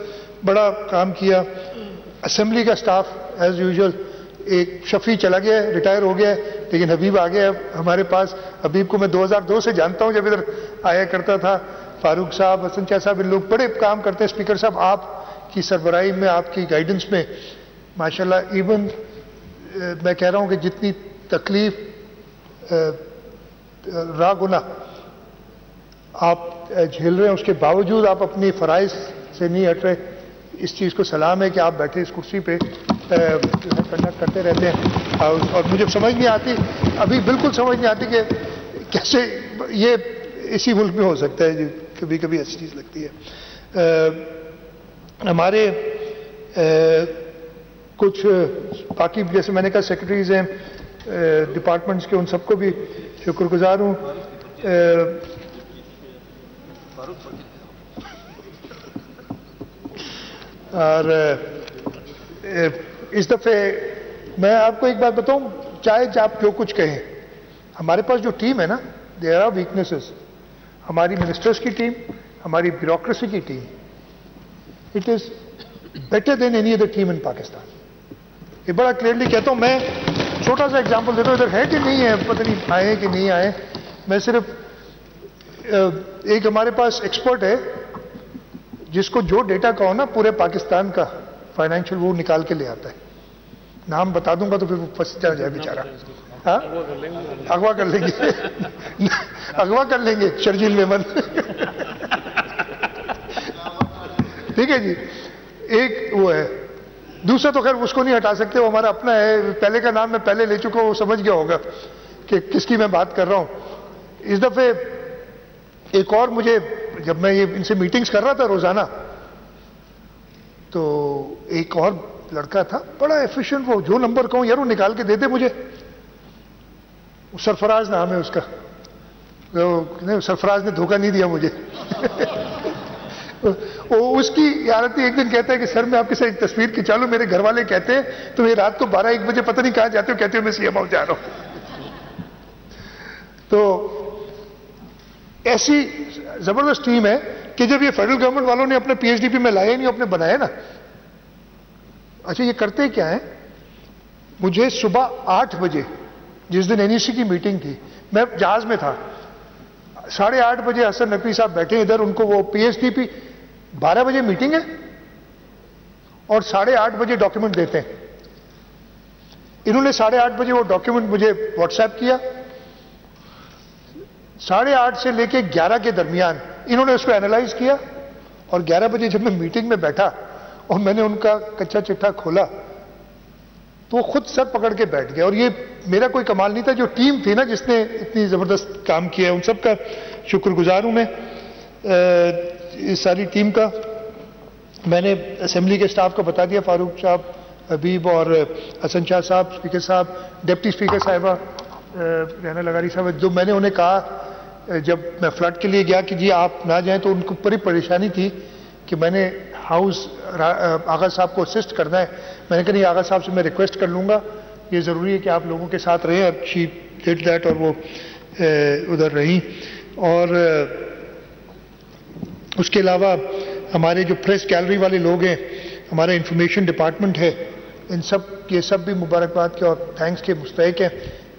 بڑا کام کیا. اسمبلی کا سٹاف ایز یوزول, ایک شفیع چلا گیا ہے, ریٹائر ہو گیا ہے, لیکن حبیب آ گیا ہے ہمارے پاس. حبیب کو میں 2002 سے جانتا ہوں, جب ادھر آیا کرتا تھا. فاروق صاحب, حسن چاہ صاحب, ان لوگ بڑے کام کرتے ہیں. اسپیکر صاحب آپ کی سربراہی میں, آپ کی گائیڈنس میں ماشاءاللہ, ایون میں کہہ رہا ہوں کہ جتنی تکلیف راہ گنا آپ جھیل رہے ہیں, اس کے باوجود آپ اپنی فرائض سے نہیں ہٹ رہے. اس چیز کو سلام ہے کہ آپ بیٹھے اس کرسی پہ کنڈکٹ کرتے رہتے ہیں. اور مجھے سمجھ نہیں آتی, ابھی بالکل سمجھ نہیں آتی کہ کیسے یہ اسی ملک میں ہو سکتا ہے. کبھی کبھی ایسی چیز لگتی ہے. ہمارے کچھ باقی جیسے میں نے کہا سیکرٹریز ہیں ڈپارٹمنٹس کے, ان سب کو بھی شکر گزار ہوں. اور اس دفعے میں آپ کو ایک بات بتاؤں, چاہے آپ جو کچھ کہیں, ہمارے پاس جو ٹیم ہے نا, دیر آر ویکنیسز. ہماری منسٹرز کی ٹیم, ہماری بیوروکریسی کی team, it is better than any other team in Pakistan. یہ بڑا کلیئرلی کہتا ہوں. میں چھوٹا سا ایگزامپل دیتا ہوں, ادھر ہے کہ نہیں ہے پتہ نہیں, آئے کہ نہیں آئے. میں صرف ایک ہمارے پاس ایکسپرٹ ہے جس کو جو ڈیٹا کہو نا پورے پاکستان کا فائنینشیل, وہ نکال کے لے آتا ہے. نام بتا دوں گا تو پھر وہ پھنس جائے بیچارہ. ہاں اغوا کر لیں گے, اغوا کر لیں گے شرجیل میمن. ٹھیک ہے جی. ایک وہ ہے, دوسرا تو خیر اس کو نہیں ہٹا سکتے, وہ ہمارا اپنا ہے. پہلے کا نام میں پہلے لے چکا ہوں, وہ سمجھ گیا ہوگا کہ کس کی میں بات کر رہا ہوں. اس دفعے ایک اور, مجھے جب میں یہ ان سے میٹنگز کر رہا تھا روزانہ, تو ایک اور لڑکا تھا بڑا ایفیشینٹ, وہ جو نمبر کہوں یار وہ نکال کے دے دے مجھے. سرفراز نام ہے اس کا. سرفراز نے دھوکہ نہیں دیا مجھے. اس کی حالت ایک دن کہتا ہے کہ سر میں آپ کے ساتھ ایک تصویر کھینچا لوں, میرے گھر والے کہتے ہیں تو یہ رات کو 12-1 بجے پتہ نہیں کہاں جاتے ہو, کہتے ہو میں سی ایم آؤٹ جا رہا ہوں. تو ایسی زبردست ٹیم ہے کہ جب یہ فیڈرل گورنمنٹ والوں نے اپنے پی ایچ ڈی پی میں لائے نہیں, اپنے بنائے نا. اچھا یہ کرتے کیا ہیں, مجھے صبح 8 بجے جس دن این ای سی کی میٹنگ تھی, میں جہاز میں تھا, 8:30 بجے حسن نقوی صاحب بیٹھے ادھر, ان کو وہ پی ایچ ڈی پی 12 بجے میٹنگ ہے اور 8:30 بجے ڈاکیومنٹ دیتے ہیں. انہوں نے 8:30 بجے وہ ڈاکیومنٹ مجھے واٹس ایپ کیا. 8:30 سے لے کے 11 کے درمیان انہوں نے اس کو اینالائز کیا, اور 11 بجے جب میں میٹنگ میں بیٹھا اور میں نے ان کا کچا چٹھا کھولا تو وہ خود سر پکڑ کے بیٹھ گیا. اور یہ میرا کوئی کمال نہیں تھا, جو ٹیم تھی نا جس نے اتنی زبردست کام کیا ہے, ان سب کا شکر گزار ہوں میں, اس ساری ٹیم کا. میں نے اسمبلی کے سٹاف کو بتا دیا, فاروق صاحب, حبیب اور حسن شاہ صاحب اسپیکر صاحب, ڈپٹی اسپیکر صاحبہ ریحانہ لغاری صاحب, جو میں نے انہیں کہا جب میں فلڈ کے لیے گیا کہ جی آپ نہ جائیں, تو ان کو بڑی پریشانی تھی کہ میں نے ہاؤس آغا صاحب کو اسسٹ کرنا ہے. میں نے کہا نہیں, آغا صاحب سے میں ریکویسٹ کر لوں گا, یہ ضروری ہے کہ آپ لوگوں کے ساتھ رہیں. اور شی ڈیڈ دیٹ, اور وہ ادھر رہیں. اور اس کے علاوہ ہمارے جو پریس گیلری والے لوگ ہیں, ہمارا انفارمیشن ڈپارٹمنٹ ہے, ان سب یہ سب بھی مبارکباد کے اور تھینکس کے مستحق ہیں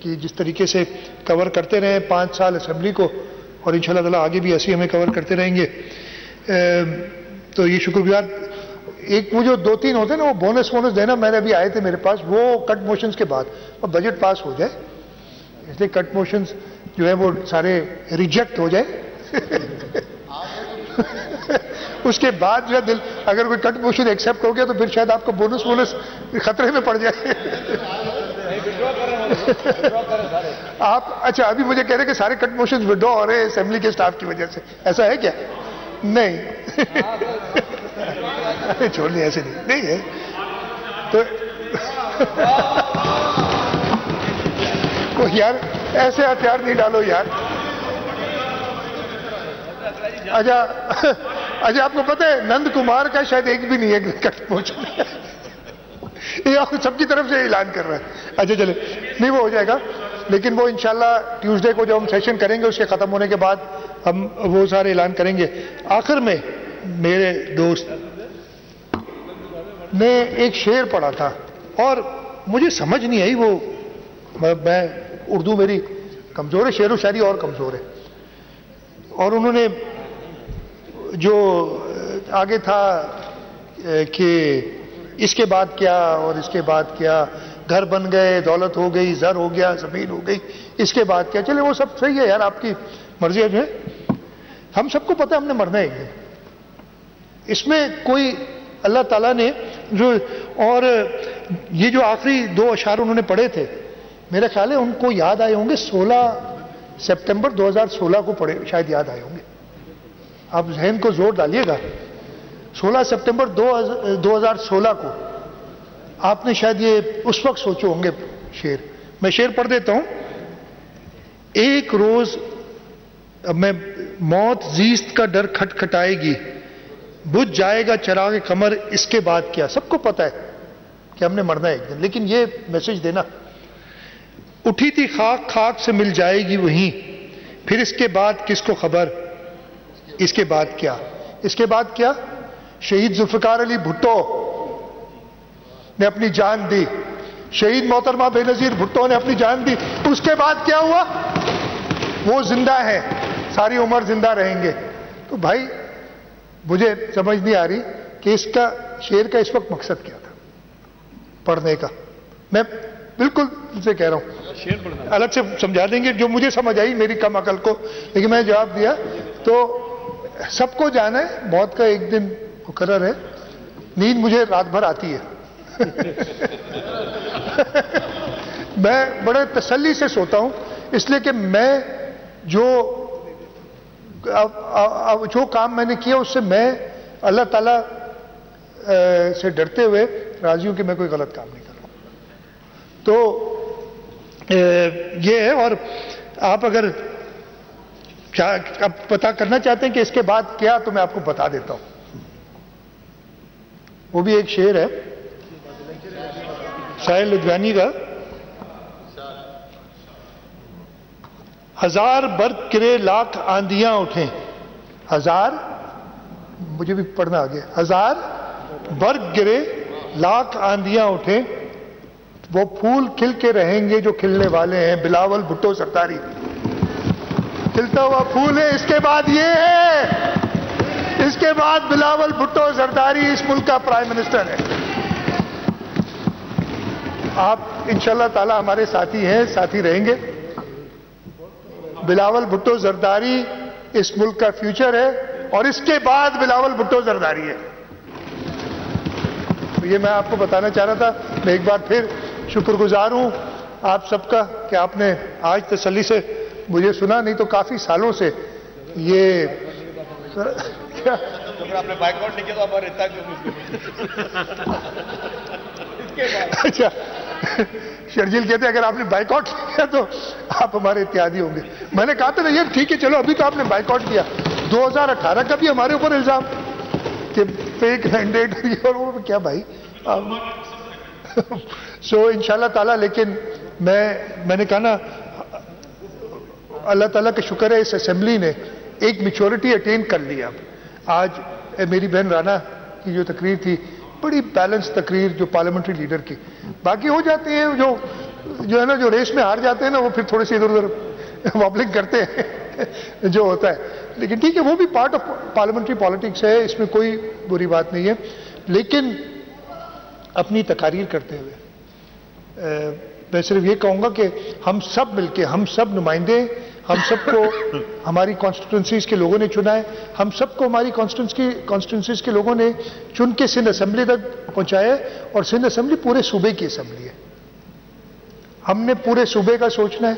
کہ جس طریقے سے کور کرتے رہے 5 سال اسمبلی کو, اور انشاءاللہ تعالیٰ آگے بھی ایسے ہمیں کور کرتے رہیں گے. تو یہ شکر گزار. ایک وہ جو 2-3 ہوتے ہیں نا, وہ بونس دینا, میں نے ابھی آئے تھے میرے پاس, وہ کٹ موشنز کے بعد, اور بجٹ پاس ہو جائے, اس لیے کٹ موشنز جو ہے وہ سارے ریجیکٹ ہو جائے. اس کے بعد جو ہے اگر کوئی کٹ موشن ایکسیپٹ ہو گیا تو پھر شاید آپ کو بونس خطرے میں پڑ جائے. آپ اچھا ابھی مجھے کہہ رہے کہ سارے کٹ موشن وڈرا ہو رہے ہیں اسمبلی کے سٹاف کی وجہ سے, ایسا ہے کیا؟ نہیں چھوڑ دیں, ایسے نہیں ہے. تو یار ایسے ہتھیار نہیں ڈالو یار. اچھا آپ کو پتہ ہے نند کمار کا شاید ایک بھی نہیں ہے کٹ موشن, یہ آپ سب کی طرف سے اعلان کر رہا ہے. اچھا چلے, نہیں وہ ہو جائے گا, لیکن وہ انشاءاللہ ٹیوزڈے کو جو ہم سیشن کریں گے اس کے ختم ہونے کے بعد ہم وہ سارے اعلان کریں گے. آخر میں میرے دوست نے ایک شعر پڑھا تھا اور مجھے سمجھ نہیں آئی, وہ میں اردو میری کمزور ہے, شعر و شاعری اور کمزور ہے, اور انہوں نے جو آگے تھا کہ اس کے بعد کیا اور اس کے بعد کیا, گھر بن گئے, دولت ہو گئی, زر ہو گیا, زمین ہو گئی, اس کے بعد کیا. چلے وہ سب صحیح ہے یار, آپ کی مرضی ہے. جو ہے ہم سب کو پتہ ہے ہم نے مرنا ہے, اس میں کوئی اللہ تعالیٰ نے جو, اور یہ جو آخری 2 اشعار انہوں نے پڑھے تھے میرا خیال ہے ان کو یاد آئے ہوں گے, 16 سپتمبر 2016 کو پڑھے, شاید یاد آئے ہوں گے. آپ ذہن کو زور ڈالیے گا, 16 سپتمبر 2016 کو آپ نے شاید یہ اس وقت سوچے ہوں گے شعر. میں شعر پڑھ دیتا ہوں. ایک روز میں موت زیست کا ڈر کھٹکھٹائے گی, بجھ جائے گا چراغ قمر, اس کے بعد کیا. سب کو پتہ ہے کہ ہم نے مرنا ہے ایک دن, لیکن یہ میسج دینا, اٹھی تھی خاک, خاک سے مل جائے گی وہیں, پھر اس کے بعد کس کو خبر, اس کے بعد کیا. اس کے بعد کیا, شہید ذوالفقار علی بھٹو نے اپنی جان دی, شہید محترمہ بے نظیر بھٹو نے اپنی جان دی. اس کے بعد کیا ہوا, وہ زندہ ہے, ساری عمر زندہ رہیں گے. تو بھائی مجھے سمجھ نہیں آ رہی کہ اس کا شعر کا اس وقت مقصد کیا تھا پڑھنے کا. میں بالکل ان سے کہہ رہا ہوں, الگ سے سمجھا دیں گے جو مجھے سمجھ آئی میری کم عقل کو, لیکن میں نے جواب دیا. تو سب کو جانا ہے, موت کا ایک دن مقرر ہے, نیند مجھے رات بھر آتی ہے. میں بڑے تسلی سے سوتا ہوں, اس لیے کہ میں جو کام میں نے کیا اس سے میں اللہ تعالیٰ سے ڈرتے ہوئے راضی ہوں کہ میں کوئی غلط کام نہیں کر رہا ہوں. تو یہ ہے. اور آپ اگر اب پتا کرنا چاہتے ہیں کہ اس کے بعد کیا, تو میں آپ کو بتا دیتا ہوں. وہ بھی ایک شعر ہے ساحل لدھیانوی کا. ہزار برق گرے لاکھ آندیاں اٹھیں, ہزار, مجھے بھی پڑھنا آ گیا, ہزار برق گرے لاکھ آندیاں اٹھیں, وہ پھول کھل کے رہیں گے جو کھلنے والے ہیں. بلاول بھٹو زرداری کھلتا ہوا پھول ہے. اس کے بعد یہ ہے, اس کے بعد بلاول بھٹو زرداری اس ملک کا پرائم منسٹر ہے. آپ انشاءاللہ تعالی ہمارے ساتھی ہیں, ساتھی رہیں گے. بلاول بھٹو زرداری اس ملک کا فیوچر ہے, اور اس کے بعد بلاول بھٹو زرداری ہے. تو یہ میں آپ کو بتانا چاہ رہا تھا. میں ایک بار پھر شکر گزار ہوں آپ سب کا کہ آپ نے آج تسلی سے مجھے سنا, نہیں تو کافی سالوں سے یہ آپ نے بائیکاٹ نہیں کیا تو ہمارے اتنا اچھا, شرجیل کہتے ہیں اگر آپ نے بائیکاٹ کیا تو آپ ہمارے اتحادی ہوں گے. میں نے کہا تھا نا یہ ٹھیک ہے, چلو ابھی تو آپ نے بائیکاٹ کیا, 2018 کا بھی ہمارے اوپر الزام کہ فیک مینڈیٹ اور وہ کیا بھائی. سو انشاءاللہ تعالیٰ, لیکن میں نے کہا نا اللہ تعالیٰ کا شکر ہے اس اسمبلی نے ایک میچورٹی اٹین کر لی. اب آج میری بہن رانا کی جو تقریر تھی, بڑی بیلنس تقریر جو پارلیمنٹری لیڈر کی. باقی ہو جاتے ہیں جو ہے نا, جو ریس میں ہار جاتے ہیں نا, وہ پھر تھوڑے سے ادھر ادھر وابلنگ کرتے ہیں جو ہوتا ہے. لیکن ٹھیک ہے, وہ بھی پارٹ آف پارلیمنٹری پالیٹکس ہے, اس میں کوئی بری بات نہیں ہے. لیکن اپنی تقاریر کرتے ہوئے میں صرف یہ کہوں گا کہ ہم سب مل کے, ہم سب نمائندے, ہم سب کو ہماری کانسٹیٹوئنسیز کے لوگوں نے چنا ہے, ہم سب کو ہماری کانسٹیٹوئنسیز کے لوگوں نے چن کے سندھ اسمبلی تک پہنچایا ہے. اور سندھ اسمبلی پورے صوبے کی اسمبلی ہے. ہم نے پورے صوبے کا سوچنا ہے,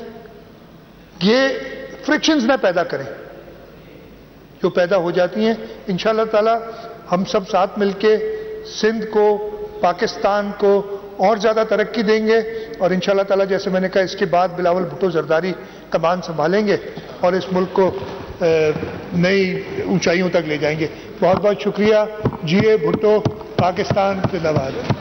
یہ فرکشنز نہ پیدا کریں جو پیدا ہو جاتی ہیں. انشاءاللہ تعالی ہم سب ساتھ مل کے سندھ کو, پاکستان کو اور زیادہ ترقی دیں گے. اور انشاءاللہ تعالی جیسے میں نے کہا, اس کے بعد بلاول بھٹو زرداری کمان سنبھالیں گے اور اس ملک کو نئی اونچائیوں تک لے جائیں گے. بہت بہت شکریہ. جی اے بھٹو, پاکستان زندہ باد.